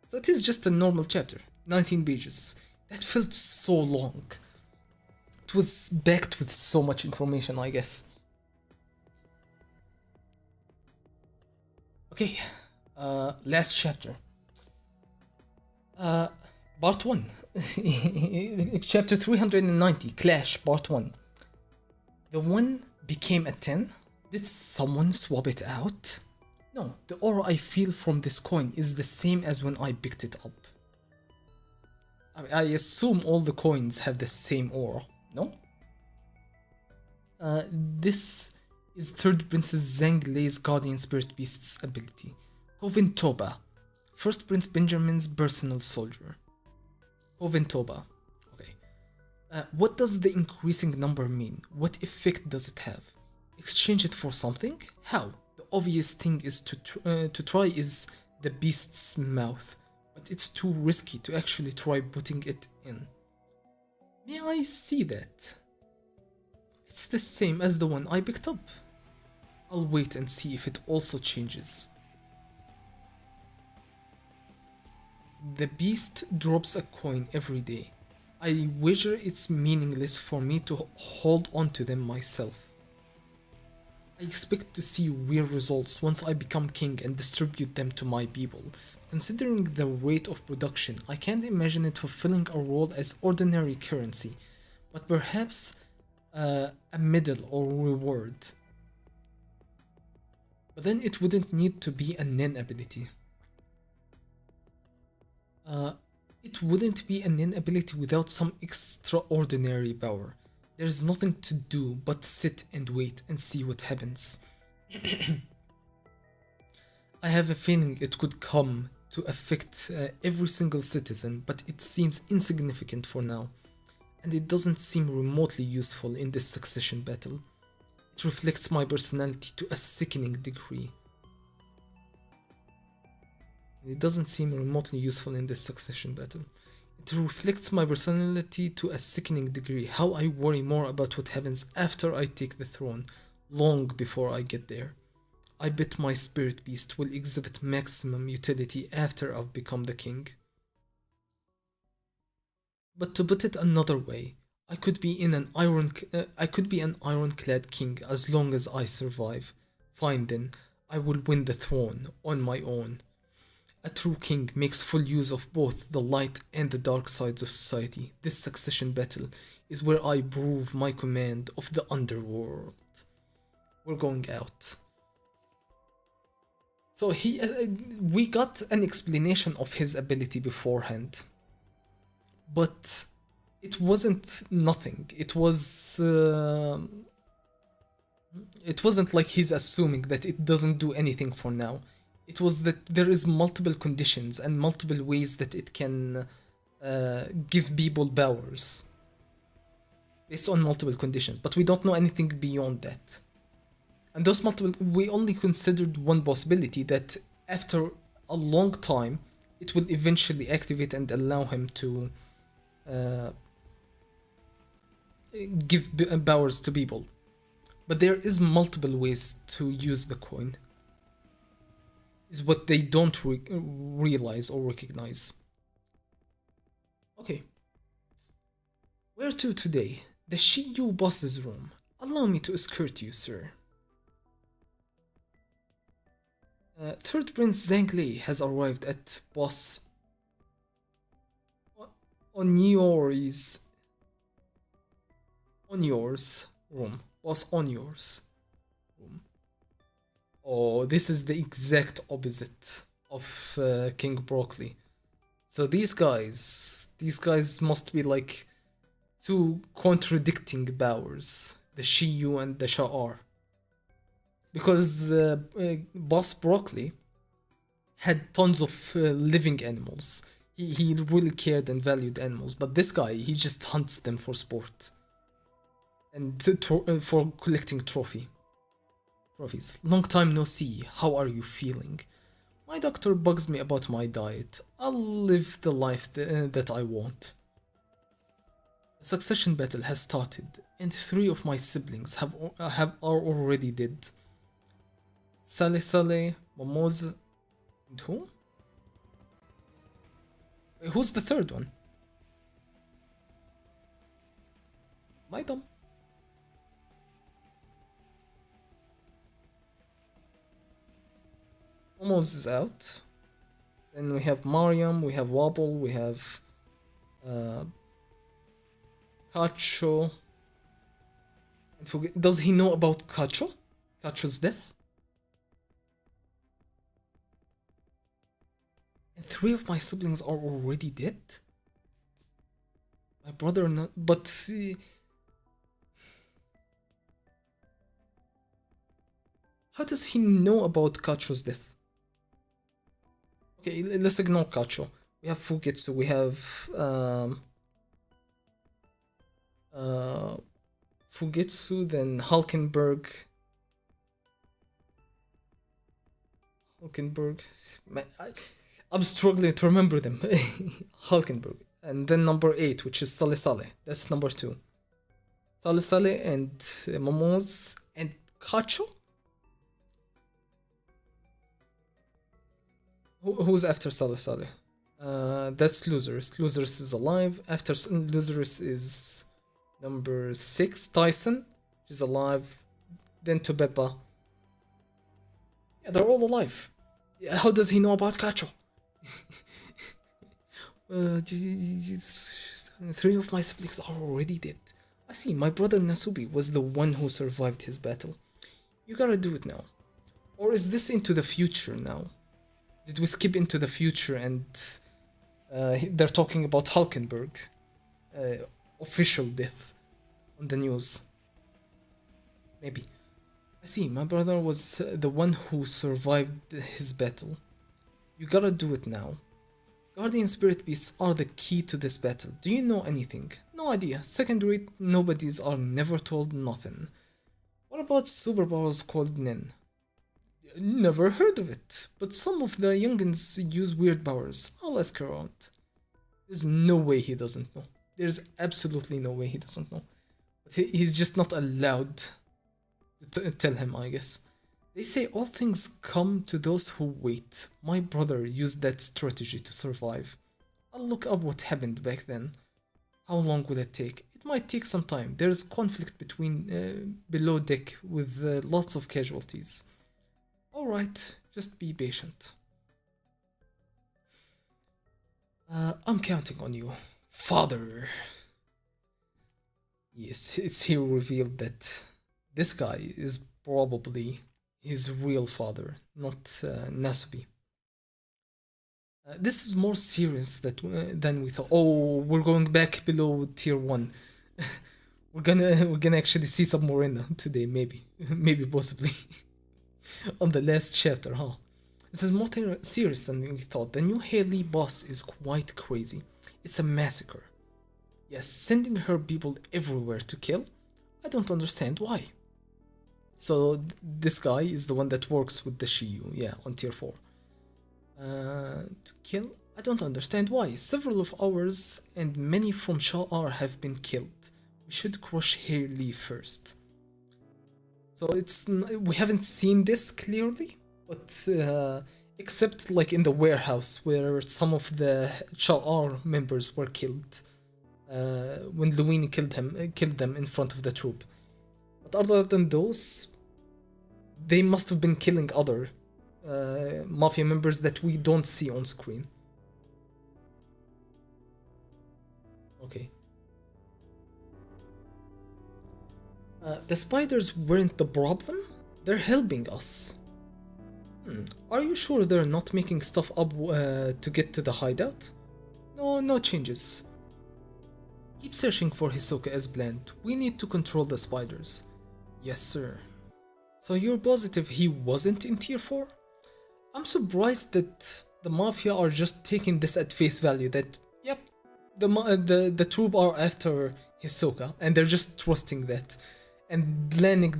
So it is just a normal chapter. 19 pages. That felt so long. It was backed with so much information, I guess. Okay, last chapter. Part 1. Chapter 390, Clash, Part 1. The 1 became a 10? Did someone swap it out? No, the aura I feel from this coin is the same as when I picked it up. I assume all the coins have the same aura, no? This is Third Princess Zhang Lei's Guardian Spirit Beast's ability. Coven Toba, First Prince Benjamin's personal soldier. Coven Toba. Okay. What does the increasing number mean? What effect does it have? Exchange it for something? How? The obvious thing is to try is the beast's mouth, but it's too risky to actually try putting it in. May I see that? It's the same as the one I picked up. I'll wait and see if it also changes. The beast drops a coin every day. I wager it's meaningless for me to hold on to them myself. I expect to see weird results once I become king and distribute them to my people. Considering the rate of production, I can't imagine it fulfilling a role as ordinary currency, but perhaps a medal or reward. But then it wouldn't need to be a Nin ability. It wouldn't be a Nin ability without some extraordinary power. There's nothing to do but sit and wait and see what happens. I have a feeling it could come to affect every single citizen, but it seems insignificant for now, and it doesn't seem remotely useful in this succession battle. It reflects my personality to a sickening degree. It doesn't seem remotely useful in this succession battle. It reflects my personality to a sickening degree. How I worry more about what happens after I take the throne, long before I get there. I bet my spirit beast will exhibit maximum utility after I've become the king. But to put it another way, I could be an ironclad king as long as I survive. Fine then, I will win the throne on my own. A true king makes full use of both the light and the dark sides of society. This succession battle is where I prove my command of the underworld. We're going out. So we got an explanation of his ability beforehand, but it wasn't nothing. It wasn't like he's assuming that it doesn't do anything for now. It was that there is multiple conditions and multiple ways that it can give people powers based on multiple conditions, but we don't know anything beyond that. And those multiple, we only considered one possibility, that after a long time it will eventually activate and allow him to give powers to people. But there is multiple ways to use the coin, is what they don't realize or recognize. Okay. Where to today? The Shiyu boss's room. Allow me to escort you, sir. Third Prince Zhang has arrived at Boss Onyor's room. Boss Onyor's room. Oh, this is the exact opposite of King Broccoli. So these guys must be like two contradicting powers, the Shiyu and the Sha'ar. Because Boss Broccoli had tons of living animals. He really cared and valued animals, but this guy, he just hunts them for sport and for collecting trophies. Long time no see. How are you feeling? My doctor bugs me about my diet. I'll live the life that I want. The succession battle has started, and 3 of my siblings are already dead. Saleh, Momoz, and who? Who's the third one? My dumb. Momoz is out. Then we have Mariam, we have Wobble, we have Kacho. And does he know about Kacho? Kacho's death? And 3 of my siblings are already dead? My brother not, but how does he know about Kacho's death? Okay, let's ignore Kacho. We have Fugetsu, we have Fugetsu, then Hulkenberg. I'm struggling to remember them. Hulkenberg. And then number 8, which is Saleh. That's number 2. Saleh and Momoz and Kacho? Who's after Saleh? That's Losers. Losers is alive. After Losers is number 6, Tyson. She's alive. Then Tobeppa. Yeah, they're all alive. How does he know about Kacho? 3 of my siblings are already dead. I see, my brother Nasubi was the one who survived his battle. You gotta do it now. Or is this into the future now? Did we skip into the future and they're talking about Hulkenberg? Official death on the news. Maybe. I see, my brother was the one who survived his battle. You gotta do it now. Guardian Spirit Beasts are the key to this battle. Do you know anything? No idea. Second rate nobodies are never told nothing. What about superpowers called Nin? Never heard of it, but some of the youngins use weird powers. I'll ask around. There's no way he doesn't know. There's absolutely no way he doesn't know. But he's just not allowed to tell him, I guess. They say all things come to those who wait. My brother used that strategy to survive. I'll look up what happened back then. How long will it take? It might take some time. There's conflict between below deck with lots of casualties. Alright, just be patient. I'm counting on you, father. Yes, it's here revealed that this guy is probably his real father, not Nasubi. This is more serious than we thought. Oh, we're going back below tier 1. we're gonna actually see some Morena today, maybe. Maybe possibly. On the last chapter, huh? This is more serious than we thought. The new Haley boss is quite crazy. It's a massacre. Yes, sending her people everywhere to kill. I don't understand why. So this guy is the one that works with the Shiyu, yeah, on tier 4. To kill? I don't understand why. Several of ours and many from Sha'ar have been killed. We should crush Haley first. So we haven't seen this clearly, but except like in the warehouse where some of the Sha'ar members were killed when Luini killed them in front of the troop. But other than those, they must have been killing other mafia members that we don't see on screen. Okay. The spiders weren't the problem, they're helping us. Are you sure they're not making stuff up to get to the hideout? No changes. Keep searching for Hisoka as planned. We need to control the spiders. Yes, sir. So you're positive he wasn't in tier 4? I'm surprised that the Mafia are just taking this at face value that, yep, the troop are after Hisoka and they're just trusting that and planning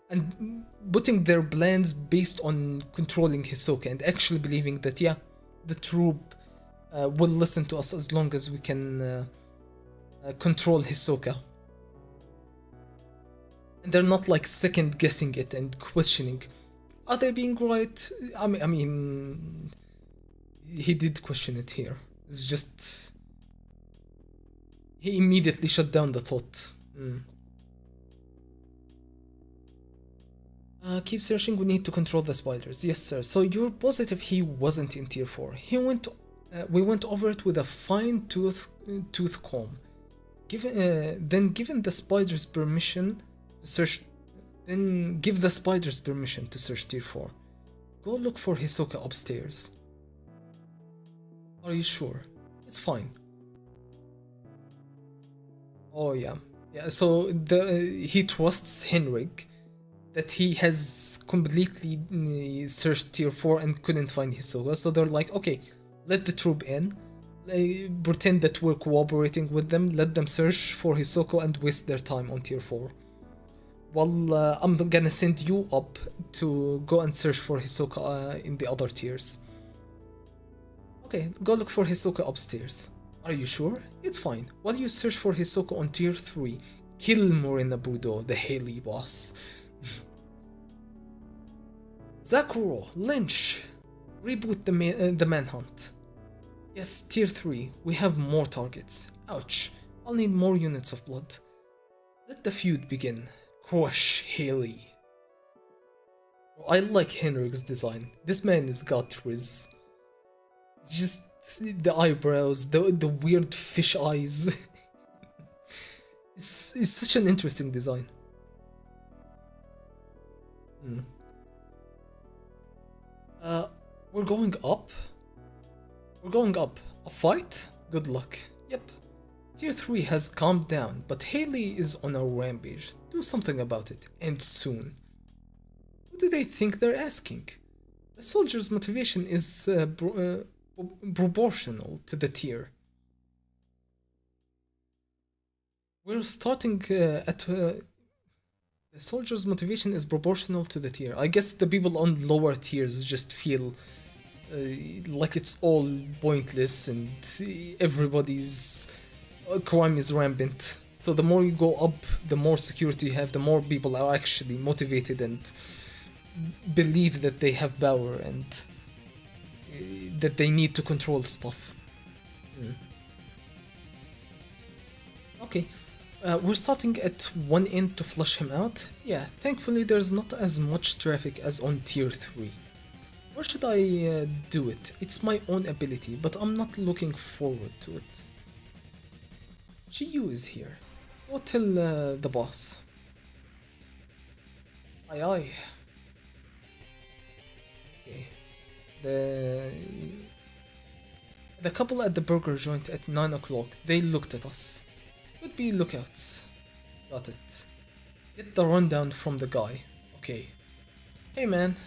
and putting their plans based on controlling Hisoka and actually believing that, yeah, the troop will listen to us as long as we can control Hisoka. And they're not like second guessing it and questioning, are they being right? I mean, he did question it here. It's just he immediately shut down the thought. Keep searching, we need to control the spiders. Yes, sir. So you're positive he wasn't in tier 4. We went over it with a fine tooth comb. Then given the spiders permission to search, then give the spiders permission to search tier 4. Go look for Hisoka upstairs. Are you sure? It's fine. Oh yeah. So he trusts Henrik that he has completely searched tier 4 and couldn't find Hisoka, so they're like, okay, let the troop in, pretend that we're cooperating with them, let them search for Hisoka and waste their time on tier 4. Well, I'm gonna send you up to go and search for Hisoka in the other tiers. Okay, go look for Hisoka upstairs. Are you sure? It's fine. While you search for Hisoka on tier 3, kill Morena Budo, the Haley boss. Zakuro, Lynch, reboot the manhunt. Yes, tier 3, we have more targets. Ouch, I'll need more units of blood. Let the feud begin. Crush Haley. I like Henrik's design. This man has got riz. Just the eyebrows, the weird fish eyes. It's such an interesting design. We're going up? We're going up. A fight? Good luck. Yep. Tier 3 has calmed down, but Haley is on a rampage. Do something about it, and soon. What do they think they're asking? A soldier's motivation is proportional to the tier. We're starting The soldier's motivation is proportional to the tier. I guess the people on lower tiers just feel like it's all pointless and everybody's crime is rampant. So the more you go up, the more security you have, the more people are actually motivated and believe that they have power and that they need to control stuff. Okay, we're starting at one end to flush him out. Yeah, thankfully there's not as much traffic as on tier 3. Where should I do it? It's my own ability, but I'm not looking forward to it. Shiyu is here. Go tell the boss. Aye aye. Okay. The couple at the burger joint at 9 o'clock, they looked at us. Could be lookouts. Got it. Get the rundown from the guy. Okay. Hey man.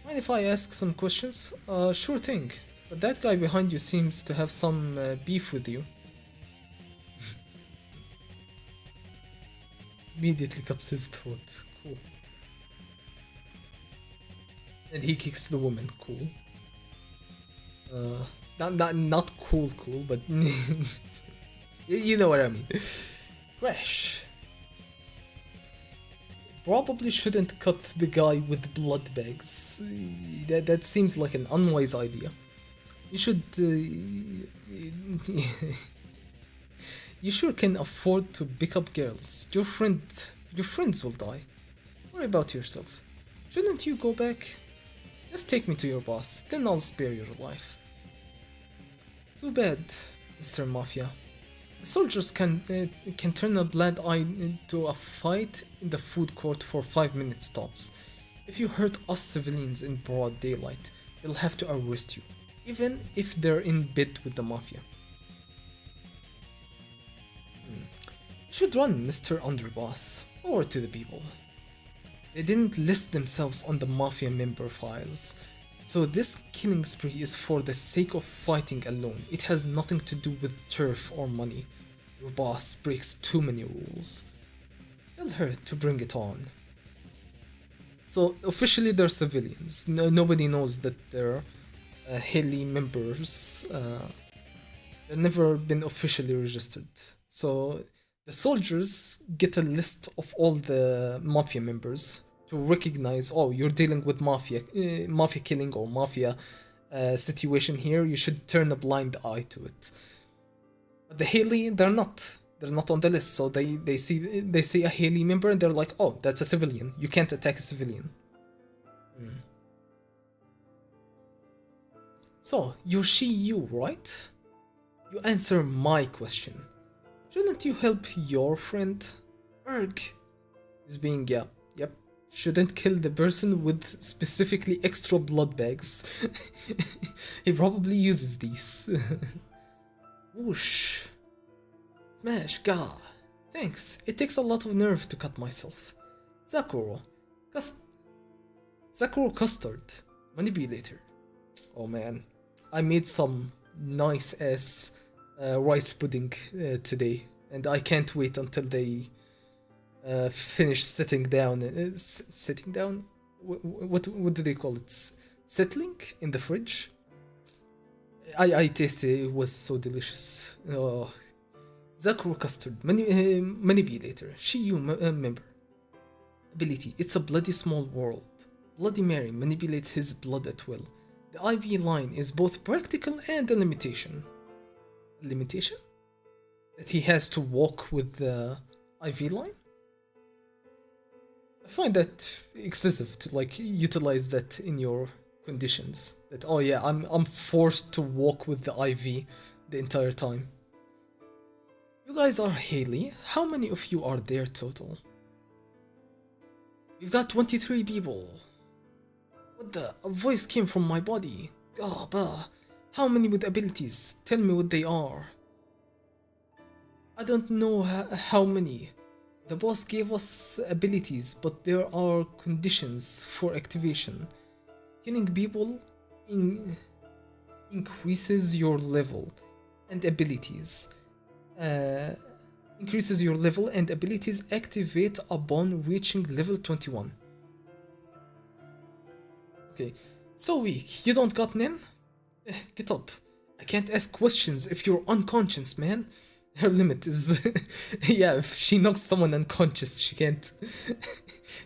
Mind if I ask some questions? Sure thing. But that guy behind you seems to have some beef with you. Immediately cuts his throat. Cool. And he kicks the woman. Cool. Not cool, but you know what I mean. Crash. Probably shouldn't cut the guy with blood bags. That seems like an unwise idea. You should. You sure can afford to pick up girls. Your friends will die. Worry about yourself. Shouldn't you go back? Just take me to your boss, then I'll spare your life. Too bad, Mr. Mafia. The soldiers can turn a blind eye to a fight in the food court for 5 minutes tops. If you hurt us civilians in broad daylight, they'll have to arrest you, even if they're in bed with the Mafia. You should run, Mr. Underboss. Power to the people. They didn't list themselves on the Mafia member files. So this killing spree is for the sake of fighting alone. It has nothing to do with turf or money. Your boss breaks too many rules. Tell her to bring it on. So officially they're civilians. Nobody knows that they're Haley members. They've never been officially registered. So the soldiers get a list of all the Mafia members to recognize, oh, you're dealing with mafia killing or mafia situation here, you should turn a blind eye to it. But the Haley, they're not on the list, so they see a Haley member and they're like, oh, that's a civilian, you can't attack a civilian. So, you're Shiyu, right? You answer my question. Shouldn't you help your friend? Erg is being, yep. Shouldn't kill the person with specifically extra blood bags. He probably uses these. Whoosh. Smash, ga. Thanks, it takes a lot of nerve to cut myself. Zakuro. Zakuro Custard. Manipulator. Oh man, I made some nice ass rice pudding today, and I can't wait until they finish sitting down. Sitting down? What do they call it? Settling in the fridge? I tasted it. It was so delicious. Oh. Zakuro Custard. Manipulator. Shiyu member. Ability. It's a bloody small world. Bloody Mary manipulates his blood at will. The IV line is both practical and a limitation. A limitation? That he has to walk with the IV line? I find that excessive to like utilize that in your conditions. That, oh yeah, I'm forced to walk with the IV the entire time. You guys are Haley. How many of you are there total? We've got 23 people. What the? A voice came from my body. Gah. How many with abilities? Tell me what they are. I don't know how many. The boss gave us abilities, but there are conditions for activation. Killing people increases your level and abilities. Increases your level and abilities activate upon reaching level 21. Okay, so weak. You don't got Nin? Get up. I can't ask questions if you're unconscious, man. Her limit is... yeah, if she knocks someone unconscious, she can't...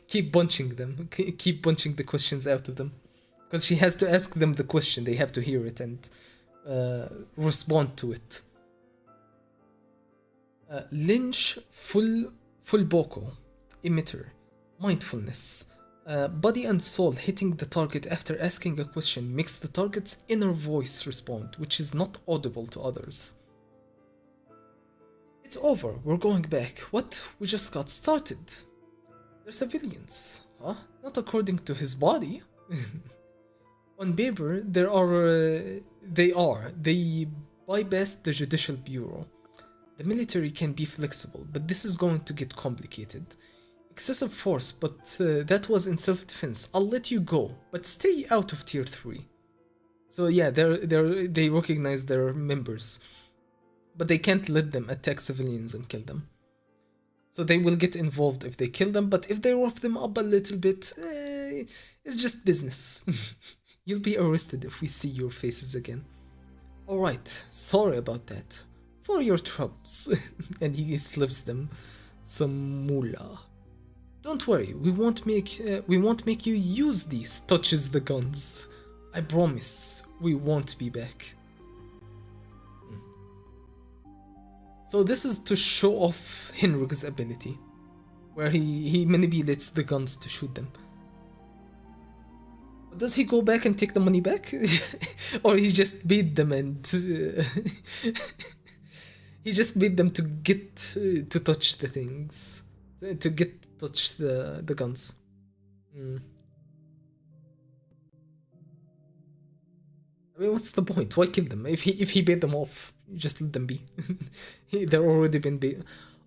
keep bunching them. Keep bunching the questions out of them. Because she has to ask them the question, they have to hear it and respond to it. Lynch full boko. Emitter. Mindfulness. Body and soul hitting the target after asking a question makes the target's inner voice respond, which is not audible to others. It's over, we're going back. What? We just got started. They're civilians. Huh? Not according to his body. On paper, they bypass the Judicial Bureau. The military can be flexible, but this is going to get complicated. Excessive force, but that was in self-defense. I'll let you go, but stay out of tier 3. So yeah, they recognize their members, but they can't let them attack civilians and kill them. So they will get involved if they kill them, but if they rough them up a little bit, it's just business. You'll be arrested if we see your faces again. Alright, sorry about that. For your troubles. And he slips them some moolah. Don't worry, we won't make you use these. Touches the guns. I promise we won't be back. So this is to show off Henrik's ability, where he manipulates the guns to shoot them. But does he go back and take the money back? Or he just beat them and... he just beat them to get to touch the things. To get to touch the guns. I mean, what's the point? Why kill them? If he bait them off, just let them be. They're already been bait.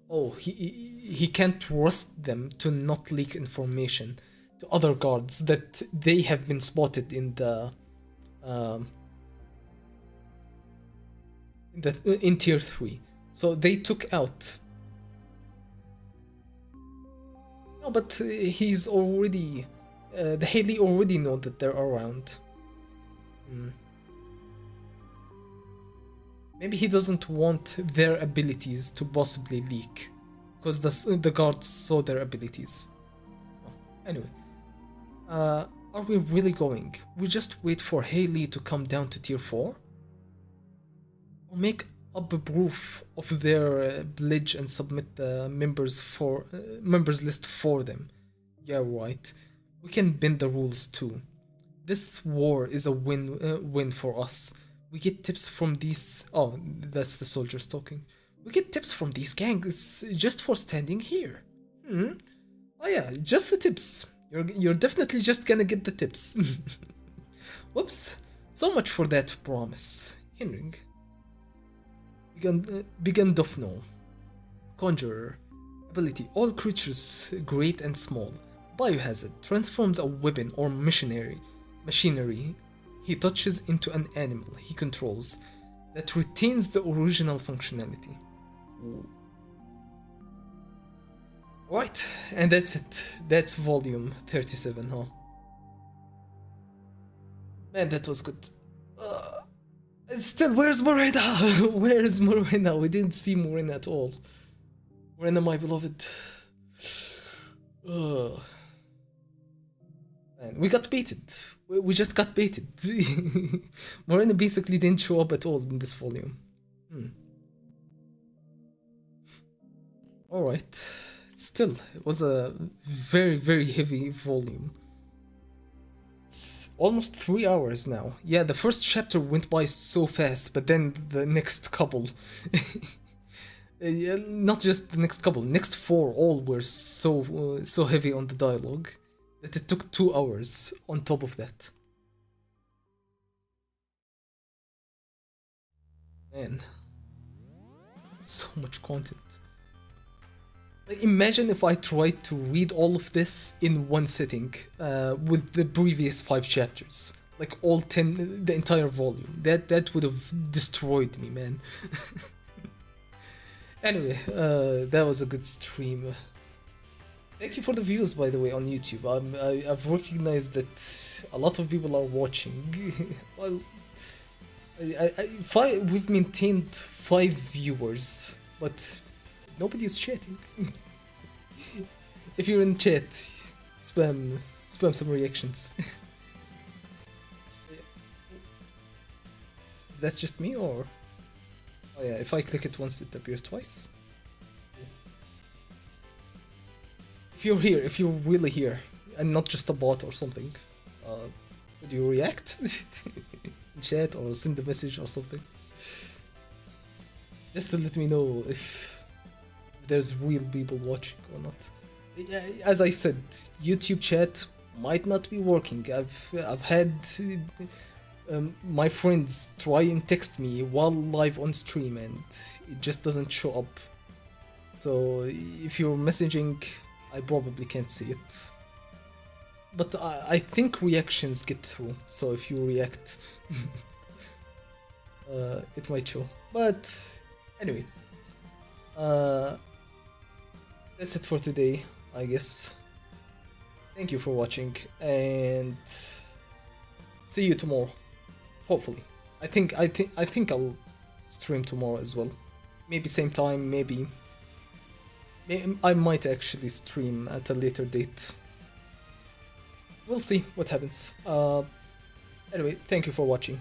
Oh, he can't trust them to not leak information to other guards that they have been spotted in the in tier 3. So they took out. No, but he's already the Haley already know that they're around. Maybe he doesn't want their abilities to possibly leak, because the guards saw their abilities. Oh, anyway, are we really going? We just wait for Haley to come down to tier 4? Or make up a proof of their pledge and submit the members list for them? Yeah, right. We can bend the rules too. This war is a win for us. We get tips from these... Oh, that's the soldiers talking. We get tips from these gangs just for standing here. Oh yeah, just the tips. You're definitely just gonna get the tips. Whoops. So much for that promise. Henrik. Begun Dofno. Conjurer. Ability. All creatures, great and small. Biohazard. Transforms a weapon or machinery he touches into an animal he controls that retains the original functionality. Right, and that's it. That's volume 37, huh? Man, that was good. Still, where's Morena? Where's Morena? We didn't see Morena at all. Morena, my beloved. Man, we got baited. We just got baited. Morena basically didn't show up at all in this volume. Alright. Still, it was a very, very heavy volume. It's almost 3 hours now. Yeah, the first chapter went by so fast, but then the next couple... not just the next couple, next 4 all were so heavy on the dialogue that it took 2 hours on top of that. Man, so much content. Like, imagine if I tried to read all of this in one sitting with the previous 5 chapters, like all 10, the entire volume. That would have destroyed me, man. Anyway, that was a good stream. Thank you for the views, by the way, on YouTube. I've recognized that a lot of people are watching. Well, we've maintained 5 viewers, but nobody is chatting. If you're in chat, spam some reactions. Is that just me, or? Oh yeah, if I click it once, it appears twice. If you're here, if you're really here, and not just a bot or something, would you react in chat or send a message or something? Just to let me know if there's real people watching or not. As I said, YouTube chat might not be working. I've had my friends try and text me while live on stream and it just doesn't show up. So if you're messaging, I probably can't see it. But I think reactions get through, so if you react, it might show. But anyway, that's it for today, I guess. Thank you for watching, and see you tomorrow. Hopefully, I think I'll stream tomorrow as well. Maybe same time, maybe I might actually stream at a later date. We'll see what happens. Anyway, thank you for watching.